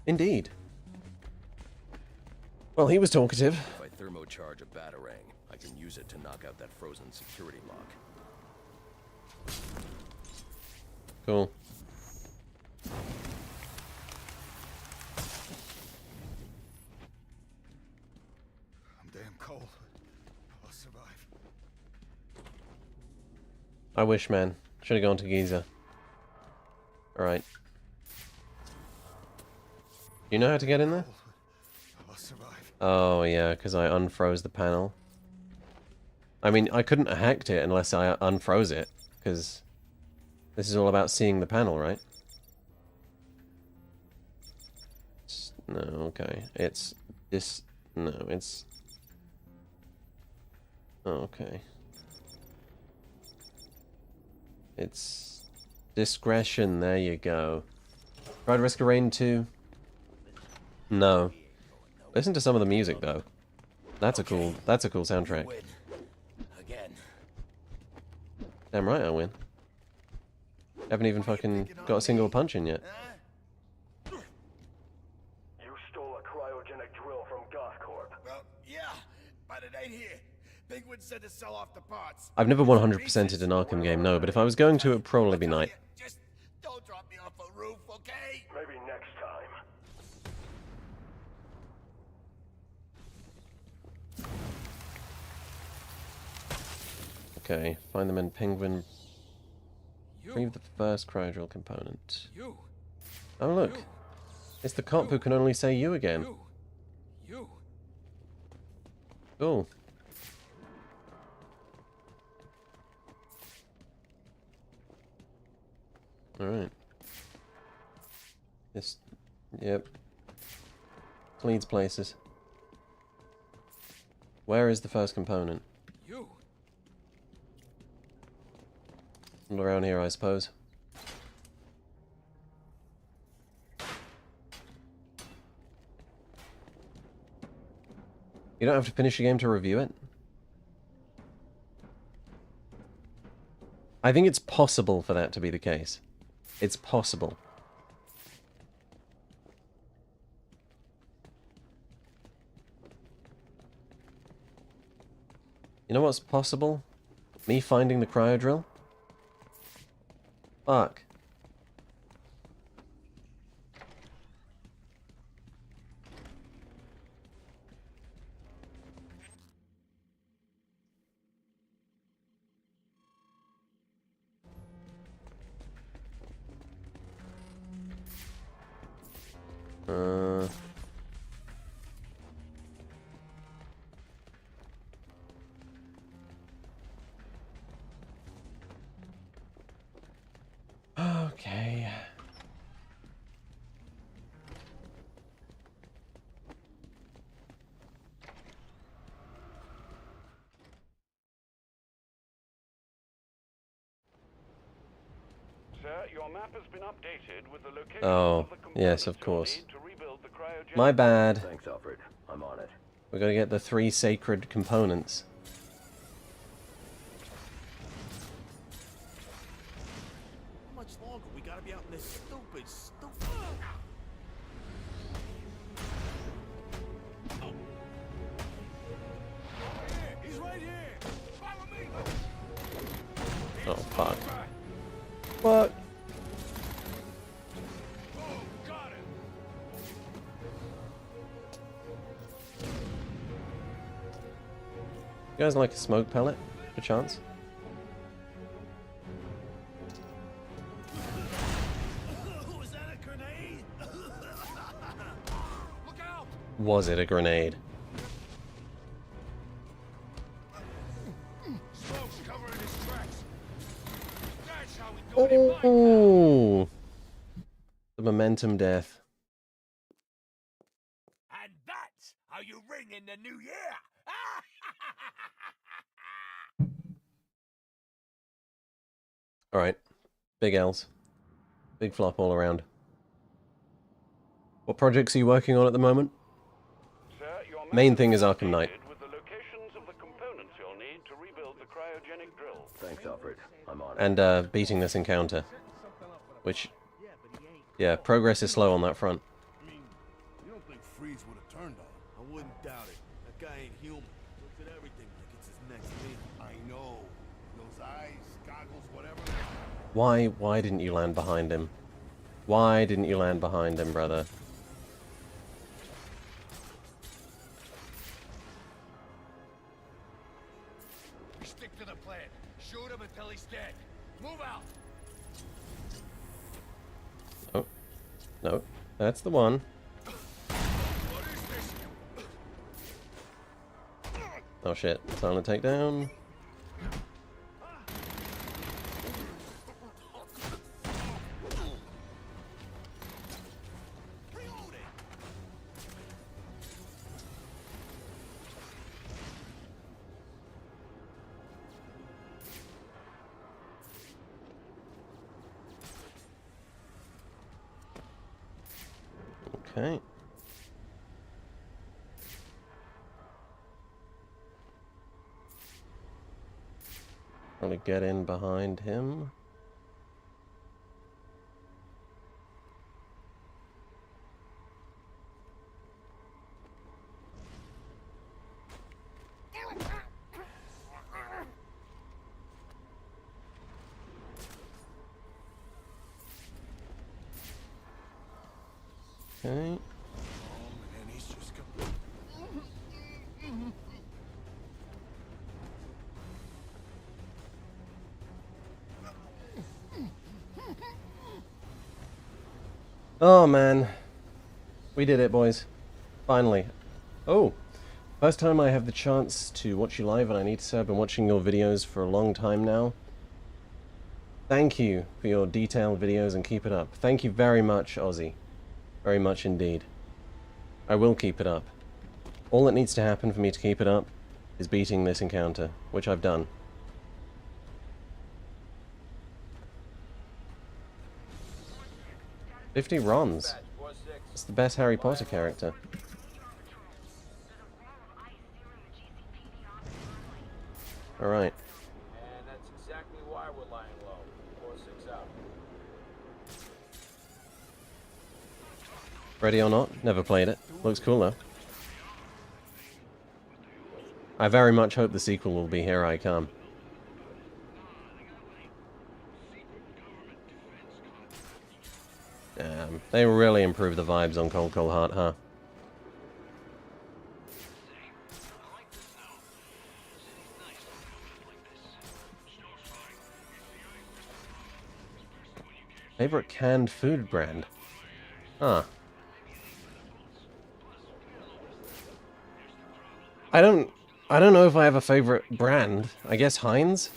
Indeed. Well, he was talkative. If I thermocharge a batarang, I can use it to knock out that frozen security lock. Cool. I'm damn cold. I'll survive. I wish, man. Should have gone to Giza. Alright. You know how to get in there? I'll survive. Oh, yeah, because I unfroze the panel. I mean, I couldn't have hacked it unless I unfroze it, because this is all about seeing the panel, right? No, okay. It's this... No, it's... Okay. It's... Discretion, there you go. Tried Risk of Rain 2? No. Listen to some of the music though. That's a cool soundtrack. Again. Damn right I win. Haven't even fucking got a single punch in yet. You stole a cryogenic drill from Gothcorp. Well, yeah, but it ain't here. Penguin said to sell off the parts. I've never 100%ed an Arkham game, no, but if I was going to, it'd probably be Night. Just don't drop me off a roof, okay? Maybe next time. Okay, find them in Penguin. Retrieve the first cryodrill component. Oh look, it's the cop who can only say you again. Cool. Alright. This... Yep. Leads places. Where is the first component? All around here, I suppose. You don't have to finish a game to review it? I think it's possible for that to be the case. It's possible. You know what's possible? Me finding the cryodrill? Fuck. Okay. Sir, your map has been updated with the location Oh, of the yes, of components you'll course. need to rebuild the cryogenic. My bad. Thanks, Alfred. I'm on it. We gotta get the 3 sacred components. much longer? We gotta be out in this stupid. He's right here. Follow me. Oh, fuck. What? You guys like a smoke pellet, perchance? Was that a grenade? Look out! Was it a grenade? Smoke's covering his tracks. That's how we do it in my Oh, the momentum death. And that's how you ring in the new year. Alright. Big L's. Big flop all around. What projects are you working on at the moment? Sir, your Main thing is Arkham Knight. with the locations of the components you'll need to rebuild the cryogenic drill. Thanks, Alfred. I'm on it. And beating this encounter. Which, yeah, progress is slow on that front. I mean, you don't think Freeze would have turned on him? I wouldn't doubt it. That guy ain't human. Looks at everything like it's his next meal. I know. Those eyes, goggles, whatever. Why didn't you land behind him? Why didn't you land behind him, brother? We stick to the plan. Shoot him until he's dead. Move out. Oh. No. That's the one. What is this? Oh shit. Silent takedown. Okay. Trying to get in behind him. Okay. Oh man, we did it, boys. Finally. Oh, first time I have the chance to watch you live, and I need to say I've been watching your videos for a long time now. Thank you for your detailed videos, and keep it up. Thank you very much, Ozzy. Very much indeed. I will keep it up. All that needs to happen for me to keep it up is beating this encounter, which I've done. $50 ROMs. It's the best Harry Potter character. Alright. And that's exactly why we're lying low. 4-6 out. Ready or not? Never played it. Looks cool though. I very much hope the sequel will be Here I Come. They really improved the vibes on Cold Cold Heart, huh? Favorite canned food brand? Huh. I don't know if I have a favorite brand. I guess Heinz?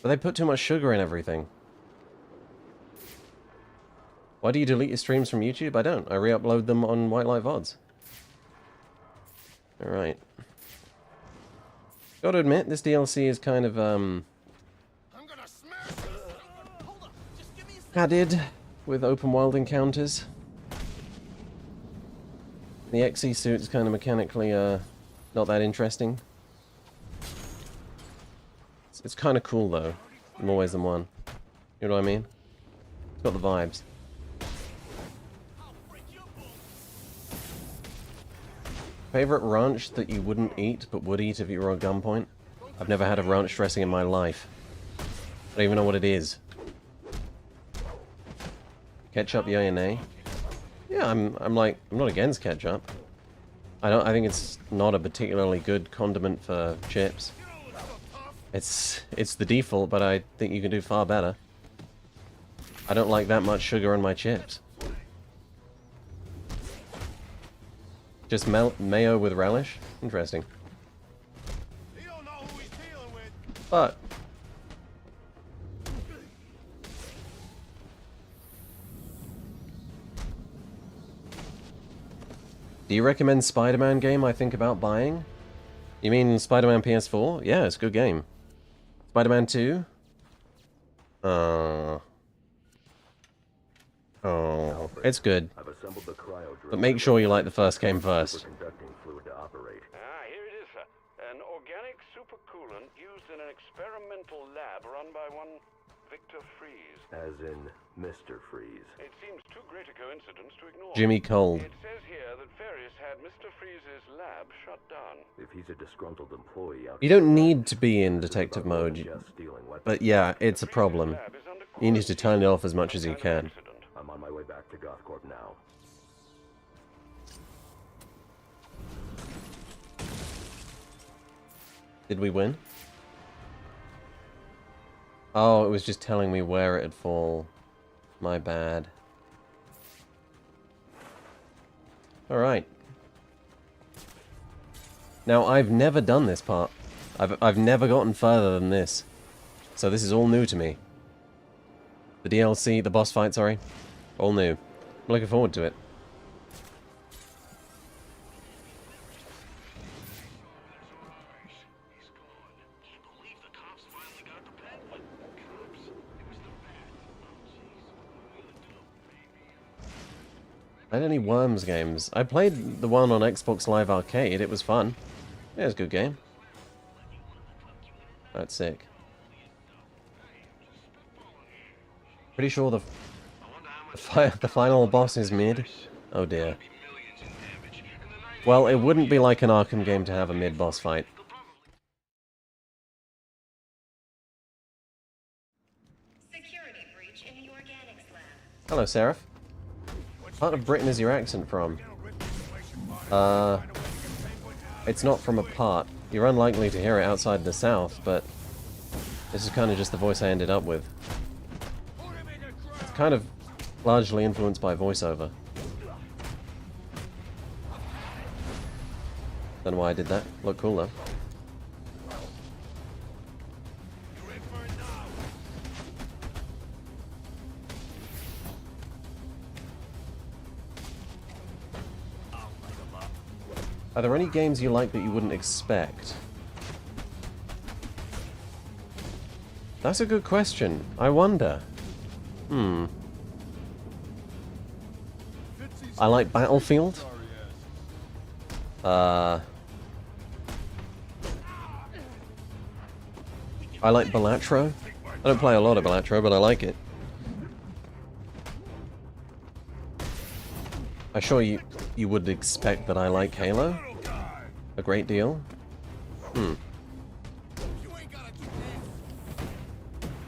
But they put too much sugar in everything. Why do you delete your streams from YouTube? I don't. I re-upload them on Whitelight VODs. Alright. Gotta admit, this DLC is kind of, added with open world encounters. The XE suit's kind of mechanically, not that interesting. It's kind of cool, though, in more ways than one. You know what I mean? It's got the vibes. Favorite ranch that you wouldn't eat, but would eat if you were on gunpoint? I've never had a ranch dressing in my life. I don't even know what it is. Ketchup, yay or nay? Yeah, I'm not against ketchup. I think it's not a particularly good condiment for chips. It's the default, but I think you can do far better. I don't like that much sugar on my chips. Just mayo with relish? Interesting. But do you recommend Spider-Man game I think about buying? You mean Spider-Man PS4? Yeah, it's a good game. Spider-Man 2? Oh, it's good. But make sure you like the first game first. Here it is, sir. An organic supercoolant used in an experimental lab run by one Victor Freeze. As in Mr. Freeze. It seems too great a coincidence to ignore. Jimmy Cold. It says here that Ferris had Mr. Freeze's lab shut down. If he's a disgruntled employee out You don't need to be in detective mode, but yeah, it's a problem. You need to turn it off as much as you can. I'm on my way back to Gothcorp now. Did we win? Oh, it was just telling me where it'd fall. My bad. Alright. Now, I've never done this part. I've never gotten further than this. So this is all new to me. The DLC, the boss fight, sorry. All new. I'm looking forward to it. I had any Worms games. I played the one on Xbox Live Arcade. It was fun. Yeah, it was a good game. That's sick. Pretty sure the final boss is mid. Oh dear. Well, it wouldn't be like an Arkham game to have a mid-boss fight. Security breach in the organics lab. Hello, Seraph. Part of Britain is your accent from? It's not from a part. You're unlikely to hear it outside the South, but this is kind of just the voice I ended up with. It's kind of largely influenced by voiceover. Don't know why I did that. Look cool though. Are there any games you like that you wouldn't expect? That's a good question. I wonder. I like Battlefield. I like Balatro. I don't play a lot of Balatro, but I like it. I'm sure you would expect that I like Halo a great deal.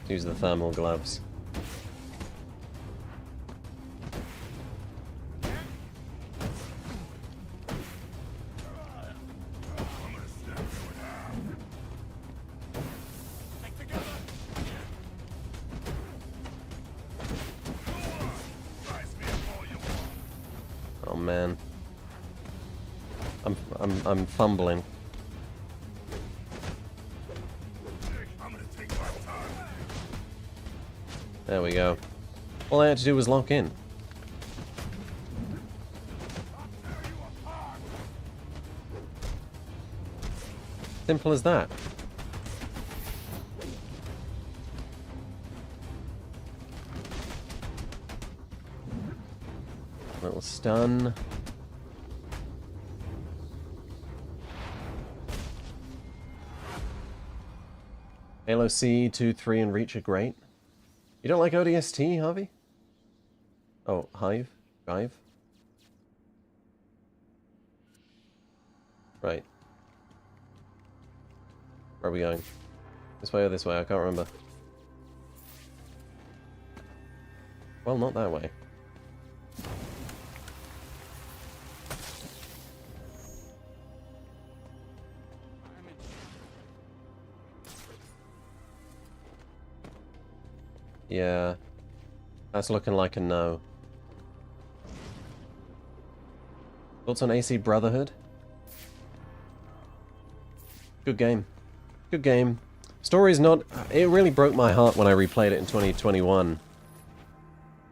Use the thermal gloves. Oh man. I'm fumbling. There we go. All I had to do was lock in. Simple as that. Little stun. Halo C, 2, 3, and Reach are great. You don't like ODST, Harvey? Oh, Hive? Right. Where are we going? This way or this way? I can't remember. Well, not that way. Yeah. That's looking like a no. Thoughts on AC Brotherhood? Good game. Good game. Story's not... It really broke my heart when I replayed it in 2021.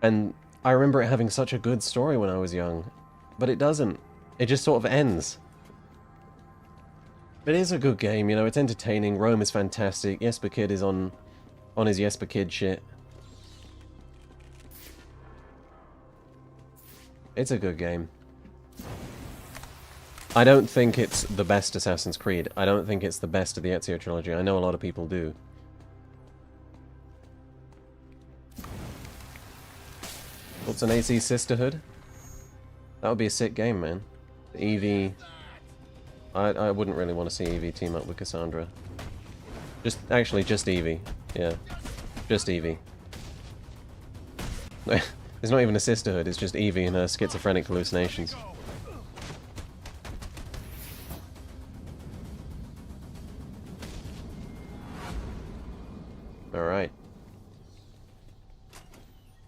And I remember it having such a good story when I was young. But it doesn't. It just sort of ends. It is a good game, you know, it's entertaining. Rome is fantastic. Jesper Kid is on his Jesper Kid shit. It's a good game. I don't think it's the best Assassin's Creed. I don't think it's the best of the Ezio trilogy. I know a lot of people do. What's an AC Sisterhood? That would be a sick game, man. Evie... I wouldn't really want to see Evie team up with Cassandra. Actually, just Evie. Yeah. Just Evie. It's not even a sisterhood, it's just Evie and her schizophrenic hallucinations. Alright.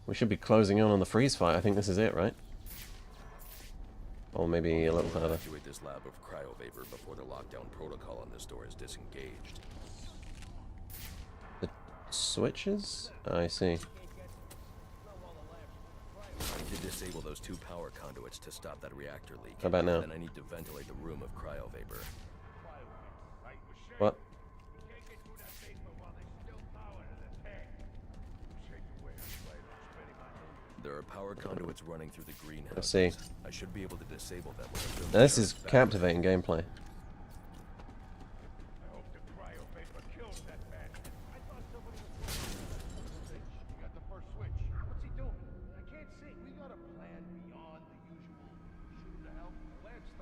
We should be closing in on the freeze fight. I think this is it, right? Or maybe a little further. Evacuate this lab of cryovapor before the lockdown protocol on this door is disengaged. The switches? I see. I need to disable those 2 power conduits to stop that reactor leak. How about now? Then I need to ventilate the room of cryovapor. What? There are power conduits running through the greenhouse. I see. I should be able to disable them. Now, this is captivating gameplay.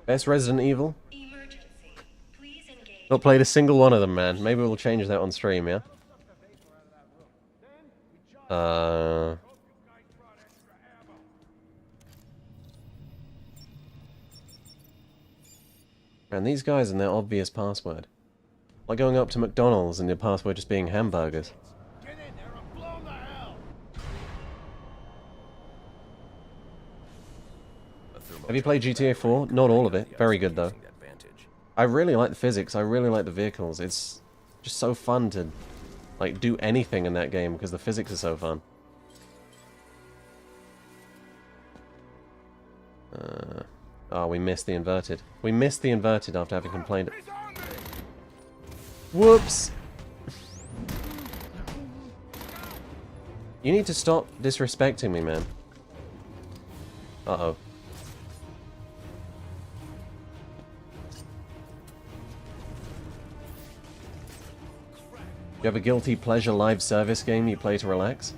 Best Resident Evil? Not played a single one of them, man. Maybe we'll change that on stream, yeah? Man, these guys and their obvious password. Like going up to McDonald's and your password just being hamburgers. Have you played GTA 4? Not all of it. Very good, though. I really like the physics. I really like the vehicles. It's just so fun to, like, do anything in that game because the physics are so fun. Oh, we missed the inverted. We missed the inverted after having complained. Whoops! You need to stop disrespecting me, man. Uh-oh. You have a guilty pleasure live service game you play to relax?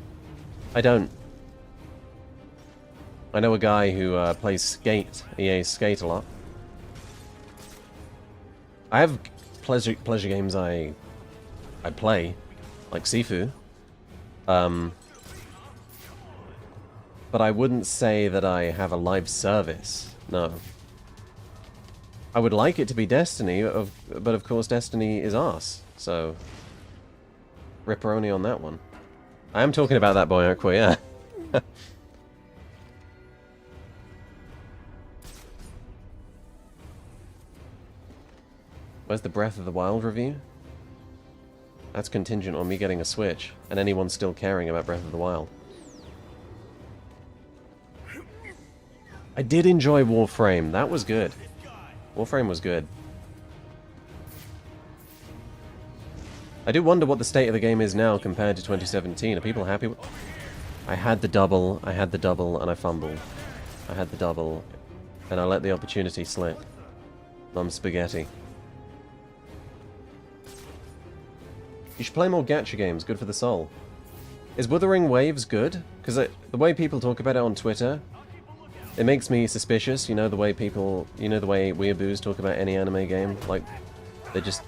I don't. I know a guy who plays Skate, EA Skate a lot. I have pleasure games I play, like Sifu. But I wouldn't say that I have a live service, no. I would like it to be Destiny, but of course Destiny is arse, so... Ripperoni on that one. I am talking about that boy, Aqua, yeah. Where's the Breath of the Wild review? That's contingent on me getting a Switch, and anyone still caring about Breath of the Wild. I did enjoy Warframe, that was good. Warframe was good. I do wonder what the state of the game is now compared to 2017. Are people happy with... I had the double, and I fumbled. I had the double, and I let the opportunity slip. I'm spaghetti. You should play more gacha games, good for the soul. Is Wuthering Waves good? Because the way people talk about it on Twitter, it makes me suspicious. You know the way people, you know the way weeaboos talk about any anime game, like they just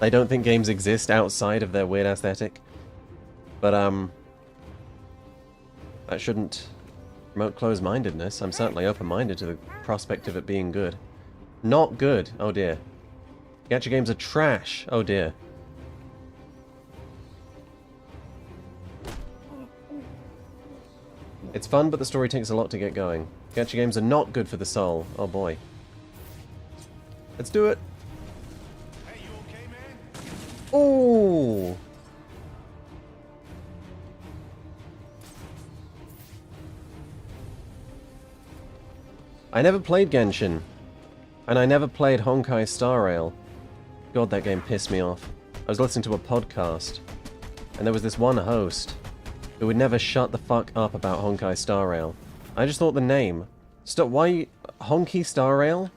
they don't think games exist outside of their weird aesthetic. But that shouldn't promote closed-mindedness. I'm certainly open-minded to the prospect of it being good. Not good. Oh dear. Gacha games are trash. Oh dear. It's fun, but the story takes a lot to get going. Gacha games are not good for the soul. Oh boy. Let's do it. Hey, you okay, man? Ooh. I never played Genshin. And I never played Honkai Star Rail. God, that game pissed me off. I was listening to a podcast, and there was this one host who would never shut the fuck up about Honkai Star Rail. I just thought the name. Stop, why... Honky Star Rail?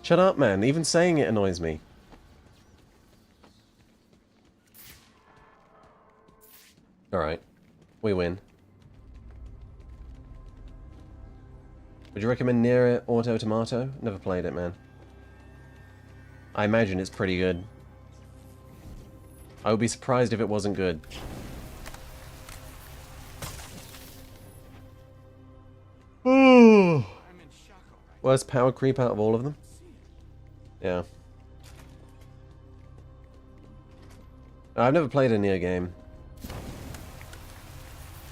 Shut up, man. Even saying it annoys me. Alright. We win. Would you recommend Nier Auto Tomato? Never played it, man. I imagine it's pretty good. I would be surprised if it wasn't good. Worst power creep out of all of them? Yeah. I've never played a Nier game.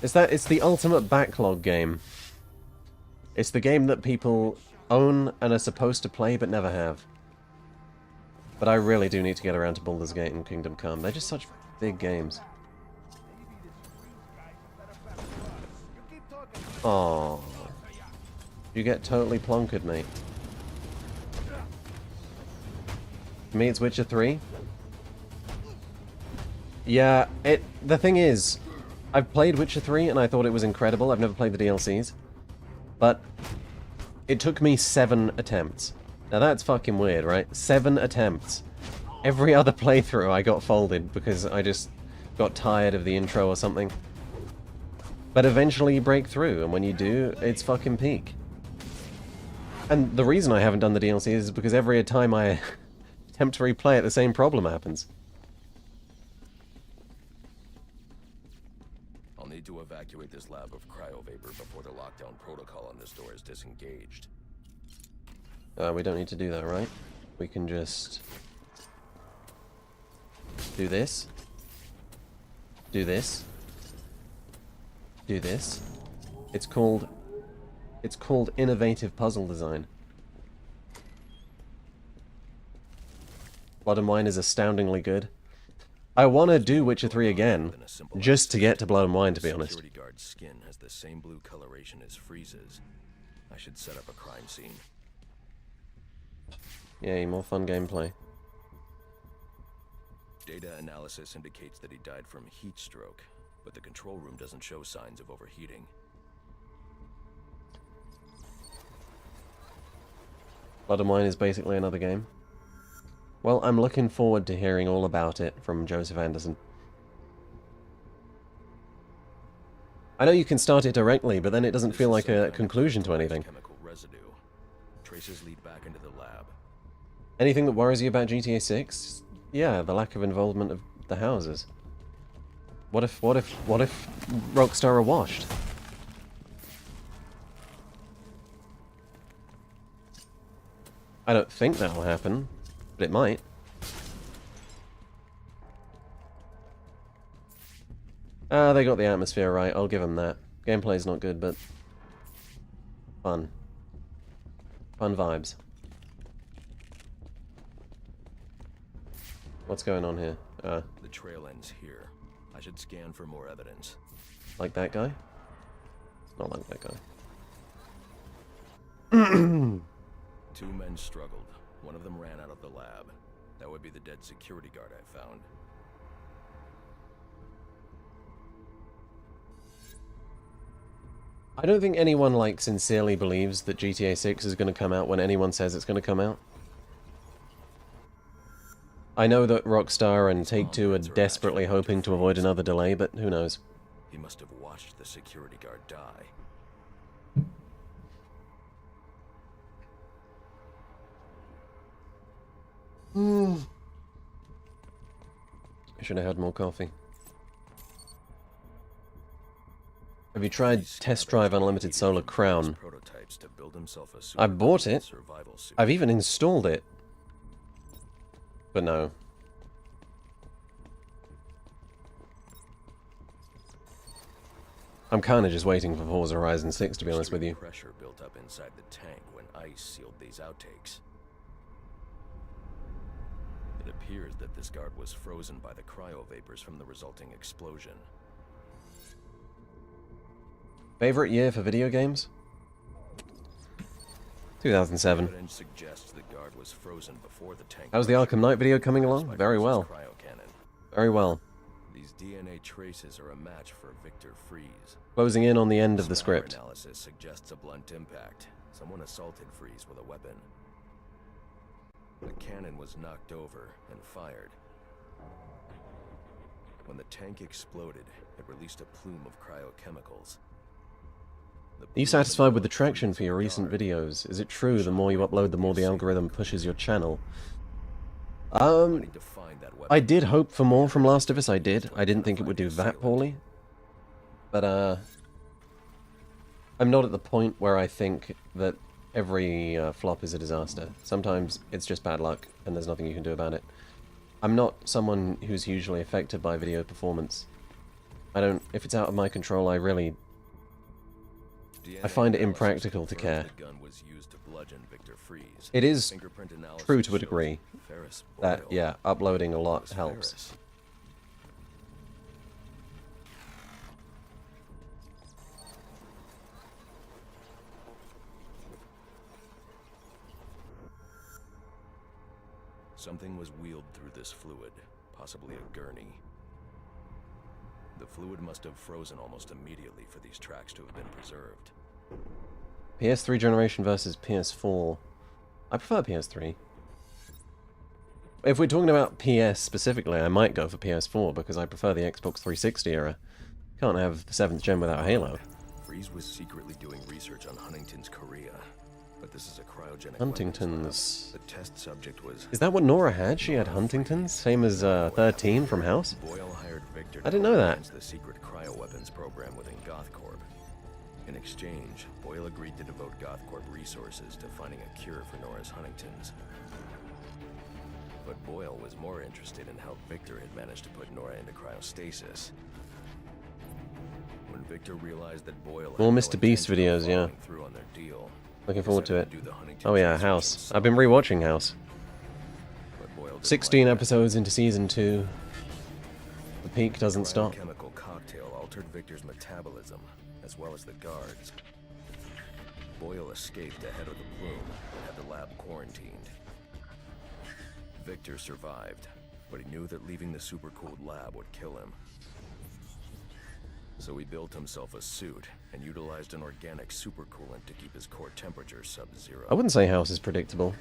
It's the ultimate backlog game. It's the game that people own and are supposed to play but never have. But I really do need to get around to Baldur's Gate and Kingdom Come. They're just such big games. Oh, you get totally plonkered, mate. For me, it's Witcher 3. Yeah, the thing is, I've played Witcher 3 and I thought it was incredible. I've never played the DLCs. But it took me 7 attempts. Now that's fucking weird, right? 7 attempts. Every other playthrough I got folded because I just got tired of the intro or something. But eventually you break through, and when you do, it's fucking peak. And the reason I haven't done the DLC is because every time I attempt to replay it, the same problem happens. I'll need to evacuate this lab of cryovapor before the lockdown protocol on this door is disengaged. We don't need to do that, right? We can just do this. Do this. Do this. It's called innovative puzzle design. Blood and Wine is astoundingly good. I want to do Witcher 3 again, just to get to Blood and Wine, to be honest. Security guard's skin has the same blue coloration as Freeze's. I should set up a crime scene. Yay, more fun gameplay. Data analysis indicates that he died from heat stroke, but the control room doesn't show signs of overheating. Blood and Wine is basically another game. Well, I'm looking forward to hearing all about it from Joseph Anderson. I know you can start it directly, but then it doesn't feel like a conclusion to anything. Chemical residue. Traces lead back into the lab. Anything that worries you about GTA 6? Yeah, the lack of involvement of the houses. What if Rockstar are washed? I don't think that'll happen, but it might. Ah, they got the atmosphere right, I'll give them that. Gameplay's not good, but fun. Fun vibes. What's going on here? The trail ends here. I should scan for more evidence. Like that guy? Not like that guy. Two men struggled. One of them ran out of the lab. That would be the dead security guard I found. I don't think anyone, like, sincerely believes that GTA 6 is going to come out when anyone says it's going to come out. I know that Rockstar and Take-Two are desperately hoping to avoid another delay, but who knows? He must have watched the security guard die. I should have had more coffee. Have you tried Test Drive Unlimited Solar Crown? I bought it. I've even installed it. But no. I'm kind of just waiting for Forza Horizon 6, to be honest with you. Pressure built up inside the tank when ice sealed these outtakes. It appears that this guard was frozen by the cryovapors from the resulting explosion. Favorite year for video games? 2007. Evidence suggests the guard was frozen before the tank. How's the Arkham Knight video coming along? Very well. Very well. These DNA traces are a match for Victor Freeze. Closing in on the end of the script. Analysis suggests a blunt impact. Someone assaulted Freeze with a weapon. The cannon was knocked over and fired. When the tank exploded, it released a plume of cryochemicals. Are you satisfied with the traction for your recent videos? Is it true the more you upload, the more the algorithm pushes your channel? I did hope for more from Last of Us, I did. I didn't think it would do that poorly. But, I'm not at the point where I think that every flop is a disaster. Sometimes it's just bad luck, and there's nothing you can do about it. I'm not someone who's hugely affected by video performance. If it's out of my control, I find it impractical to care. It is true to a degree that, yeah, uploading a lot helps. Something was wheeled through this fluid, possibly a gurney. The fluid must have frozen almost immediately for these tracks to have been preserved. PS3 generation versus PS4. I prefer PS3. If we're talking about PS specifically, I might go for PS4 because I prefer the Xbox 360 era. Can't have the 7th gen without Halo. Freeze was secretly doing research on Huntington's chorea, but this is a cryogenic. Huntington's. The test subject was. Is that what Nora had? She had Huntington's, same as 13 from House. Boyle hired Victor I didn't know that. The secret cryoweapons program within GothCorp. In exchange, Boyle agreed to devote GothCorp resources to finding a cure for Nora's Huntington's. But Boyle was more interested in how Victor had managed to put Nora into cryostasis. When Victor realized that Boyle more Mr. Beast videos, yeah. Looking forward to it. Oh yeah, House. I've been rewatching House. 16 episodes into season 2. The peak doesn't stop. A chemical cocktail altered Victor's metabolism, as well as the guards. Boyle escaped ahead of the plume and had the lab quarantined. Victor survived, but he knew that leaving the supercooled lab would kill him. So he built himself a suit and utilized an organic supercoolant to keep his core temperature sub-zero. I wouldn't say House is predictable.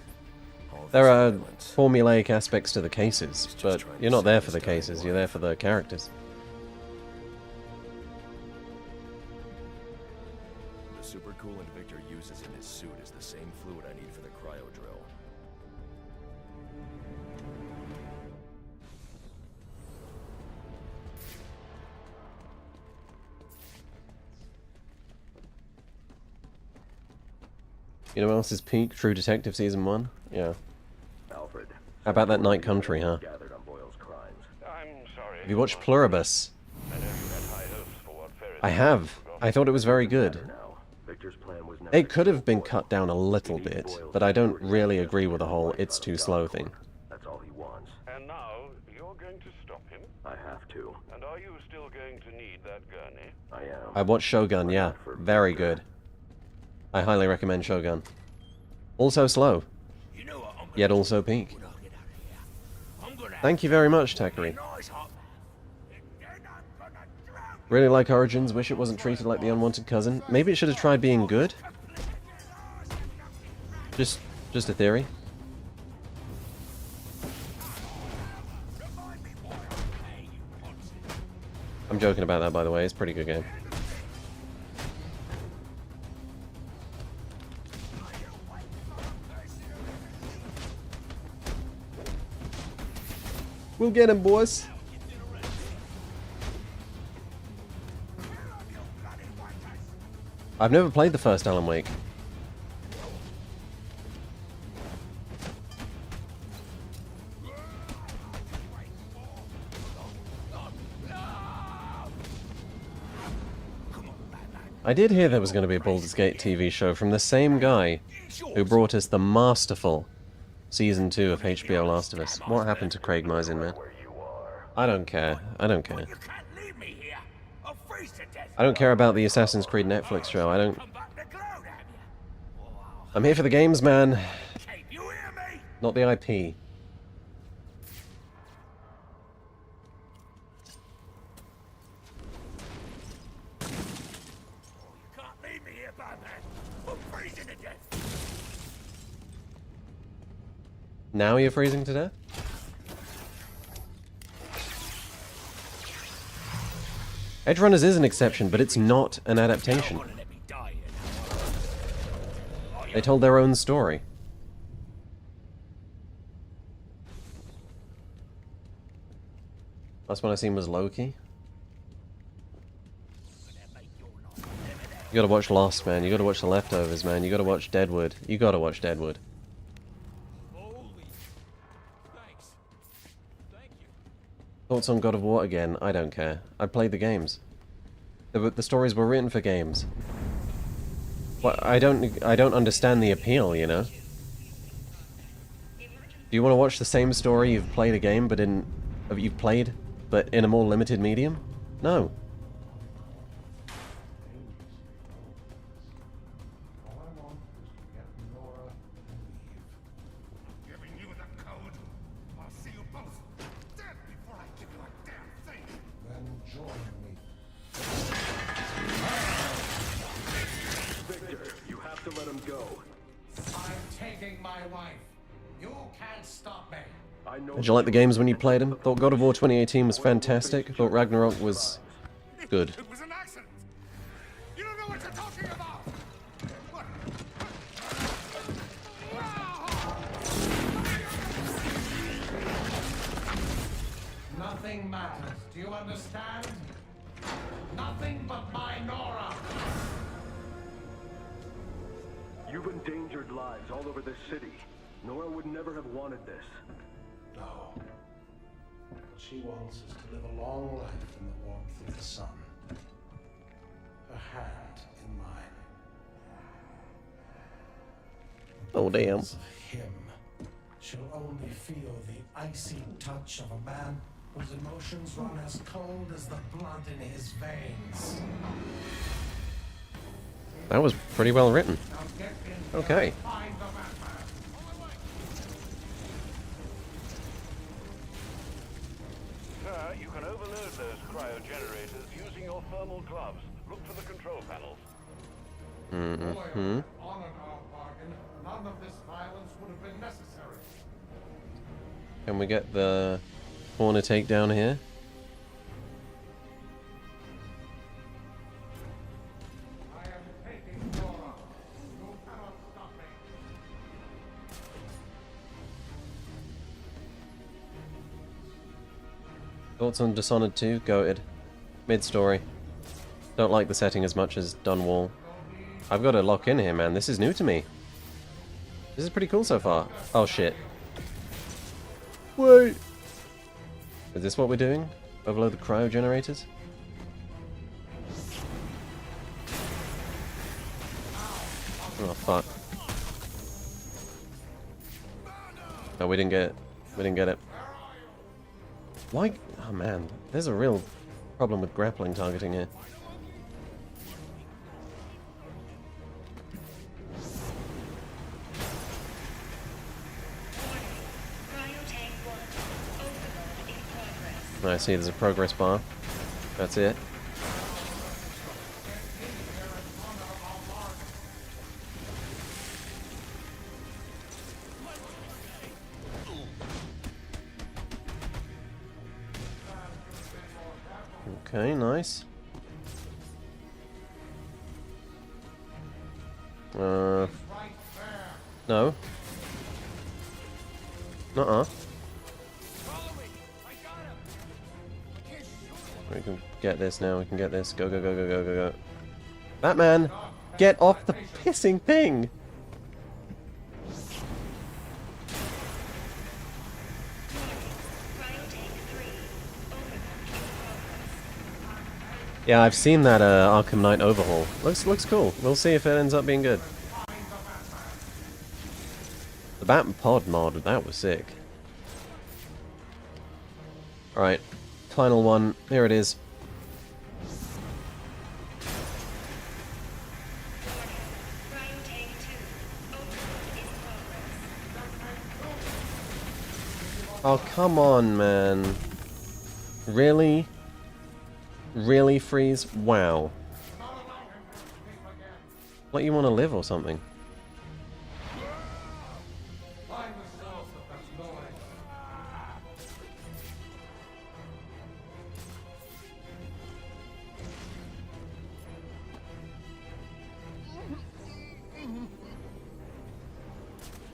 There are formulaic aspects to the cases, but you're not there for the cases, you're there for the characters. The supercoolant Victor uses in his suit is the same fluid I need for the cryo drill. You know what else is peak? True Detective Season 1? Yeah. Alfred. How about that Night Country, huh? I'm sorry. Have you watched Pluribus? I have. I thought it was very good. It could have been cut down a little bit, but I don't really agree with the whole "it's too slow" thing. That's all he wants. And now you're going to stop him? I have to. And are you still going to need that gurney? I am. I watched Shogun, yeah. Very good. I highly recommend Shogun. Also slow, yet also peak. Thank you very much, Takari. Really like Origins, wish it wasn't treated like the unwanted cousin. Maybe it should have tried being good? Just a theory. I'm joking about that, by the way. It's a pretty good game. We'll get him, boys. I've never played the first Alan Wake. I did hear there was going to be a Baldur's Gate TV show from the same guy who brought us the masterful Season 2 of HBO Last of Us. What happened to Craig Mazin, man? I don't care. I don't care. I don't care about the Assassin's Creed Netflix show. I don't... I'm here for the games, man. Not the IP. Now you're freezing to death? Edge Runners is an exception, but it's not an adaptation. They told their own story. Last one I seen was Loki. You gotta watch Lost, man. You gotta watch The Leftovers, man. You gotta watch Deadwood. You gotta watch Deadwood. Thoughts on God of War again? I don't care. I played the games. The stories were written for games. Well, I don't understand the appeal, you know? Do you want to watch the same story you've played a game, but in a more limited medium? No. Did you like the games when you played them? Thought God of War 2018 was fantastic. Thought Ragnarok was good. It was an accident. You don't know what you're talking about. Nothing matters. Do you understand? Nothing but my Nora. You've endangered lives all over this city. Nora would never have wanted this. No. What she wants is to live a long life in the warmth of the sun. Her hand in mine. Oh, damn. Because of him, she'll only feel the icy touch of a man whose emotions run as cold as the blood in his veins. That was pretty well written. Okay. Sir, you can overload those cryogenerators using your thermal gloves. Look for the control panels. Mm-hmm. Honor our bargain. None of this violence would have been necessary. Can we get the corner takedown here? I am taking Nora. You cannot stop me. Thoughts on Dishonored 2? Goated. Mid-story. Don't like the setting as much as Dunwall. I've got to lock in here, man. This is new to me. This is pretty cool so far. Oh, shit. Wait! Is this what we're doing? Overload the cryogenerators? Oh, fuck. No, we didn't get it. We didn't get it. Why? Oh, man. There's a real problem with grappling targeting here. I see there's a progress bar. That's it. Okay, nice. No. Nuh-uh. We can get this now, we can get this. Go, go, go, go, go, go, go. Batman! Get off the pissing thing! Yeah, I've seen that Arkham Knight overhaul. Looks cool. We'll see if it ends up being good. The Bat Pod mod, that was sick. Alright, final one. Here it is. Oh, come on, man. Really? Really, Freeze? Wow. Like you want to live or something?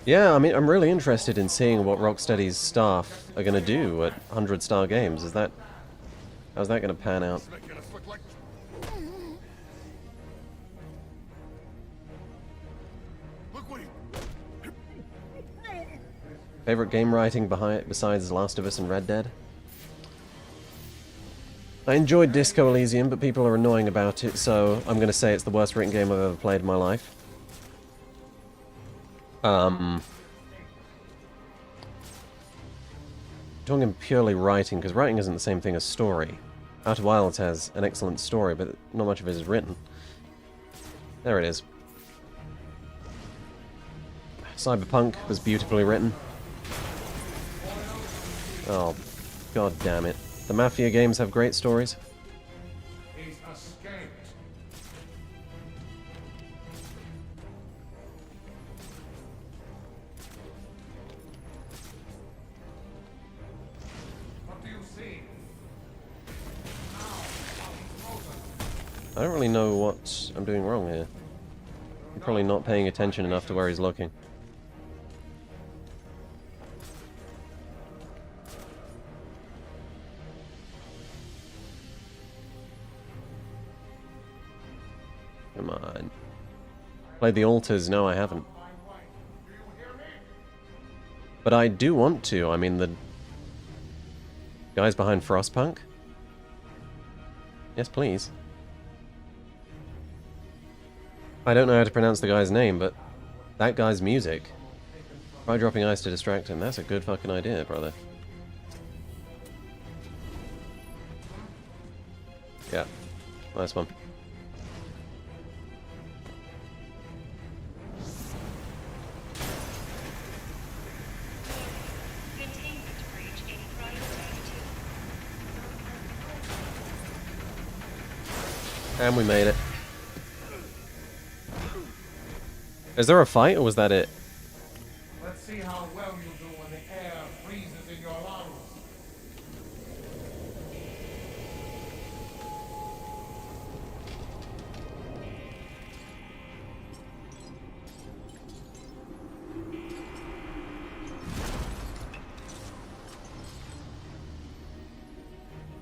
Yeah, I mean, I'm really interested in seeing what Rocksteady's staff are going to do at 100-star games. How's that going to pan out? Favorite game writing besides Last of Us and Red Dead? I enjoyed Disco Elysium, but people are annoying about it, so I'm going to say it's the worst written game I've ever played in my life. Talking purely writing, because writing isn't the same thing as story. Outer Wilds has an excellent story, but not much of it is written. There it is. Cyberpunk was beautifully written. Oh, god damn it. The Mafia games have great stories. He's escaped. What do you see? I don't really know what I'm doing wrong here. I'm probably not paying attention enough to where he's looking. Come on. Played the Altars? No, I haven't. But I do want to. I mean, the guys behind Frostpunk? Yes, please. I don't know how to pronounce the guy's name, but that guy's music. Try dropping ice to distract him. That's a good fucking idea, brother. Yeah. Nice one. And we made it. Is there a fight, or was that it? Let's see how well you do when the air freezes in your lungs.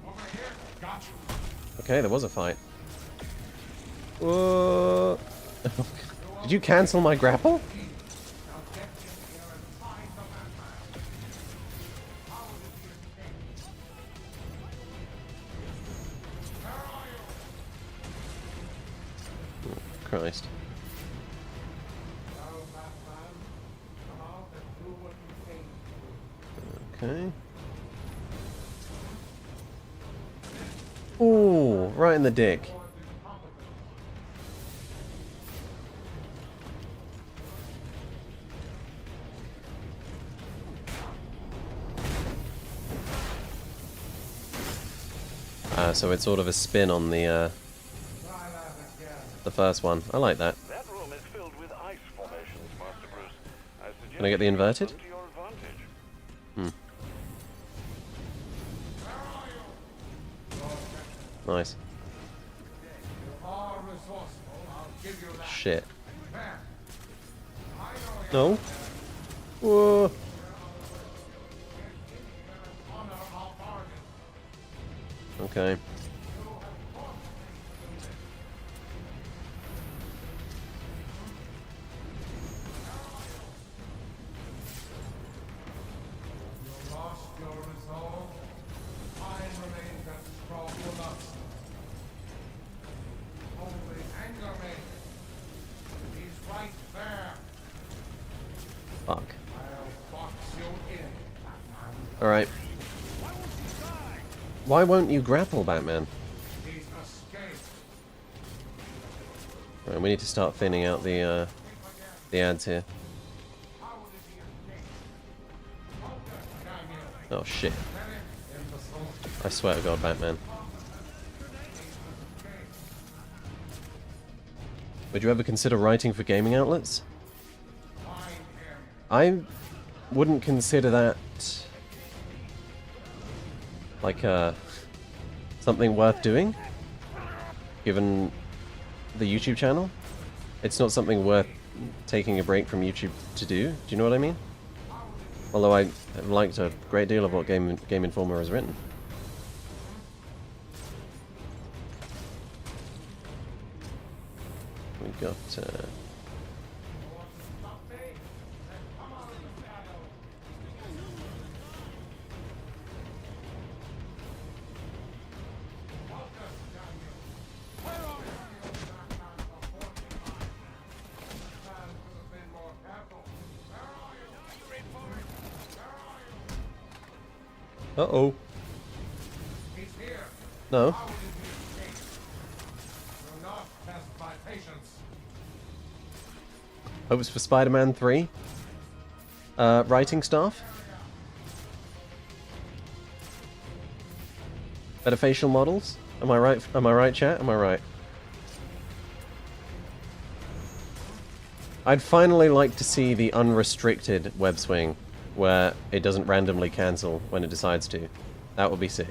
Over here, got you. Okay, there was a fight. Whoa. Did you cancel my grapple? Oh, Christ. Okay. Ooh, right in the dick. So it's sort of a spin on the first one. I like that. That room is filled with ice formations, Master Bruce. I suggest Can I get the inverted? to your advantage. Hmm. Nice. Shit. No. Whoa. Okay. Fuck. Alright. Why won't you grapple, Batman? Alright, we need to start thinning out the ads here. Oh shit. I swear to God, Batman. Would you ever consider writing for gaming outlets? I wouldn't consider that like something worth doing, given the YouTube channel. It's not something worth taking a break from YouTube to do. Do you know what I mean? Although I have liked a great deal of what Game Informer has written. We've got uh-oh. No. Hopes for Spider-Man 3? Writing staff? Better facial models? Am I right? Am I right, chat? Am I right? I'd finally like to see the unrestricted web swing, where it doesn't randomly cancel when it decides to. That would be sick.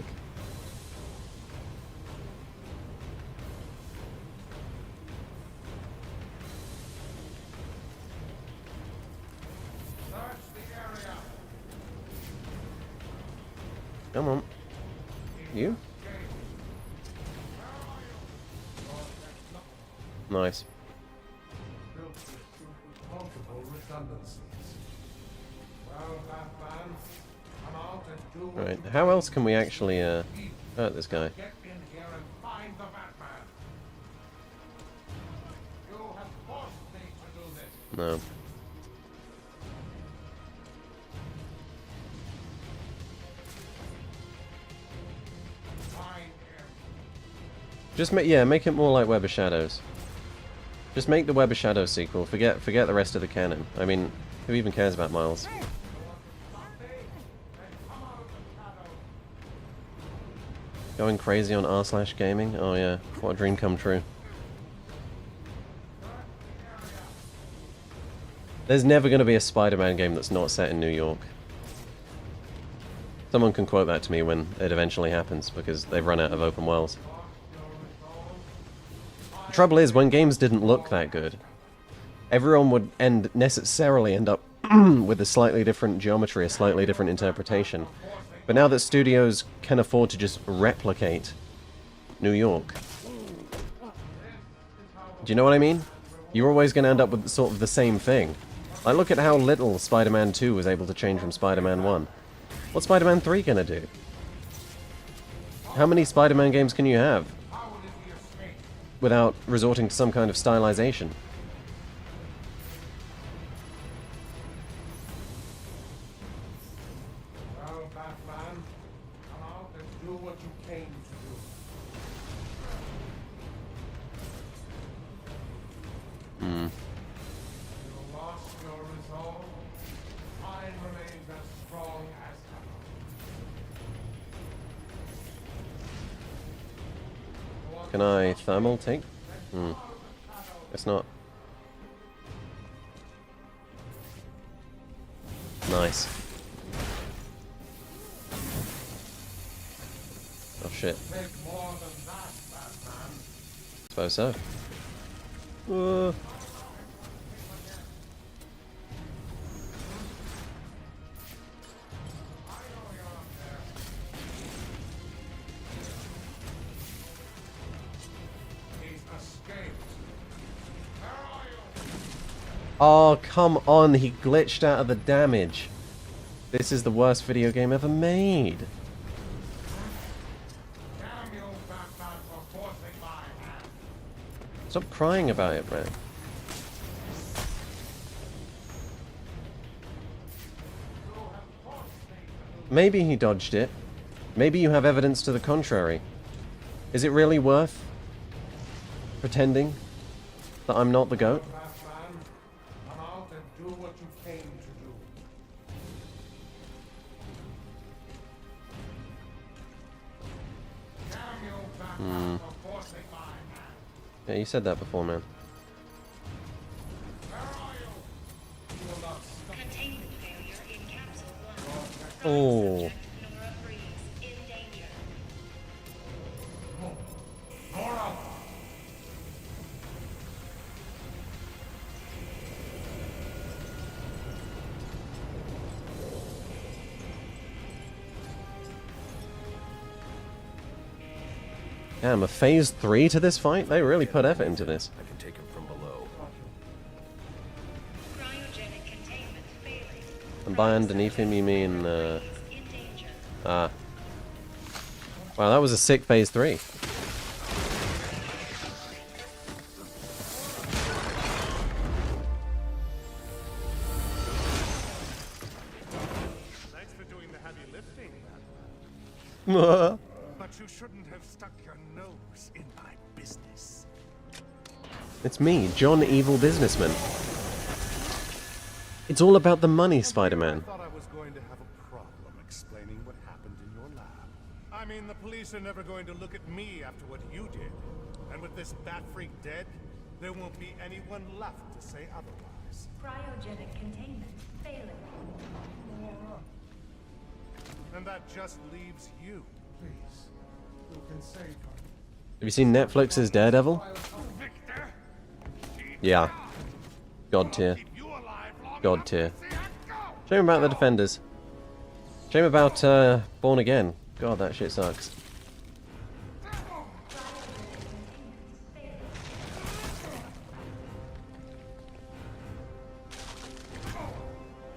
Come on. You? Nice. Right, how else can we actually hurt this guy? No. Just make it more like Web of Shadows. Just make the Web of Shadows sequel. Forget the rest of the canon. I mean, who even cares about Miles? Going crazy on r/gaming? Oh yeah, what a dream come true. There's never going to be a Spider-Man game that's not set in New York. Someone can quote that to me when it eventually happens, because they've run out of open worlds. The trouble is, when games didn't look that good, everyone would necessarily end up with a slightly different geometry, a slightly different interpretation. But now that studios can afford to just replicate New York, do you know what I mean? You're always going to end up with sort of the same thing. Like, look at how little Spider-Man 2 was able to change from Spider-Man 1. What's Spider-Man 3 going to do? How many Spider-Man games can you have without resorting to some kind of stylization? Can I thermal take? It's not. Nice. Oh shit. Think more than that, Batman. Suppose so. He's escaped. Where are you? Oh, come on. He glitched out of the damage. This is the worst video game ever made. Damn you, Batman, for forcing my hand. Stop crying about it, man. Maybe he dodged it. Maybe you have evidence to the contrary. Is it really worth pretending that I'm not the GOAT? Batman, come out and do what you came to do. Damn you, Batman, for forcing my hand. Yeah, you said that before, man. Where are you? You will not stop. Containment failure in Capsule 1. Oh. Subject Nora Freeze in danger. Nora! Damn, a phase 3 to this fight? They really put effort into this. I can take him from below. Cryogenic containment failing. And by underneath him, you mean, In danger. Wow, that was a sick phase 3. Thanks for doing the heavy lifting, Batman. But you shouldn't have stuck your nose in my business. It's me, John Evil Businessman. It's all about the money, Spider-Man. I thought I was going to have a problem explaining what happened in your lab. I mean, the police are never going to look at me after what you did. And with this bat freak dead, there won't be anyone left to say otherwise. Cryogenic containment failing. And that just leaves you. Please, you can save her. Have you seen Netflix's Daredevil? Victor! Yeah. God tier. God tier. Shame about the Defenders. Shame about Born Again. God, that shit sucks.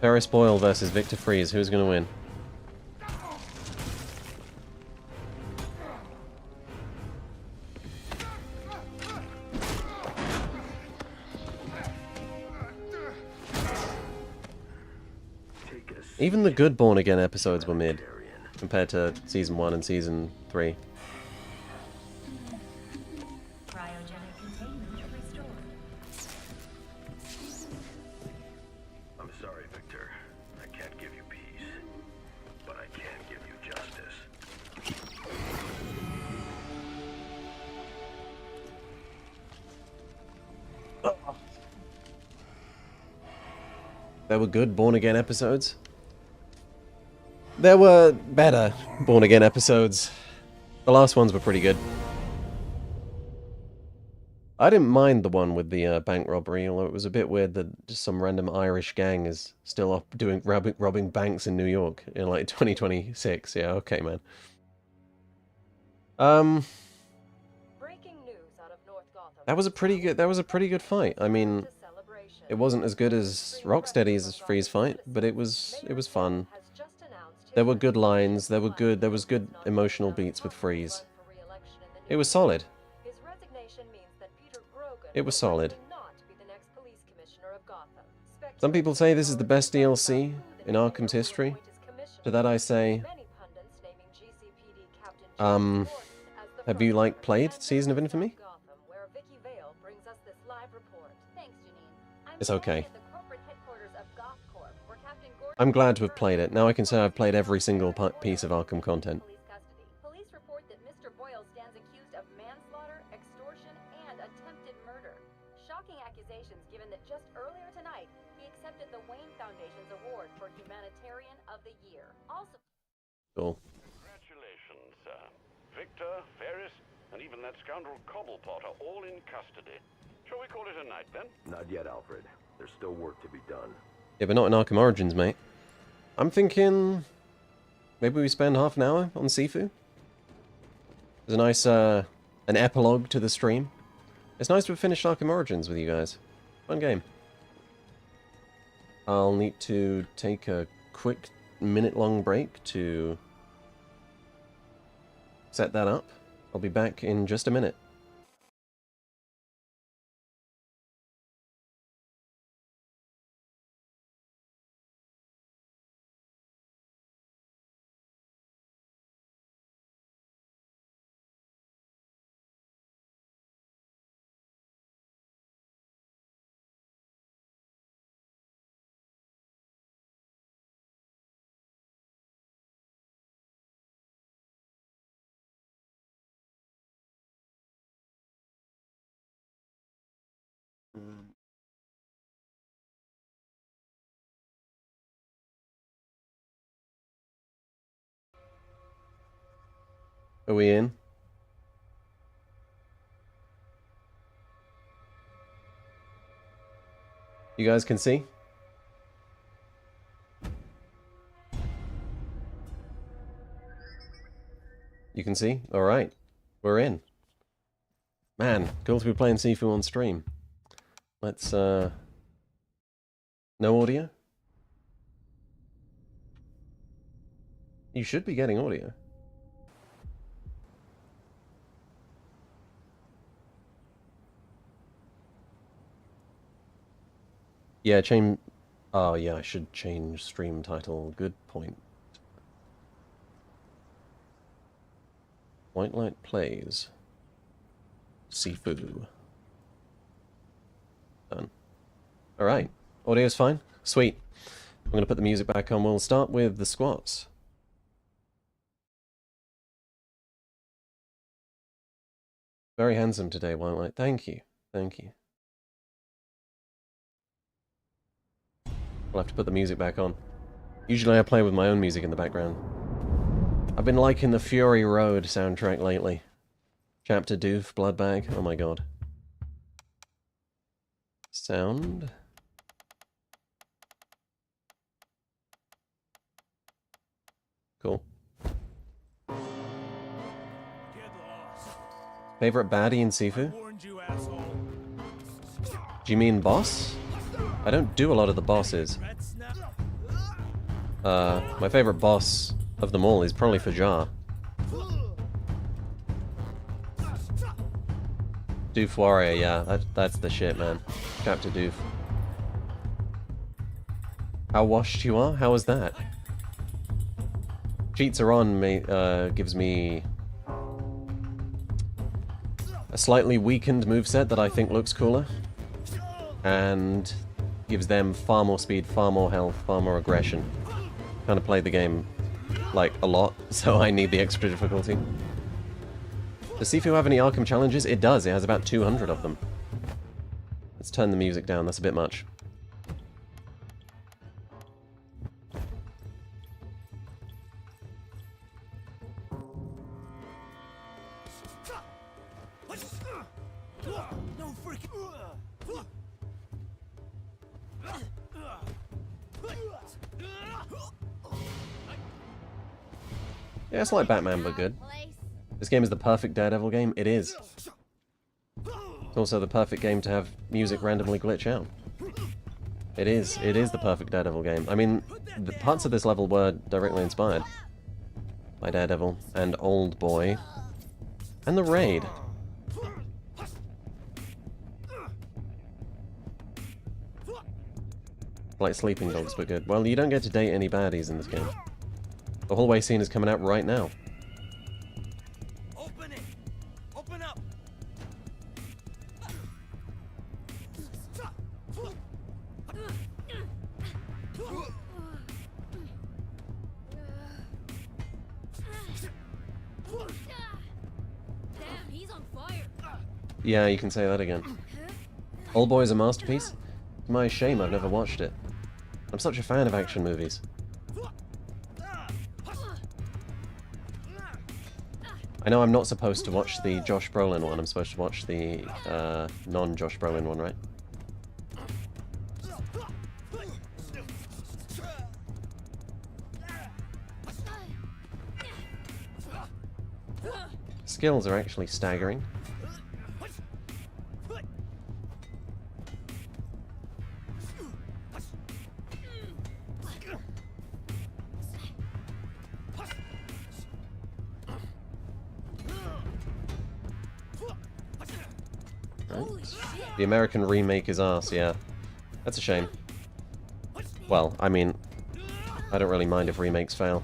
Ferris Boyle versus Victor Freeze. Who's gonna win? Even the good Born Again episodes were mid, compared to Season 1 and Season 3. Cryogenic containment restored. I'm sorry, Victor. I can't give you peace, but I can give you justice. There were good Born Again episodes. There were better Born Again episodes. The last ones were pretty good. I didn't mind the one with the bank robbery, although it was a bit weird that just some random Irish gang is still up doing robbing banks in New York in like 2026. Yeah, okay, man. Breaking news out of North Gotham. That was a pretty good fight. I mean, it wasn't as good as Rocksteady's Freeze fight, but it was fun. There were good lines, there was good emotional beats with Freeze. It was solid. It was solid. Some people say this is the best DLC in Arkham's history. To that I say, have you, like, played Season of Infamy? It's okay. I'm glad to have played it. Now I can say I've played every single piece of Arkham content. Police report that Mr. Boyle stands accused of manslaughter, extortion, and attempted murder. Shocking accusations given that just earlier tonight, he accepted the Wayne Foundation's award for Humanitarian of the Year. Also... Cool. Congratulations, sir. Victor, Ferris, and even that scoundrel Cobblepot are all in custody. Shall we call it a night, then? Not yet, Alfred. There's still work to be done. Yeah, but not in Arkham Origins, mate. I'm thinking maybe we spend half an hour on Sifu. There's a nice, an epilogue to the stream. It's nice to have finished Arkham Origins with you guys. Fun game. I'll need to take a quick minute-long break to set that up. I'll be back in just a minute. Are we in? You guys can see? You can see? Alright. We're in. Man, cool to be playing Sifu on stream. Let's, no audio? You should be getting audio. Yeah, change... Oh, yeah, I should change stream title. Good point. Whitelight plays. Sifu. Done. Alright. Audio's fine? Sweet. I'm going to put the music back on. We'll start with the squats. Very handsome today, Whitelight. Thank you. Thank you. I'll have to put the music back on. Usually I play with my own music in the background. I've been liking the Fury Road soundtrack lately. Chapter Doof, Bloodbag, oh my god. Sound. Cool. Favorite baddie in Sifu? Do you mean boss? I don't do a lot of the bosses. My favorite boss of them all is probably Fajar. Doof Warrior, yeah, that's the shit, man. Chapter Doof. How washed you are? How was that? Cheats are on gives me a slightly weakened moveset that I think looks cooler. And gives them far more speed, far more health, far more aggression. Kind of play the game, like, a lot, so I need the extra difficulty. Does Sifu have any Arkham challenges? It does, it has about 200 of them. Let's turn the music down, that's a bit much. Yeah, it's like Batman, but good. This game is the perfect Daredevil game. It is. It's also the perfect game to have music randomly glitch out. It is. It is the perfect Daredevil game. I mean, the parts of this level were directly inspired by Daredevil and Old Boy and the Raid. Like Sleeping Dogs, but good. Well, you don't get to date any baddies in this game. The hallway scene is coming out right now. Open it! Open up! Damn, he's on fire. Yeah, you can say that again. Old Boy is a masterpiece. It's my shame I've never watched it. I'm such a fan of action movies. I know I'm not supposed to watch the Josh Brolin one, I'm supposed to watch the non-Josh Brolin one, right? Skills are actually staggering. The American remake is arse, yeah. That's a shame. Well, I mean, I don't really mind if remakes fail.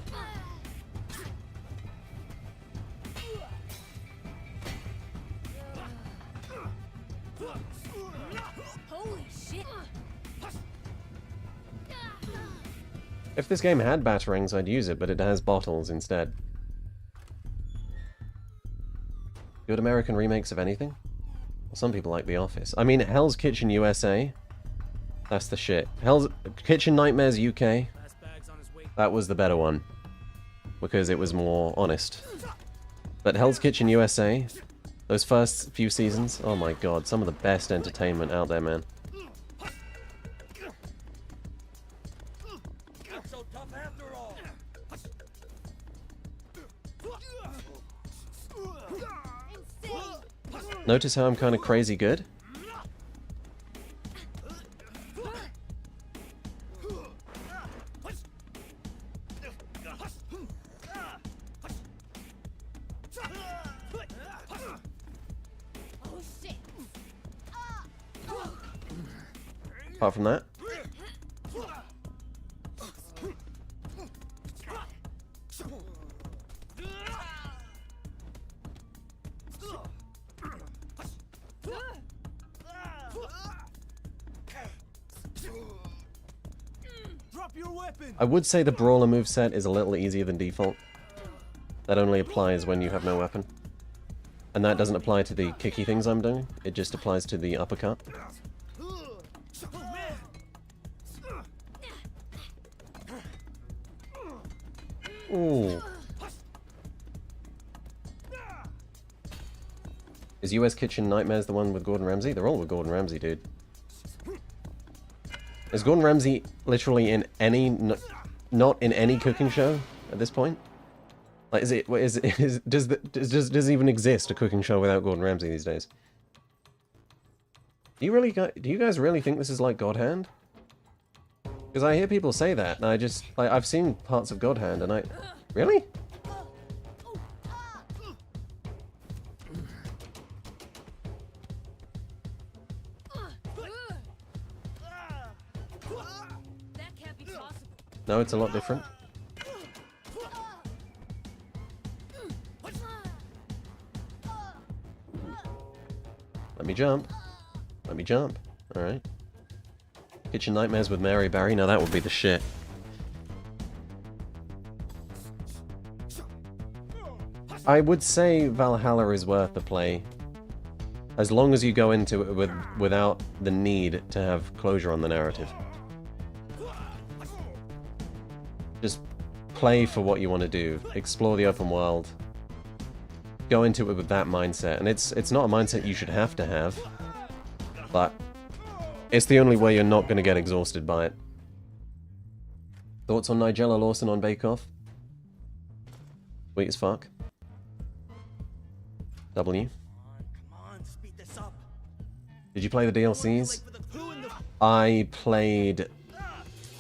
If this game had batarangs, I'd use it, but it has bottles instead. Good American remakes of anything? Well, some people like The Office. I mean, Hell's Kitchen USA, that's the shit. Hell's Kitchen Nightmares UK, that was the better one, because it was more honest. But Hell's Kitchen USA, those first few seasons, oh my god, some of the best entertainment out there, man. Notice how I'm kind of crazy good? Apart from that. I would say the brawler moveset is a little easier than default. That only applies when you have no weapon. And that doesn't apply to the kicky things I'm doing, it just applies to the uppercut. Ooh. Is US Kitchen Nightmares the one with Gordon Ramsay? They're all with Gordon Ramsay, dude. Is Gordon Ramsay literally in any, not in any cooking show at this point? Like, does it even exist a cooking show without Gordon Ramsay these days? Do you guys really think this is like God Hand? Because I hear people say that, and I just, like, I've seen parts of God Hand, and I, really? No, it's a lot different. Let me jump. Let me jump. Alright. Kitchen Nightmares with Mary Barry? Now that would be the shit. I would say Valhalla is worth the play. As long as you go into it without the need to have closure on the narrative. Just play for what you want to do. Explore the open world. Go into it with that mindset. And it's not a mindset you should have to have. But it's the only way you're not going to get exhausted by it. Thoughts on Nigella Lawson on Bake Off? Sweet as fuck. W. Did you play the DLCs? I played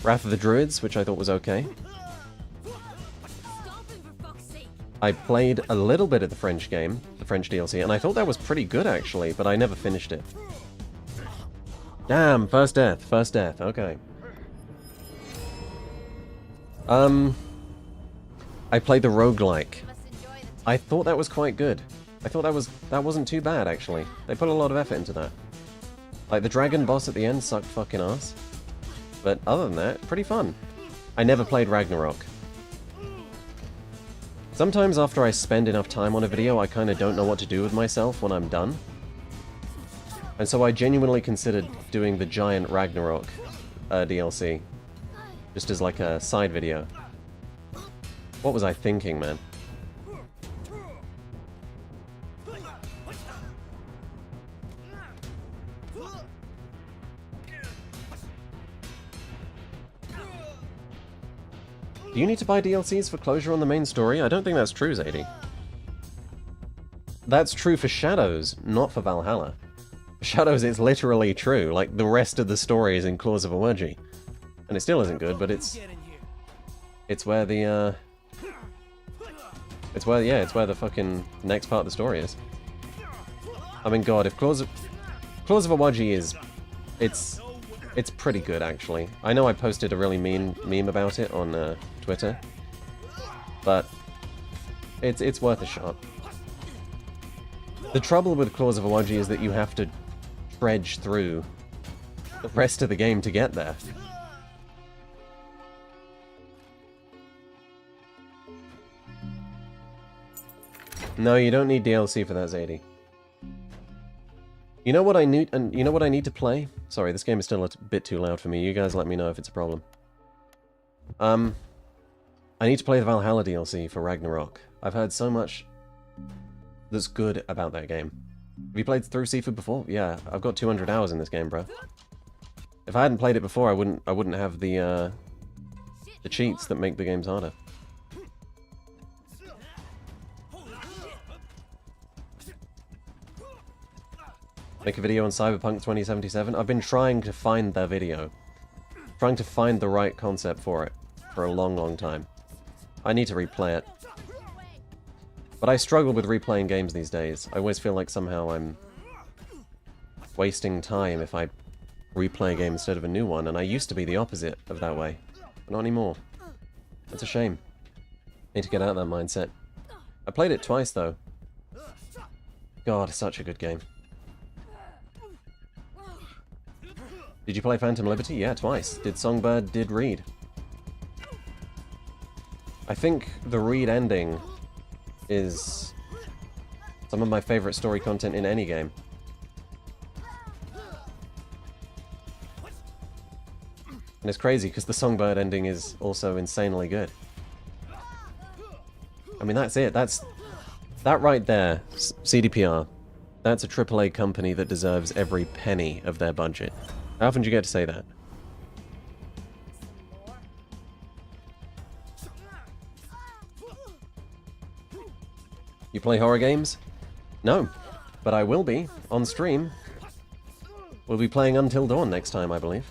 Wrath of the Druids, which I thought was okay. I played a little bit of the French game, the French DLC, and I thought that was pretty good actually, but I never finished it. Damn, first death, okay. I played the roguelike. I thought that was quite good. I thought that wasn't too bad actually. They put a lot of effort into that. Like the dragon boss at the end sucked fucking ass. But other than that, pretty fun. I never played Ragnarok. Sometimes after I spend enough time on a video, I kind of don't know what to do with myself when I'm done. And so I genuinely considered doing the giant Ragnarok DLC. Just as like a side video. What was I thinking, man? Do you need to buy DLCs for closure on the main story? I don't think that's true, Zadie. That's true for Shadows, not for Valhalla. For Shadows, it's literally true. Like, the rest of the story is in Claws of Awergi. And it still isn't good, but it's where the, it's where the fucking next part of the story is. I mean, God, if Claws of Awergi is... It's pretty good, actually. I know I posted a really mean meme about it on Twitter, but it's worth a shot. The trouble with Claws of Awergi is that you have to trudge through the rest of the game to get there. No, you don't need DLC for that, Zadie. You know what I need, and you know what I need to play? Sorry, this game is still a bit too loud for me. You guys let me know if it's a problem. I need to play the Valhalla DLC for Ragnarok. I've heard so much that's good about that game. Have you played through Sifu before? Yeah, I've got 200 hours in this game, bro. If I hadn't played it before, I wouldn't have the cheats that make the games harder. Make a video on Cyberpunk 2077? I've been trying to find their video. Trying to find the right concept for it for a long, long time. I need to replay it. But I struggle with replaying games these days. I always feel like somehow I'm wasting time if I replay a game instead of a new one, and I used to be the opposite of that way. But not anymore. That's a shame. Need to get out of that mindset. I played it twice, though. God, such a good game. Did you play Phantom Liberty? Yeah, twice. Did Songbird, did Reed. I think the Reed ending is some of my favorite story content in any game. And it's crazy because the Songbird ending is also insanely good. I mean, that's it. That right there, CDPR. That's a AAA company that deserves every penny of their budget. How often do you get to say that? You play horror games? No, but I will be, on stream. We'll be playing Until Dawn next time, I believe.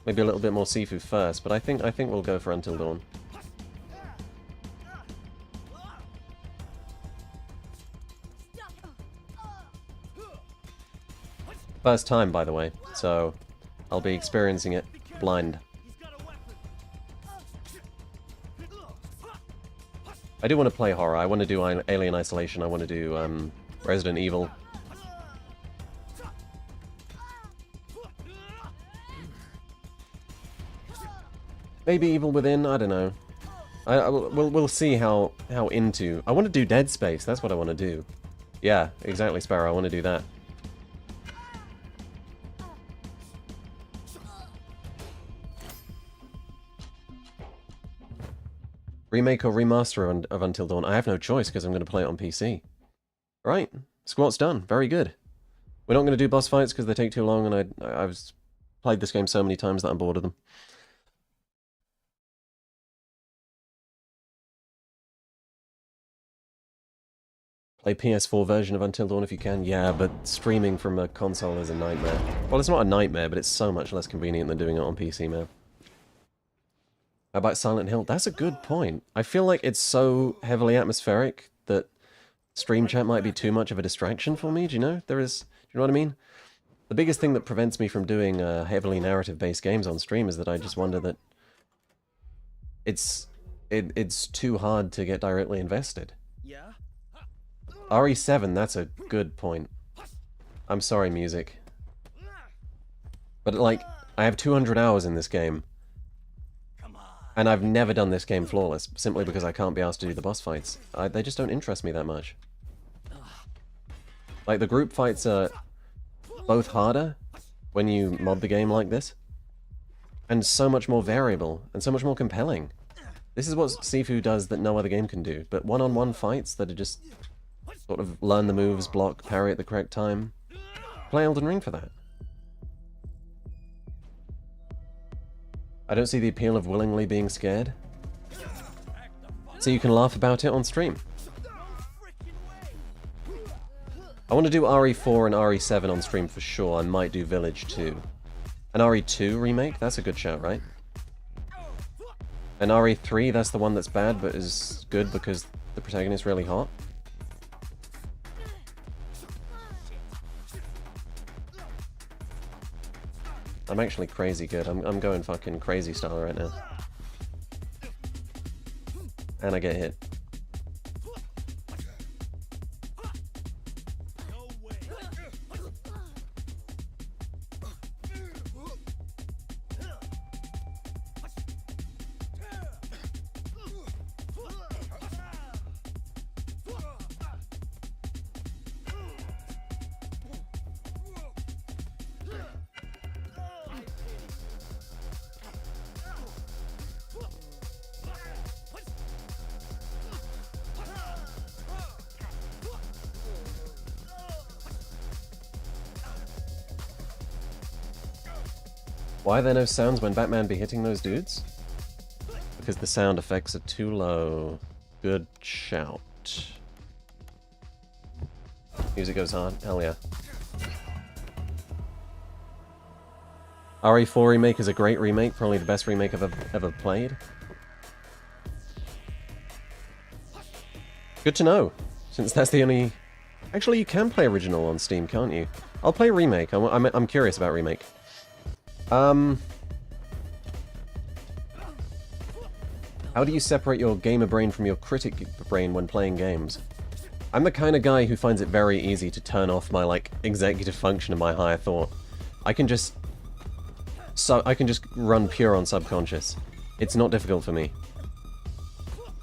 Maybe a little bit more Sifu first, but I think we'll go for Until Dawn. First time, by the way, so I'll be experiencing it blind. I do want to play horror. I want to do Alien Isolation. I want to do Resident Evil. Maybe Evil Within. I don't know. We'll see how into. I want to do Dead Space. That's what I want to do. Yeah, exactly, Sparrow. I want to do that. Remake or remaster of Until Dawn? I have no choice because I'm going to play it on PC. Right, squat's done. Very good. We're not going to do boss fights because they take too long, and I've played this game so many times that I'm bored of them. Play PS4 version of Until Dawn if you can. Yeah, but streaming from a console is a nightmare. Well, it's not a nightmare, but it's so much less convenient than doing it on PC, man. How about Silent Hill? That's a good point. I feel like it's so heavily atmospheric that stream chat might be too much of a distraction for me. Do you know? Do you know what I mean? The biggest thing that prevents me from doing heavily narrative-based games on stream is that I just wonder that it's too hard to get directly invested. Yeah. RE7, that's a good point. I'm sorry, music. But like, I have 200 hours in this game. And I've never done this game flawless, simply because I can't be asked to do the boss fights. They just don't interest me that much. Like, the group fights are both harder when you mod the game like this, and so much more variable, and so much more compelling. This is what Sifu does that no other game can do, but one-on-one fights that are just sort of learn the moves, block, parry at the correct time. Play Elden Ring for that. I don't see the appeal of willingly being scared. So you can laugh about it on stream. I want to do RE4 and RE7 on stream for sure. I might do Village 2. An RE2 remake? That's a good shout, right? An RE3, that's the one that's bad but is good because the protagonist's really hot. I'm actually crazy good. I'm going fucking crazy style right now. And I get hit. Why are there no sounds when Batman be hitting those dudes? Because the sound effects are too low. Good shout. Music goes hard. Hell yeah. RE4 remake is a great remake, probably the best remake I've ever played. Good to know, since that's the only... Actually, you can play original on Steam, can't you? I'll play remake. I'm curious about remake. How do you separate your gamer brain from your critic brain when playing games? I'm the kind of guy who finds it very easy to turn off my, like, executive function of my higher thought. I can just run pure on subconscious. It's not difficult for me.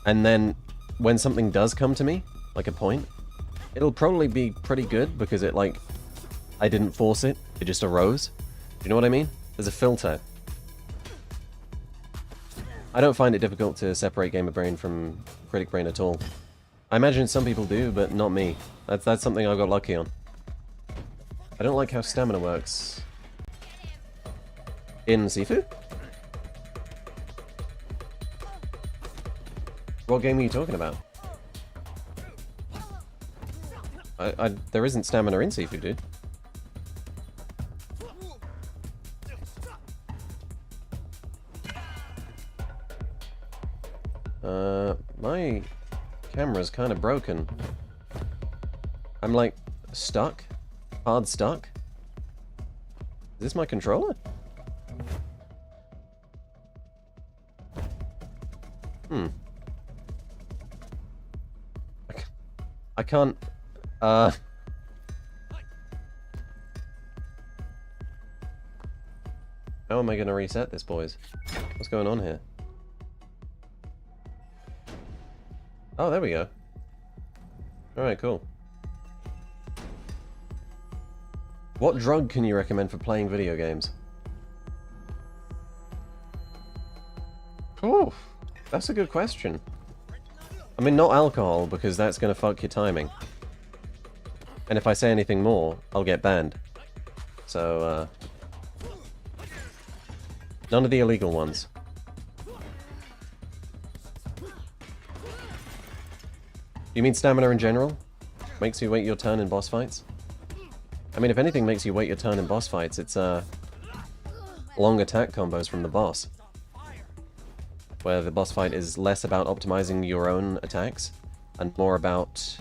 And then, when something does come to me, like a point, it'll probably be pretty good because it, like, I didn't force it, it just arose. Do you know what I mean? There's a filter. I don't find it difficult to separate gamer brain from critic brain at all. I imagine some people do, but not me. That's something I got lucky on. I don't like how stamina works. In Sifu? What game are you talking about? There isn't stamina in Sifu, dude. My camera's kind of broken. I'm like stuck? Hard stuck? Is this my controller? I can't... How am I gonna reset this, boys? What's going on here? Oh, there we go. Alright, cool. What drug can you recommend for playing video games? Oh, that's a good question. I mean, not alcohol, because that's gonna fuck your timing. And if I say anything more, I'll get banned. So, none of the illegal ones. You mean stamina in general? Makes you wait your turn in boss fights? I mean, if anything makes you wait your turn in boss fights, it's, long attack combos from the boss. Where the boss fight is less about optimizing your own attacks, and more about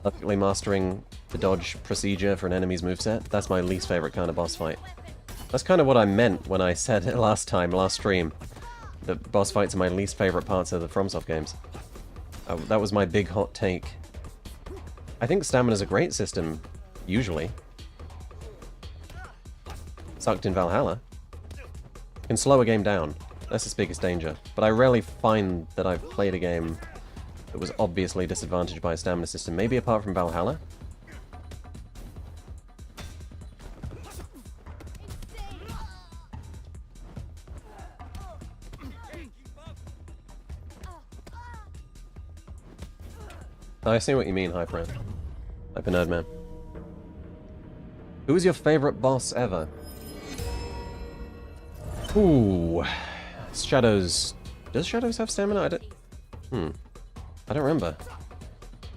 perfectly mastering the dodge procedure for an enemy's moveset. That's my least favorite kind of boss fight. That's kind of what I meant when I said it last stream. That boss fights are my least favorite parts of the FromSoft games. That was my big hot take. I think stamina's a great system, usually. Sucked in Valhalla. Can slow a game down. That's its biggest danger. But I rarely find that I've played a game that was obviously disadvantaged by a stamina system. Maybe apart from Valhalla? I see what you mean, Hyper Nerd Man. Who was your favorite boss ever? Ooh. Shadows. Does Shadows have stamina? I don't remember.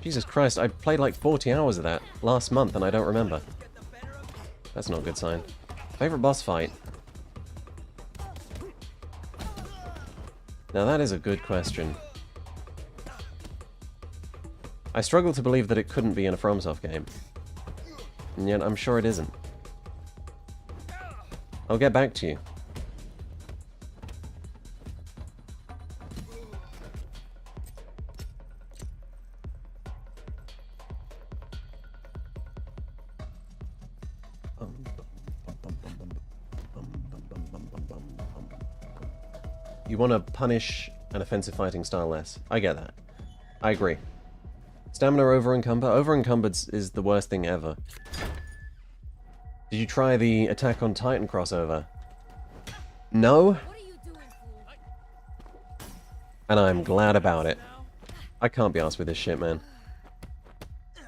Jesus Christ, I played like 40 hours of that last month and I don't remember. That's not a good sign. Favorite boss fight? Now that is a good question. I struggle to believe that it couldn't be in a FromSoft game. And yet I'm sure it isn't. I'll get back to you. You want to punish an offensive fighting style less. I get that. I agree. Stamina over-encumber? Over-encumbered is the worst thing ever. Did you try the Attack on Titan crossover? No? And I'm glad about it. I can't be arsed with this shit, man.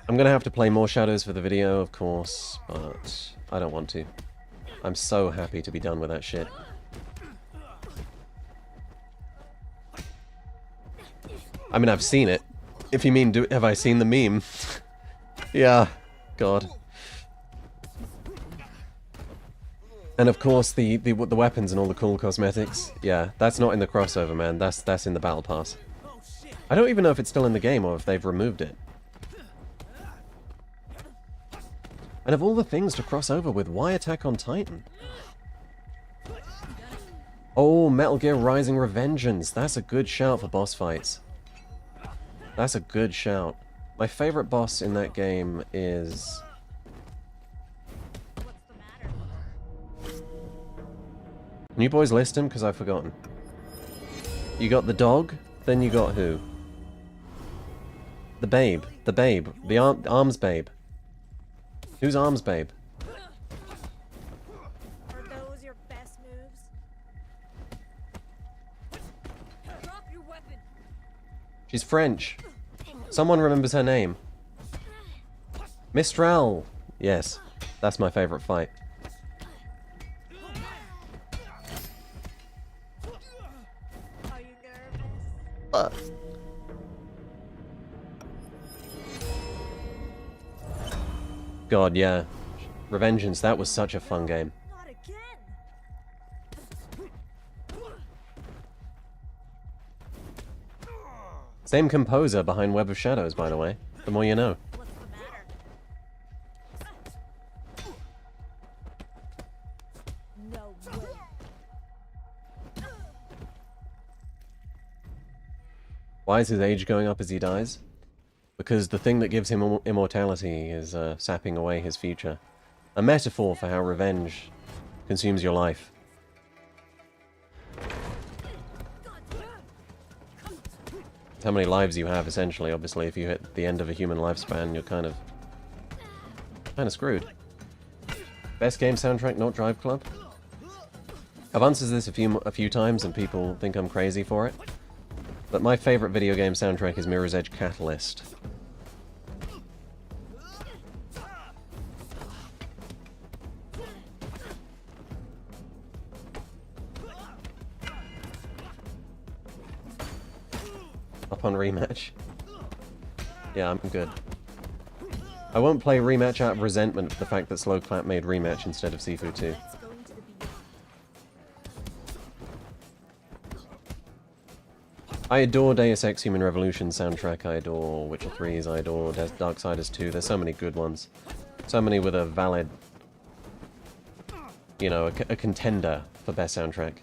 I'm gonna have to play more Shadows for the video, of course, but I don't want to. I'm so happy to be done with that shit. I mean, I've seen it. If you mean, have I seen the meme? Yeah, God. And of course, the weapons and all the cool cosmetics. Yeah, that's not in the crossover, man. That's in the battle pass. I don't even know if it's still in the game or if they've removed it. And of all the things to cross over with, why Attack on Titan? Oh, Metal Gear Rising Revengeance. That's a good shout for boss fights. That's a good shout. My favorite boss in that game is... Can you boys list him? Because I've forgotten. You got the dog, then you got who? The babe. The babe. The arms babe. Who's arms babe? Are those your best moves? Drop your weapon. She's French. Someone remembers her name. Mistral. Yes, that's my favorite fight. Are you nervous? God, yeah. Revengeance, that was such a fun game. Not again. Same composer behind Web of Shadows, by the way. The more you know. What's the matter? No way. Why is his age going up as he dies? Because the thing that gives him immortality is sapping away his future. A metaphor for how revenge consumes your life. It's how many lives you have, essentially. Obviously, if you hit the end of a human lifespan, you're kind of screwed. Best game soundtrack, not Drive Club? I've answered this a few times, and people think I'm crazy for it. But my favorite video game soundtrack is Mirror's Edge Catalyst. Up on rematch. Yeah, I'm good. I won't play rematch out of resentment for the fact that Slowclap made rematch instead of Sifu 2. I adore Deus Ex Human Revolution soundtrack, I adore Witcher 3's, I adore Darksiders 2, there's so many good ones. So many with a valid, you know, a contender for best soundtrack.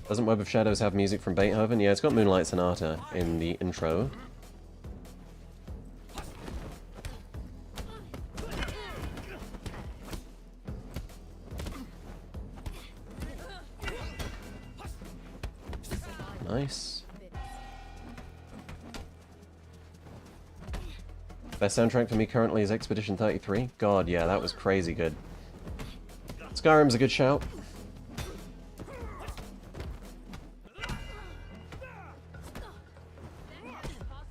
Doesn't Web of Shadows have music from Beethoven? Yeah, it's got Moonlight Sonata in the intro. Nice. Best soundtrack for me currently is Expedition 33. God, yeah, that was crazy good. Skyrim's a good shout.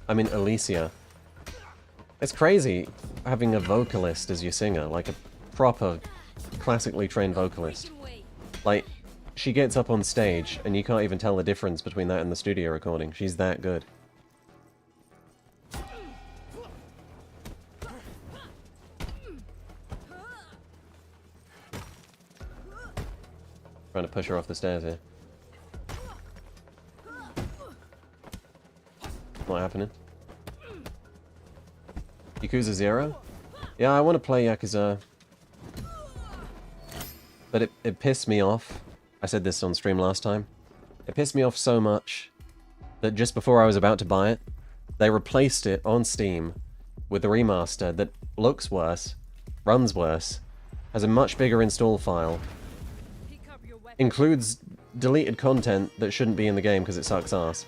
I mean, Elysia. It's crazy having a vocalist as your singer, like a proper, classically trained vocalist. Like, she gets up on stage, and you can't even tell the difference between that and the studio recording. She's that good. Trying to push her off the stairs here. Not happening. Yakuza 0? Yeah, I want to play Yakuza. But it pissed me off. I said this on stream last time. It pissed me off so much that just before I was about to buy it, they replaced it on Steam with the remaster that looks worse, runs worse, has a much bigger install file, includes deleted content that shouldn't be in the game because it sucks ass,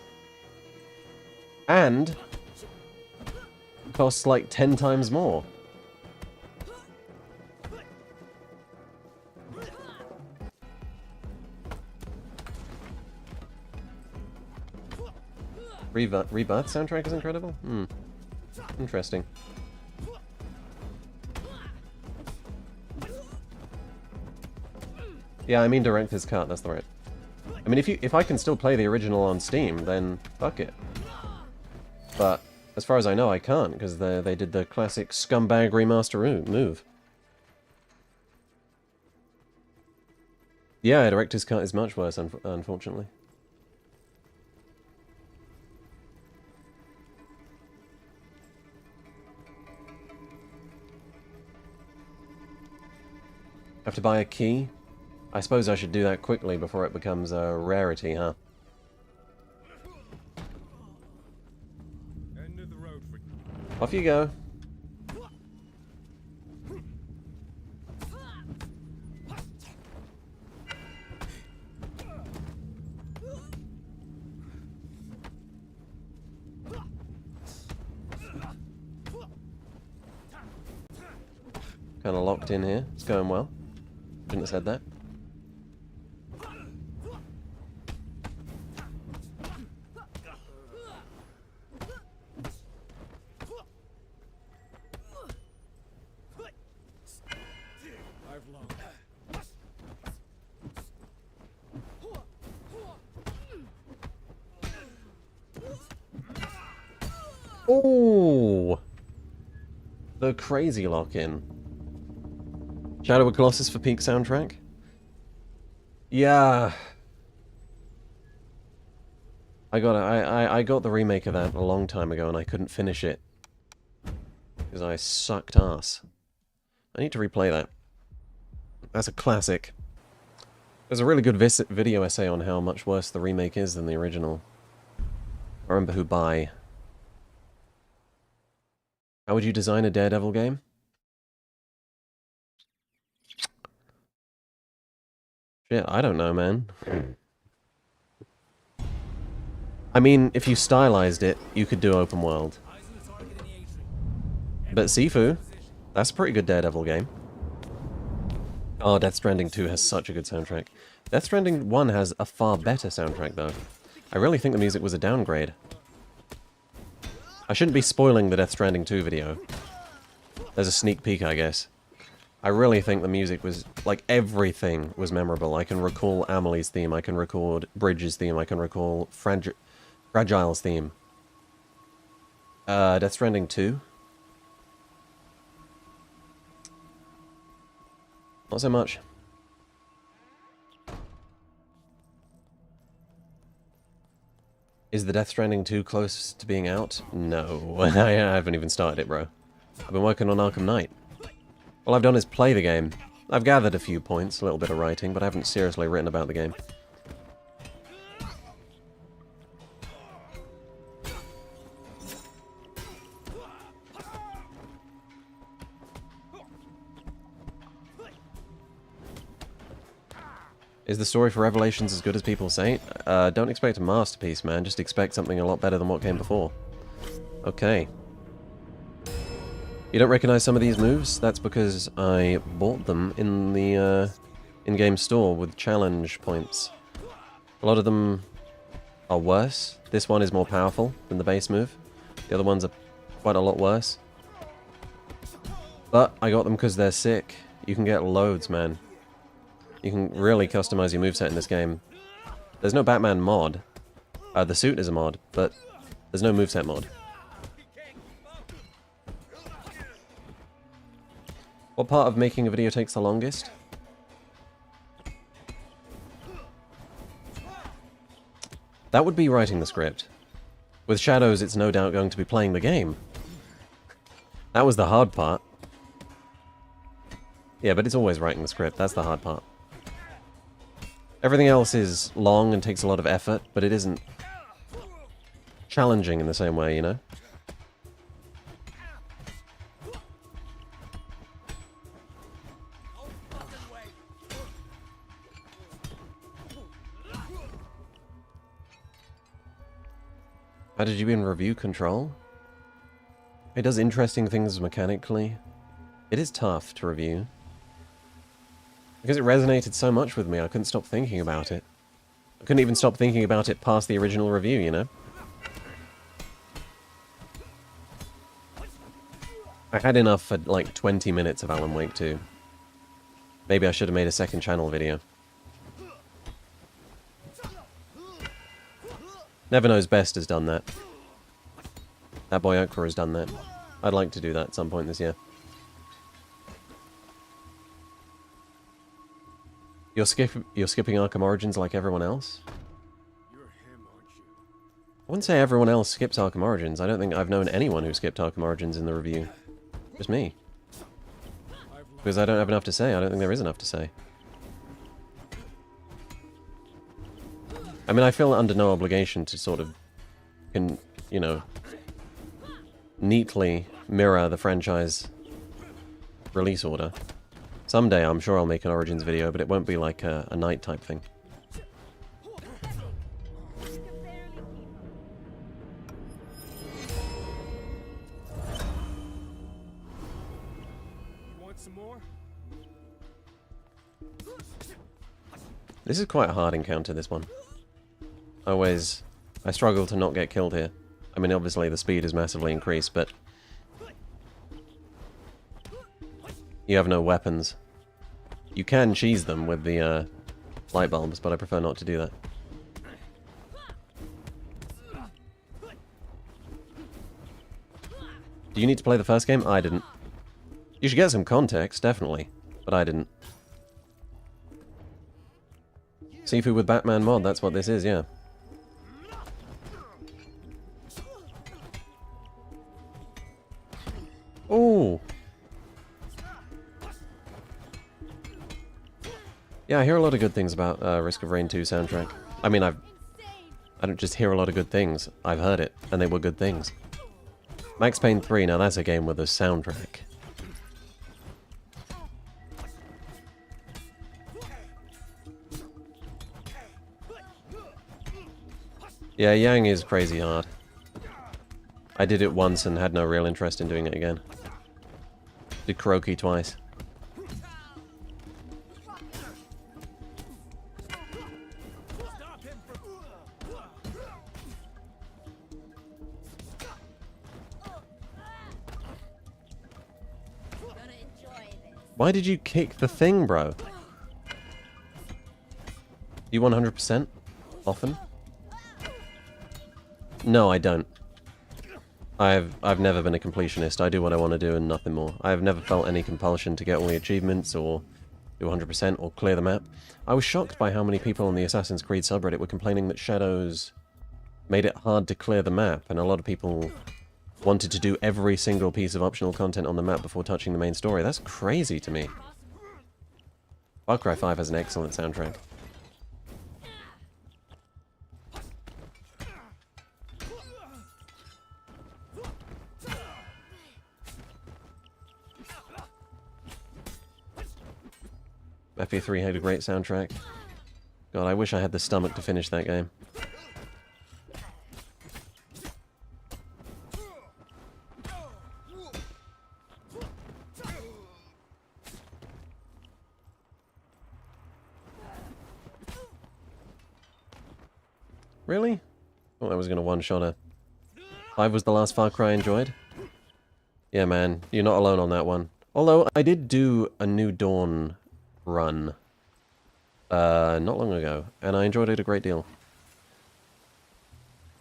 and costs like 10 times more. Rebirth soundtrack is incredible? Hmm. Interesting. Yeah, I mean director's cut, that's the right. I mean, if I can still play the original on Steam, then fuck it. But as far as I know, I can't, because they did the classic scumbag remaster move. Yeah, director's cut is much worse, unfortunately. Have to buy a key? I suppose I should do that quickly before it becomes a rarity, huh? Off you go. Kind of locked in here. It's going well. Shouldn't have said that. Oh, the crazy lock-in. Shadow of Colossus for peak soundtrack? Yeah. I got the remake of that a long time ago and I couldn't finish it. Because I sucked ass. I need to replay that. That's a classic. There's a really good video essay on how much worse the remake is than the original. I remember who by. How would you design a Daredevil game? Shit, I don't know, man. I mean, if you stylized it, you could do open world. But Sifu, that's a pretty good Daredevil game. Oh, Death Stranding 2 has such a good soundtrack. Death Stranding 1 has a far better soundtrack, though. I really think the music was a downgrade. I shouldn't be spoiling the Death Stranding 2 video. There's a sneak peek, I guess. I really think the music was, like, everything was memorable. I can recall Amelie's theme, I can record Bridges' theme, I can recall Fragile's theme. Death Stranding 2? Not so much. Is the Death Stranding 2 close to being out? No. I haven't even started it, bro. I've been working on Arkham Knight. All I've done is play the game. I've gathered a few points, a little bit of writing, but I haven't seriously written about the game. Is the story for Revelations as good as people say? Don't expect a masterpiece, man. Just expect something a lot better than what came before. Okay. You don't recognize some of these moves? That's because I bought them in the in-game store with challenge points. A lot of them are worse. This one is more powerful than the base move. The other ones are quite a lot worse. But I got them because they're sick. You can get loads, man. You can really customize your moveset in this game. There's no Batman mod. The suit is a mod, but there's no moveset mod. What part of making a video takes the longest? That would be writing the script. With Shadows, it's no doubt going to be playing the game. That was the hard part. Yeah, but it's always writing the script. That's the hard part. Everything else is long and takes a lot of effort, but it isn't challenging in the same way, you know? How did you in review Control? It does interesting things mechanically. It is tough to review. Because it resonated so much with me, I couldn't stop thinking about it. I couldn't even stop thinking about it past the original review, you know? I had enough for like 20 minutes of Alan Wake 2. Maybe I should have made a second channel video. Never Knows Best has done that. That boy Okra has done that. I'd like to do that at some point this year. You're skipping Arkham Origins like everyone else? I wouldn't say everyone else skips Arkham Origins. I don't think I've known anyone who skipped Arkham Origins in the review. Just me. Because I don't have enough to say. I don't think there is enough to say. I mean, I feel under no obligation to sort of, you know, neatly mirror the franchise release order. Someday I'm sure I'll make an Origins video, but it won't be like a night type thing. Want some more? This is quite a hard encounter, this one. I struggle to not get killed here. I mean, obviously the speed is massively increased, but you have no weapons. You can cheese them with the light bulbs, but I prefer not to do that. Do you need to play the first game? I didn't. You should get some context, definitely, but I didn't. Sifu with Batman mod, that's what this is, yeah. Oh! Yeah, I hear a lot of good things about Risk of Rain 2 soundtrack. I mean, I don't just hear a lot of good things. I've heard it, and they were good things. Max Payne 3, now that's a game with a soundtrack. Yeah, Yang is crazy hard. I did it once and had no real interest in doing it again. Did Kuroki twice. Why did you kick the thing, bro? You 100% often? No, I don't. I've never been a completionist. I do what I want to do and nothing more. I have never felt any compulsion to get all the achievements or do 100% or clear the map. I was shocked by how many people on the Assassin's Creed subreddit were complaining that Shadows made it hard to clear the map, and a lot of people wanted to do every single piece of optional content on the map before touching the main story. That's crazy to me. Far Cry 5 has an excellent soundtrack. FE3 had a great soundtrack. God, I wish I had the stomach to finish that game. Really? Thought I was gonna one-shot her. 5 was the last Far Cry I enjoyed? Yeah, man, you're not alone on that one. Although, I did do a New Dawn run not long ago, and I enjoyed it a great deal.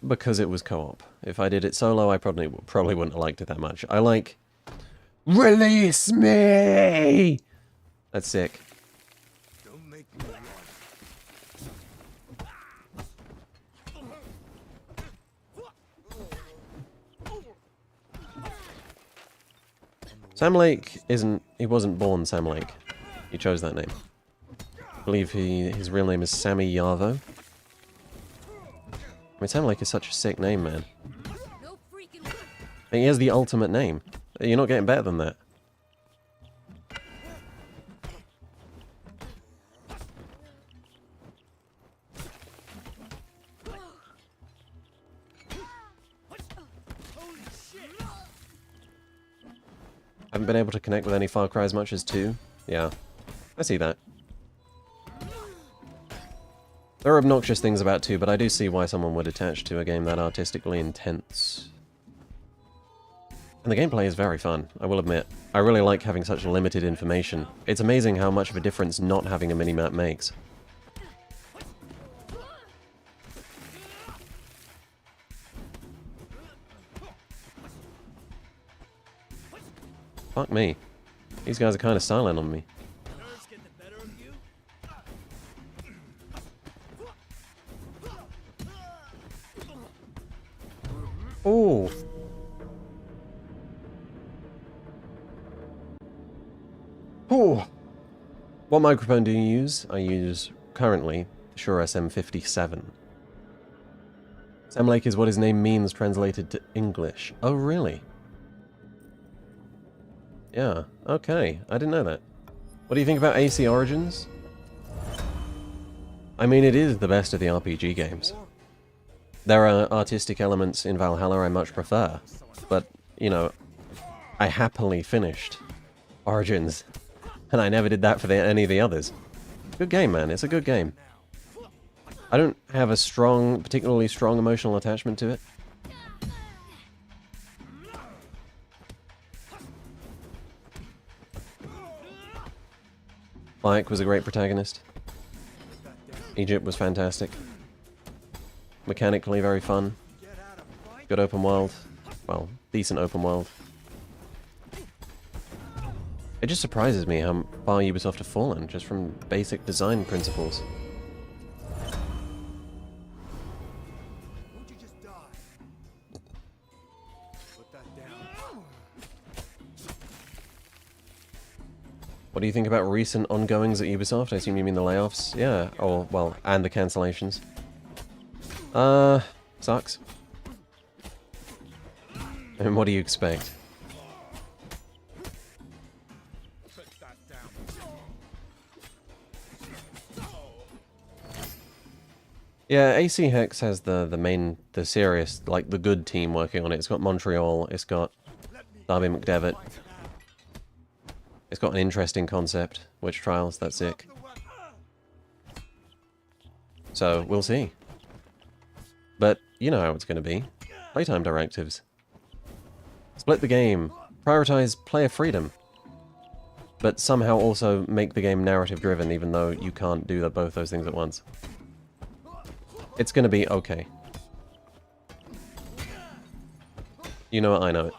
Because it was co-op. If I did it solo, I probably wouldn't have liked it that much. I like... Release me! That's sick. Don't make me run. Sam Lake isn't... He wasn't born Sam Lake. He chose that name. I believe his real name is Sammy Yarvo. I mean, Sam Lake is such a sick name, man. He has the ultimate name. You're not getting better than that. Haven't been able to connect with any Far Cry as much as 2. Yeah, I see that. There are obnoxious things about 2, but I do see why someone would attach to a game that artistically intense. And the gameplay is very fun, I will admit. I really like having such limited information. It's amazing how much of a difference not having a minimap makes. Fuck me. These guys are kind of silent on me. Oh. Oh. What microphone do you use? I use, currently, the Shure SM57. Sam Lake is what his name means translated to English. Oh, really? Yeah, okay. I didn't know that. What do you think about AC Origins? I mean, it is the best of the RPG games. There are artistic elements in Valhalla I much prefer, but, you know, I happily finished Origins, and I never did that for any of the others. Good game, man. It's a good game. I don't have a particularly strong emotional attachment to it. Bayek was a great protagonist. Egypt was fantastic. Mechanically very fun. Good open world. Well, decent open world. It just surprises me how far Ubisoft have fallen, just from basic design principles. Won't you just die? Put that down. What do you think about recent ongoings at Ubisoft? I assume you mean the layoffs? Yeah, or, well, and the cancellations. Sucks. I mean, what do you expect? Yeah, AC Hex has the serious, like, the good team working on it. It's got Montreal, it's got Darby McDevitt. It's got an interesting concept. Witch Trials, that's sick. So, we'll see. But, you know how it's going to be. Playtime directives. Split the game. Prioritize player freedom. But somehow also make the game narrative-driven, even though you can't do both those things at once. It's going to be okay. You know it, I know it.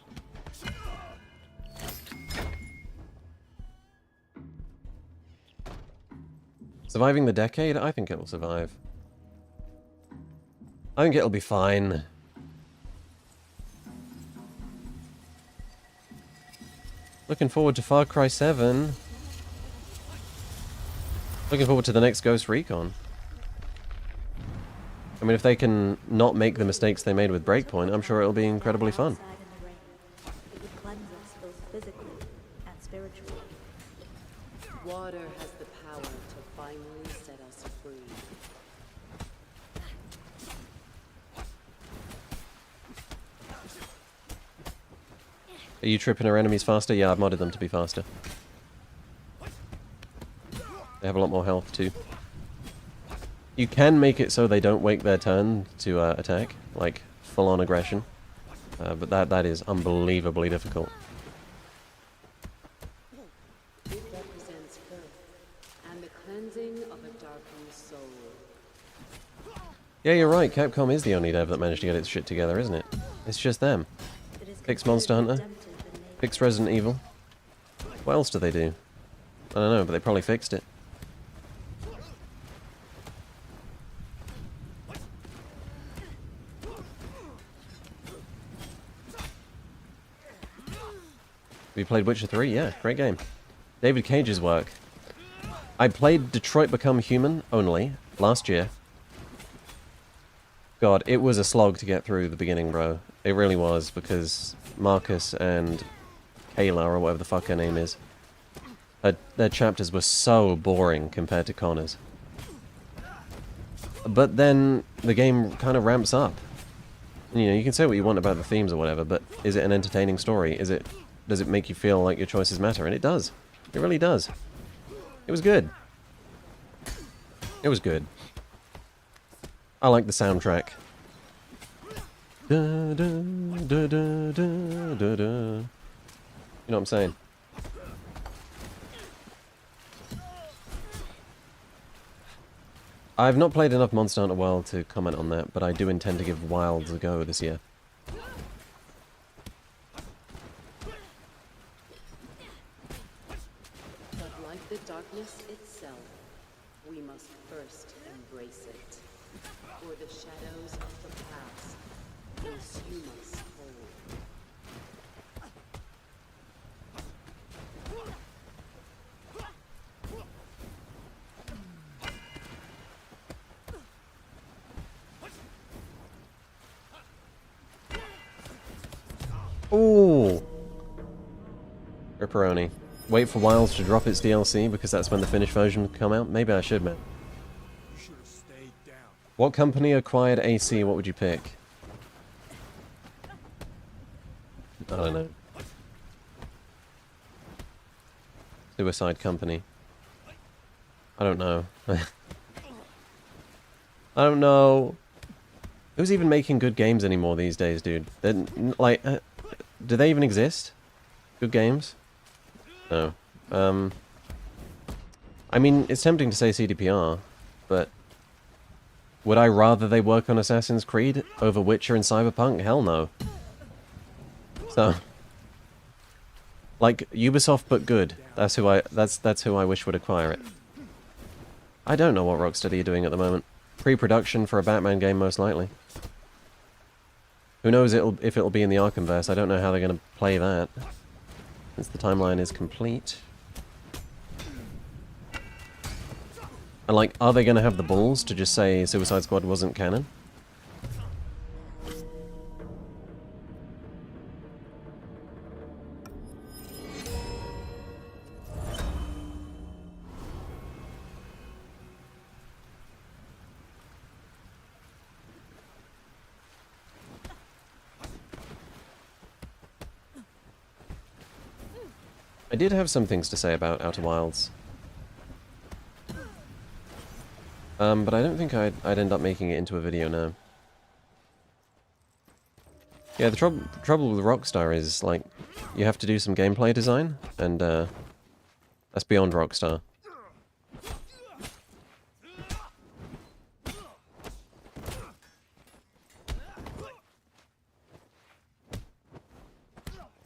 Surviving the decade? I think it'll survive. I think it'll be fine. Looking forward to Far Cry 7. Looking forward to the next Ghost Recon. I mean, if they can not make the mistakes they made with Breakpoint, I'm sure it'll be incredibly fun. It would cleanse us both physically and spiritually. Water has the power to finally set us free. Are you tripping our enemies faster? Yeah, I've modded them to be faster. They have a lot more health too. You can make it so they don't wait their turn to attack, like full-on aggression, but that is unbelievably difficult. Yeah, you're right. Capcom is the only dev that managed to get its shit together, isn't it? It's just them. Fix Monster Hunter. Fix Resident Evil. What else do they do? I don't know, but they probably fixed it. We played Witcher 3? Yeah, great game. David Cage's work. I played Detroit Become Human only last year. God, it was a slog to get through the beginning, bro. It really was, because Marcus and Kayla, or whatever the fuck her name is, their chapters were so boring compared to Connor's. But then the game kind of ramps up. You know, you can say what you want about the themes or whatever, but is it an entertaining story? Does it make you feel like your choices matter? And it does. It really does. It was good. It was good. I like the soundtrack. Da, da, da, da, da, da, da. You know what I'm saying? I've not played enough Monster Hunter World to comment on that, but I do intend to give Wilds a go this year. But like the darkness itself, we must first embrace it. For the shadows of the past consume us whole. Ooh! Ripperoni. Wait for Wilds to drop its DLC, because that's when the finished version will come out? Maybe I should, man. What company acquired AC? What would you pick? I don't know. Suicide Company. I don't know. I don't know. Who's even making good games anymore these days, dude? They're, like, do they even exist? Good games? No. I mean, it's tempting to say CDPR, but would I rather they work on Assassin's Creed over Witcher and Cyberpunk? Hell no. So, like, Ubisoft but good. That's who I wish would acquire it. I don't know what Rocksteady are doing at the moment. Pre-production for a Batman game, most likely. Who knows if it'll be in the Arkhamverse. I don't know how they're going to play that, since the timeline is complete. And, like, are they going to have the balls to just say Suicide Squad wasn't canon? I did have some things to say about Outer Wilds. But I don't think I'd end up making it into a video now. Yeah, the trouble with Rockstar is, like, you have to do some gameplay design, and, that's beyond Rockstar.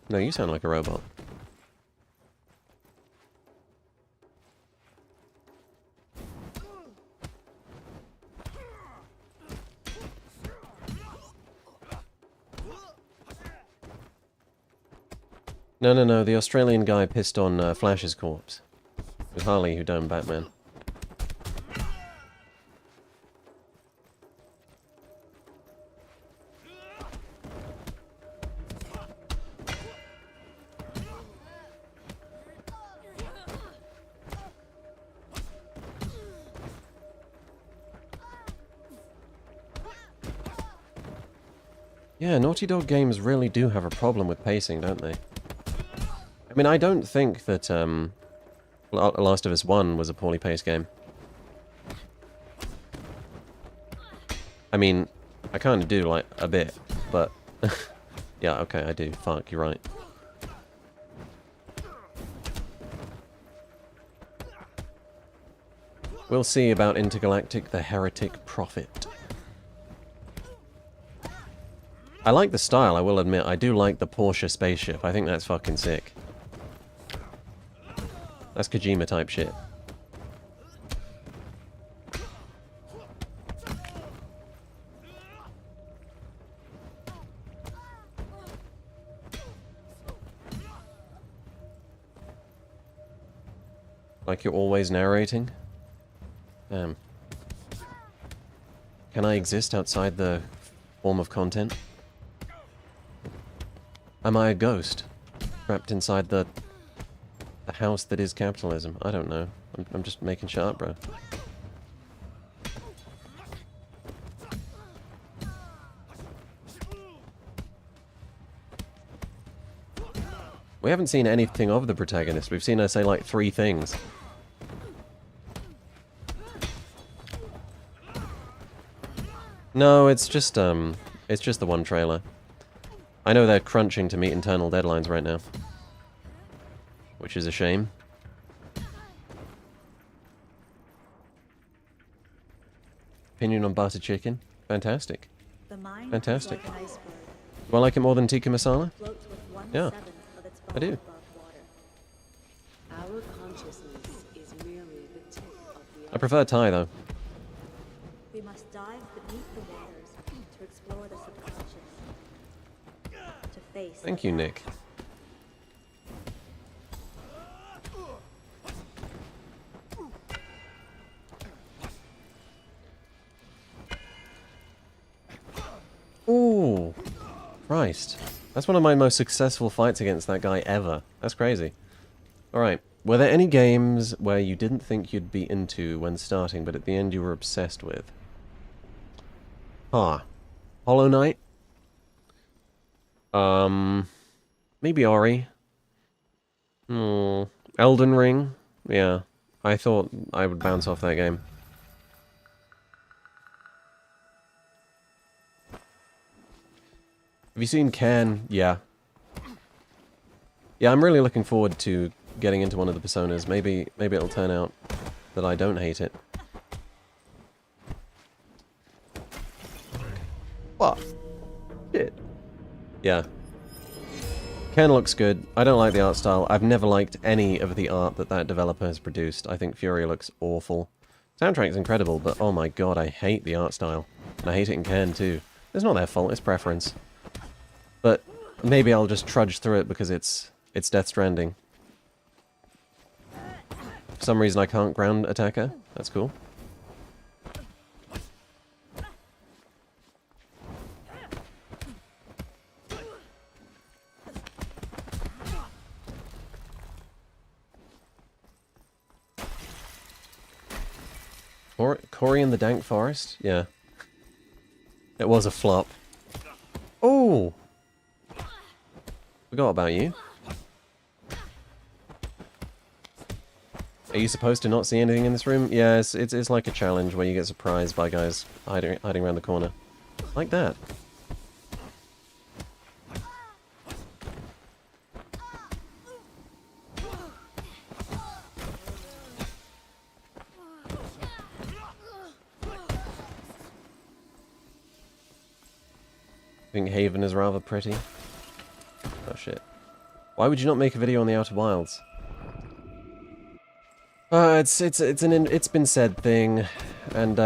No, you sound like a robot. No, the Australian guy pissed on Flash's corpse. It was Harley who done Batman. Yeah, Naughty Dog games really do have a problem with pacing, don't they? I mean, I don't think that Last of Us 1 was a poorly paced game. I mean, I kind of do, like, a bit, but... yeah, okay, I do. Fuck, you're right. We'll see about Intergalactic the Heretic Prophet. I like the style, I will admit. I do like the Porsche spaceship. I think that's fucking sick. That's Kojima type shit. Like you're always narrating? Damn. Can I exist outside the form of content? Am I a ghost? Trapped inside the house that is capitalism? I don't know. I'm just making shit up, bro. We haven't seen anything of the protagonist. We've seen her say like 3 things. No, it's just the one trailer. I know they're crunching to meet internal deadlines right now. Which is a shame. Opinion on butter chicken? Fantastic. Fantastic. Do I like it more than tikka masala? Yeah, I do. Our consciousness is merely the tip of the I prefer Thai though. We must dive beneath the waters to explore the subconscious. To face. Thank you, Nick. Ooh, Christ. That's one of my most successful fights against that guy ever. That's crazy. Alright, were there any games where you didn't think you'd be into when starting, but at the end you were obsessed with? Hollow Knight? Maybe Ori. Elden Ring? Yeah, I thought I would bounce off that game. Have you seen Can? Yeah. Yeah, I'm really looking forward to getting into one of the Personas. Maybe it'll turn out that I don't hate it. What? Shit. Yeah. Ken looks good. I don't like the art style. I've never liked any of the art that developer has produced. I think Fury looks awful. Soundtrack's incredible, but oh my god, I hate the art style. And I hate it in Ken too. It's not their fault, it's preference. But maybe I'll just trudge through it because it's Death Stranding. For some reason I can't ground attacker. That's cool. Cory in the Dank Forest? Yeah. It was a flop. Oh! Forgot about you. Are you supposed to not see anything in this room? Yeah, it's like a challenge where you get surprised by guys hiding around the corner. Like that. I think Haven is rather pretty. Oh shit. Why would you not make a video on the Outer Wilds? It's been said thing, and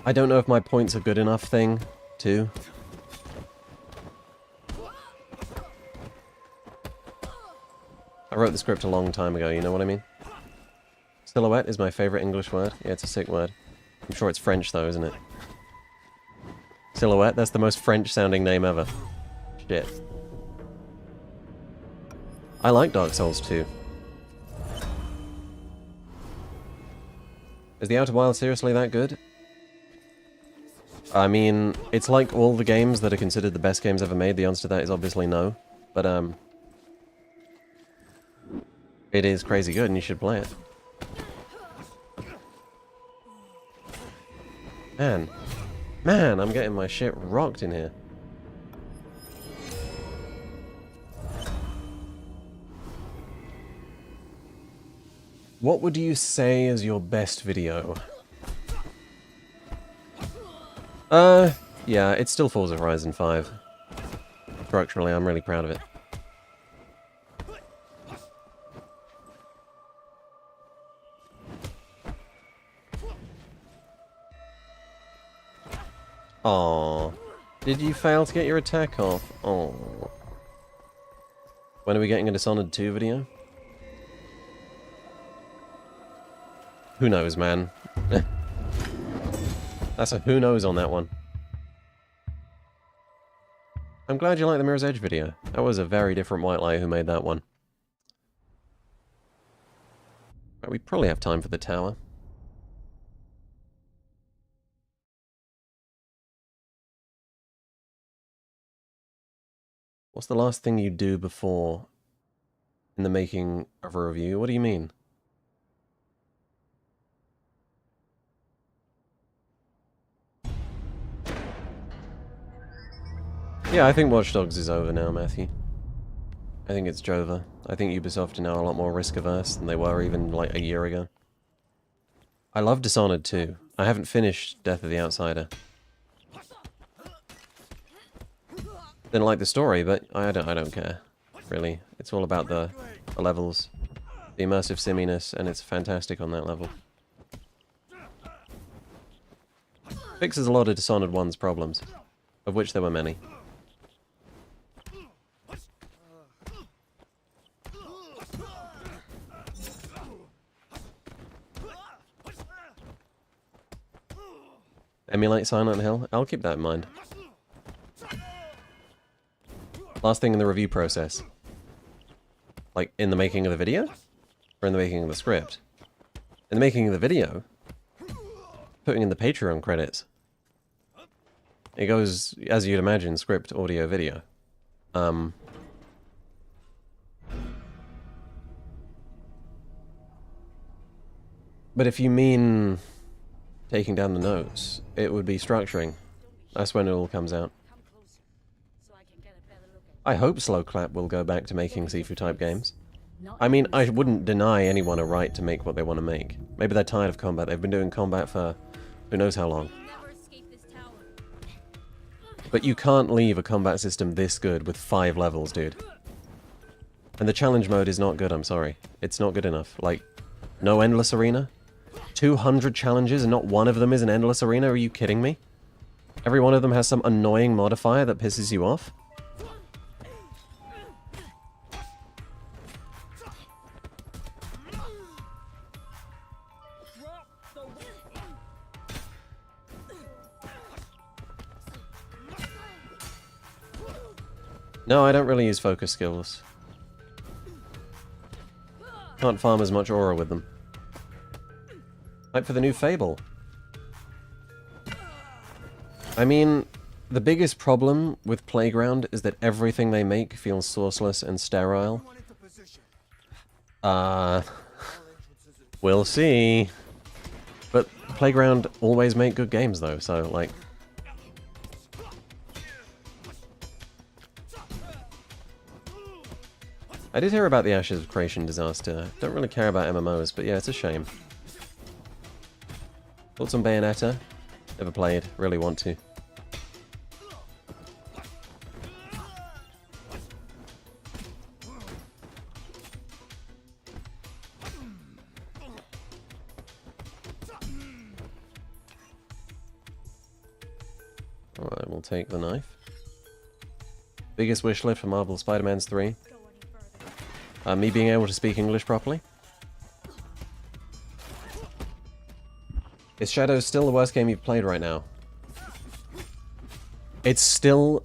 I don't know if my points are good enough thing, too. I wrote the script a long time ago, you know what I mean? Silhouette is my favorite English word. Yeah, it's a sick word. I'm sure it's French though, isn't it? Silhouette, that's the most French-sounding name ever. Shit. I like Dark Souls 2. Is the Outer Wilds seriously that good? I mean, it's like all the games that are considered the best games ever made. The answer to that is obviously no. But, it is crazy good and you should play it. Man, I'm getting my shit rocked in here. What would you say is your best video? Yeah, it's still Forza Horizon 5. Structurally, I'm really proud of it. Aww. Did you fail to get your attack off? Aww. When are we getting a Dishonored 2 video? Who knows, man. That's a who knows on that one. I'm glad you like the Mirror's Edge video. That was a very different Whitelight who made that one. Right, we probably have time for the tower. What's the last thing you do before in the making of a review? What do you mean? Yeah, I think Watch Dogs is over now, Matthew. I think it's Jova. I think Ubisoft are now a lot more risk-averse than they were even, like, a year ago. I love Dishonored too. I haven't finished Death of the Outsider. Didn't like the story, but I don't care, really. It's all about the levels, the immersive simminess, and it's fantastic on that level. Fixes a lot of Dishonored 1's problems, of which there were many. Emulate Silent Hill? I'll keep that in mind. Last thing in the review process. Like, in the making of the video? Or in the making of the script? In the making of the video? Putting in the Patreon credits. It goes, as you'd imagine, script, audio, video. But if you mean taking down the notes, it would be structuring. That's when it all comes out. I hope Slow Clap will go back to making Sifu type games. I mean, I wouldn't deny anyone a right to make what they want to make. Maybe they're tired of combat. They've been doing combat for who knows how long. But you can't leave a combat system this good with 5 levels, dude. And the challenge mode is not good, I'm sorry. It's not good enough. Like, no endless arena? 200 challenges and not one of them is an endless arena? Are you kidding me? Every one of them has some annoying modifier that pisses you off? No, I don't really use focus skills. Can't farm as much aura with them. Like for the new Fable. I mean, the biggest problem with Playground is that everything they make feels sourceless and sterile. We'll see. But Playground always make good games though, so like... I did hear about the Ashes of Creation disaster. Don't really care about MMOs, but yeah, it's a shame. Thoughts on Bayonetta? Never played, really want to. Alright, we'll take the knife. Biggest wish list for Marvel Spider-Man's 3. Me being able to speak English properly. Is Shadows still the worst game you've played right now? It's still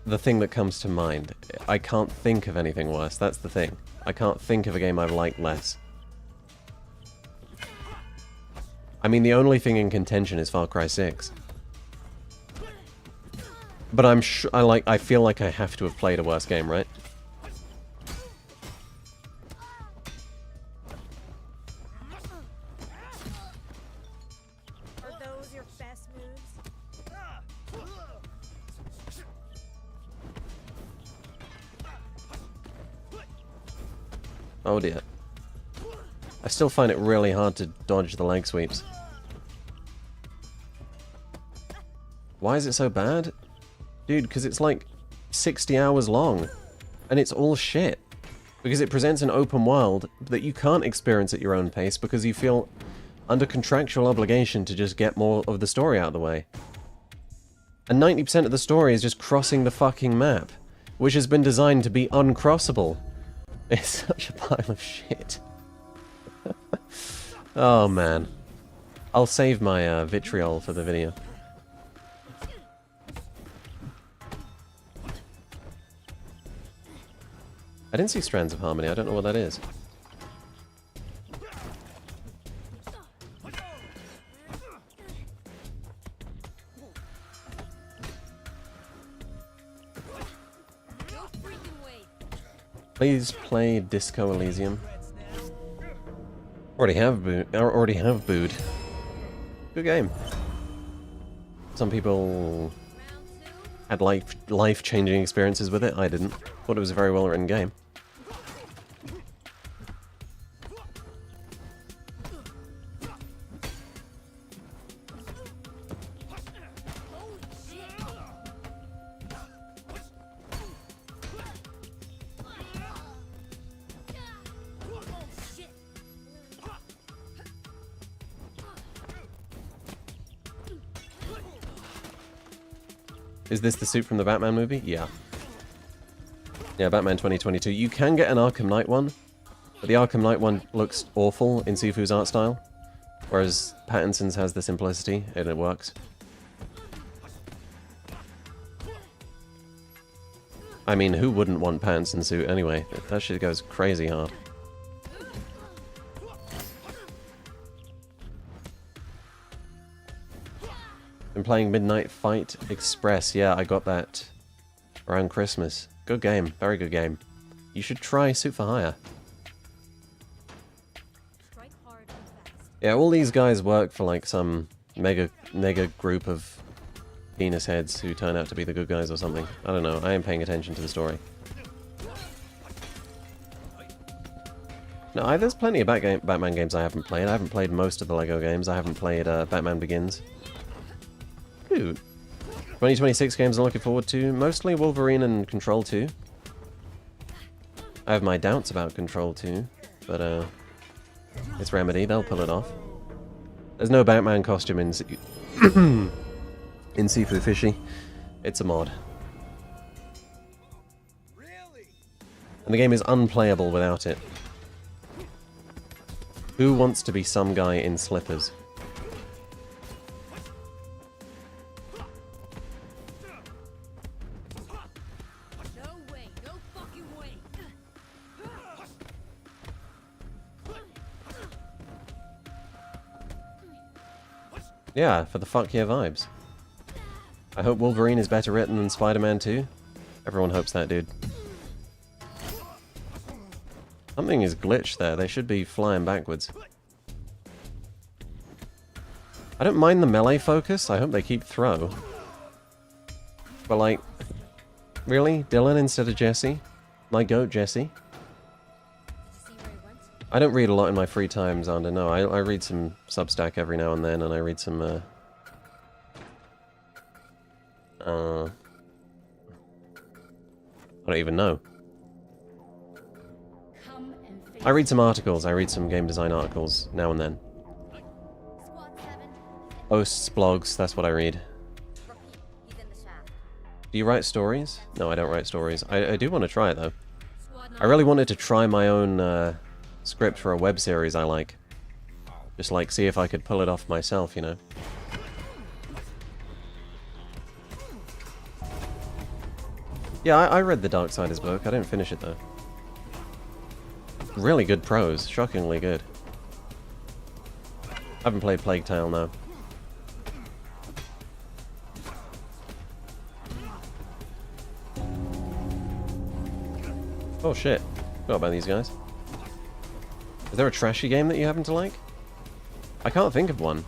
the thing that comes to mind. I can't think of anything worse, that's the thing. I can't think of a game I've liked less. I mean, the only thing in contention is Far Cry 6. But I'm sure, I feel like I have to have played a worse game, right? Oh dear. I still find it really hard to dodge the leg sweeps. Why is it so bad? Dude, because it's like 60 hours long. And it's all shit. Because it presents an open world that you can't experience at your own pace because you feel under contractual obligation to just get more of the story out of the way. And 90% of the story is just crossing the fucking map, which has been designed to be uncrossable. It's such a pile of shit. Oh man. I'll save my vitriol for the video. I didn't see Strands of Harmony, I don't know what that is. Please play Disco Elysium. Already have booed. Good game. Some people had life-changing experiences with it. I didn't. Thought it was a very well-written game. Is this the suit from the Batman movie? Yeah. Yeah, Batman 2022. You can get an Arkham Knight one, but the Arkham Knight one looks awful in Sifu's art style, whereas Pattinson's has the simplicity, and it works. I mean, who wouldn't want Pattinson's suit anyway? That shit goes crazy hard. Been playing Midnight Fight Express. Yeah, I got that around Christmas. Good game. Very good game. You should try Suit for Hire. Yeah, all these guys work for like some mega group of penis heads who turn out to be the good guys or something. I don't know. I ain't paying attention to the story. No, there's plenty of Batman games I haven't played. I haven't played most of the Lego games. I haven't played Batman Begins. Dude. 2026 games I'm looking forward to. Mostly Wolverine and Control 2. I have my doubts about Control 2, but it's Remedy, they'll pull it off. There's no Batman costume in Sifu Fishy. It's a mod. And the game is unplayable without it. Who wants to be some guy in slippers? Yeah, for the fuck yeah vibes. I hope Wolverine is better written than Spider-Man 2. Everyone hopes that, dude. Something is glitched there. They should be flying backwards. I don't mind the melee focus. I hope they keep throw. But like, really? Dylan instead of Jesse? My goat, Jesse? I don't read a lot in my free time, Xander. No, I read some Substack every now and then, and I read some, I don't even know. I read some articles. I read some game design articles now and then. Posts, blogs, that's what I read. Do you write stories? No, I don't write stories. I do want to try it, though. I really wanted to try my own, script for a web series I like. Just like see if I could pull it off myself, you know. Yeah, I read the Darksiders book. I didn't finish it though. Really good prose, shockingly good. I haven't played Plague Tale now. Oh shit. Forgot about these guys. Is there a trashy game that you happen to like? I can't think of one.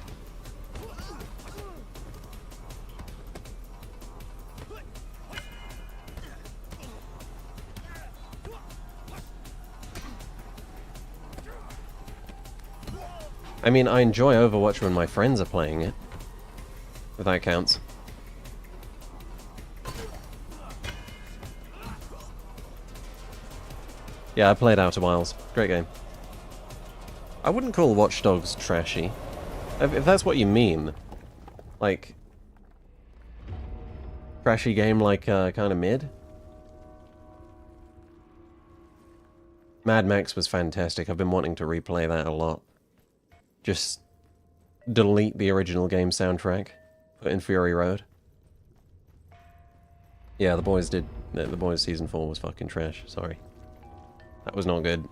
I mean, I enjoy Overwatch when my friends are playing it. If that counts. Yeah, I played Outer Wilds. Great game. I wouldn't call Watch Dogs trashy. If that's what you mean. Like... trashy game like, kind of mid? Mad Max was fantastic. I've been wanting to replay that a lot. Just delete the original game soundtrack. Put in Fury Road. Yeah, The Boys did. The Boys Season 4 was fucking trash. Sorry. That was not good.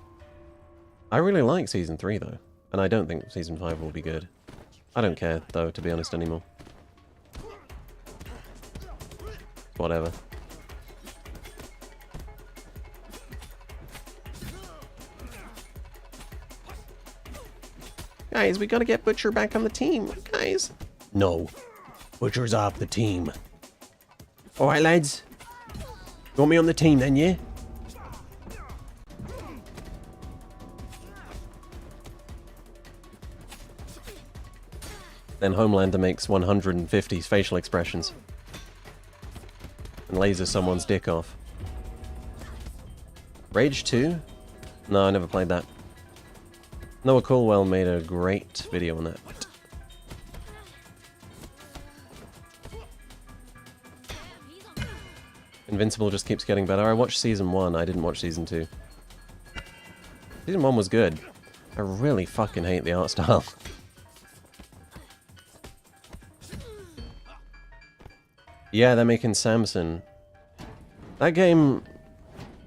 I really like Season 3, though. And I don't think Season 5 will be good. I don't care, though, to be honest, anymore. Whatever. Guys, we gotta get Butcher back on the team, guys. No. Butcher's off the team. Alright, lads. You want me on the team then, yeah? Then Homelander makes 150 facial expressions. And lasers someone's dick off. Rage 2? No, I never played that. Noah Caldwell made a great video on that. Invincible just keeps getting better. I watched Season 1, I didn't watch Season 2. Season 1 was good. I really fucking hate the art style. Yeah, they're making Samson. That game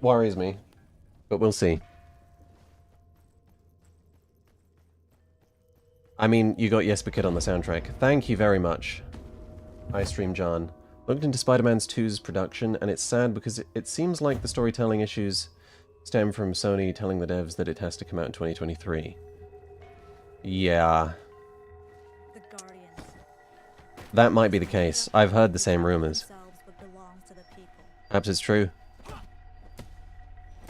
worries me, but we'll see. I mean, you got Jesper Kid on the soundtrack. Thank you very much, iStream John. Looked into Spider-Man 2's production, and it's sad because it seems like the storytelling issues stem from Sony telling the devs that it has to come out in 2023. Yeah. That might be the case. I've heard the same rumors. Perhaps it's true.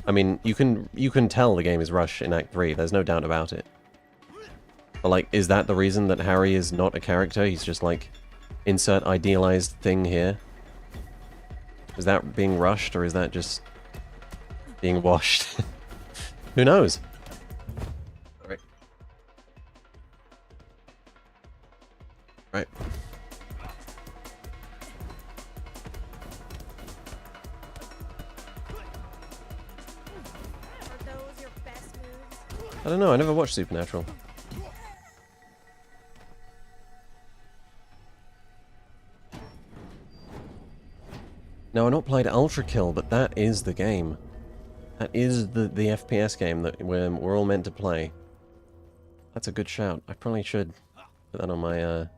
I mean, you can tell the game is rushed in Act 3, there's no doubt about it. But like, is that the reason that Harry is not a character? He's just like, insert idealized thing here? Is that being rushed, or is that just being washed? Who knows? Alright. Right. I don't know, I never watched Supernatural. No, I've not played Ultra Kill, but that is the game. That is the FPS game that we're all meant to play. That's a good shout. I probably should put that on my to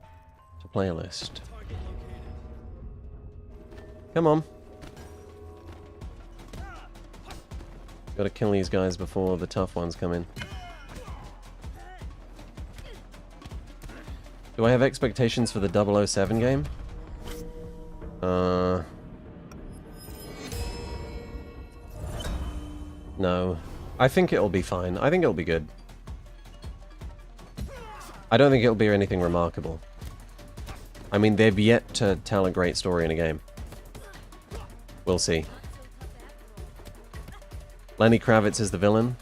play list. Come on. Gotta kill these guys before the tough ones come in. Do I have expectations for the 007 game? No. I think it'll be fine. I think it'll be good. I don't think it'll be anything remarkable. I mean, they've yet to tell a great story in a game. We'll see. Lenny Kravitz is the villain.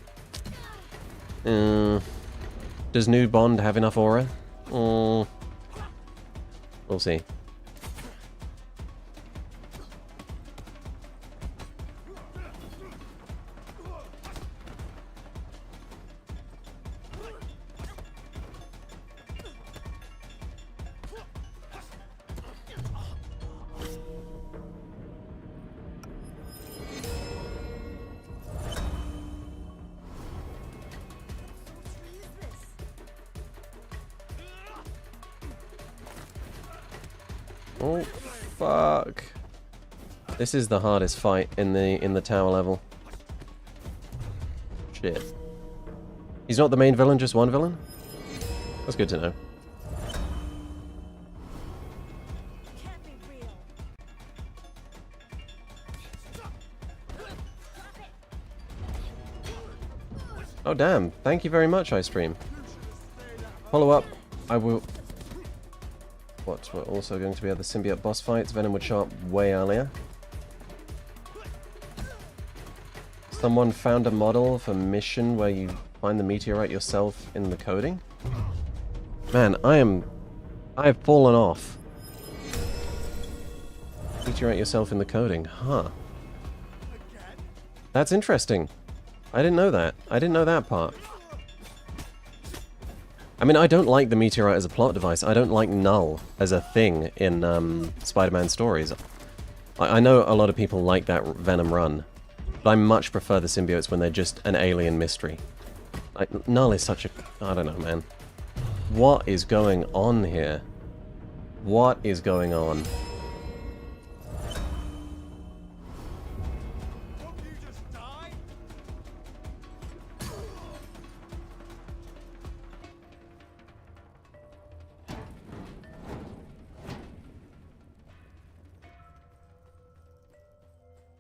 Does new Bond have enough aura? We'll see. Oh, fuck. This is the hardest fight in the tower level. Shit. He's not the main villain, just one villain? That's good to know. Oh damn, thank you very much, iStream. Follow up, I will... What, we're also going to be at the symbiote boss fights. Venom would show up way earlier. Someone found a model for mission where you find the meteorite yourself in the coding? Man, I've fallen off. Meteorite yourself in the coding, huh. That's interesting. I didn't know that. I didn't know that part. I mean, I don't like the meteorite as a plot device. I don't like null as a thing in Spider-Man stories. I know a lot of people like that Venom run, but I much prefer the symbiotes when they're just an alien mystery. Like, null is such a... I don't know, man. What is going on here? What is going on?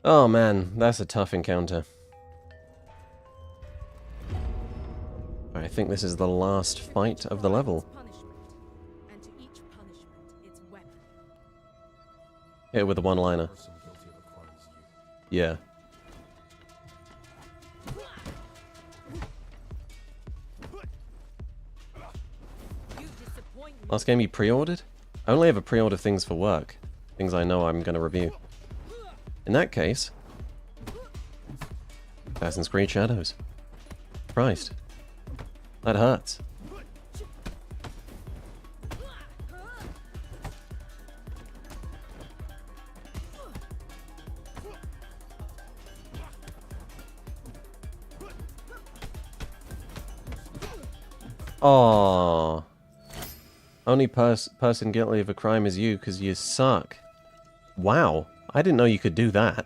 Oh man, that's a tough encounter. I think this is the last fight of the level. Hit with a one-liner. Yeah. Last game you pre-ordered? I only ever pre-order things for work. Things I know I'm going to review. In that case... Assassin's Creed Shadows. Christ. That hurts. Aww. Only person guilty of a crime is you because you suck. Wow. I didn't know you could do that.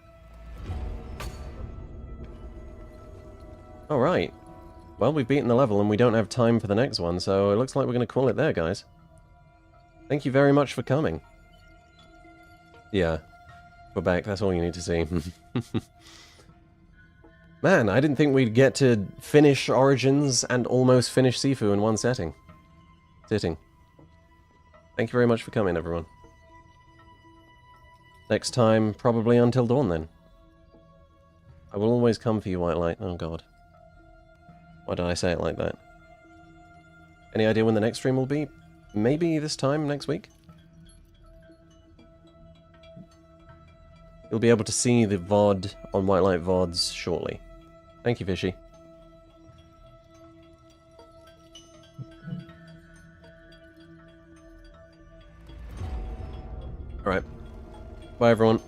Alright. Well, we've beaten the level and we don't have time for the next one, so it looks like we're going to call it there, guys. Thank you very much for coming. Yeah. We're back, that's all you need to see. Man, I didn't think we'd get to finish Origins and almost finish Sifu in one sitting. Thank you very much for coming, everyone. Next time, probably Until Dawn, then. I will always come for you, Whitelight. Oh, God. Why did I say it like that? Any idea when the next stream will be? Maybe this time next week? You'll be able to see the VOD on Whitelight VODs shortly. Thank you, Fishy. Alright. Bye, everyone.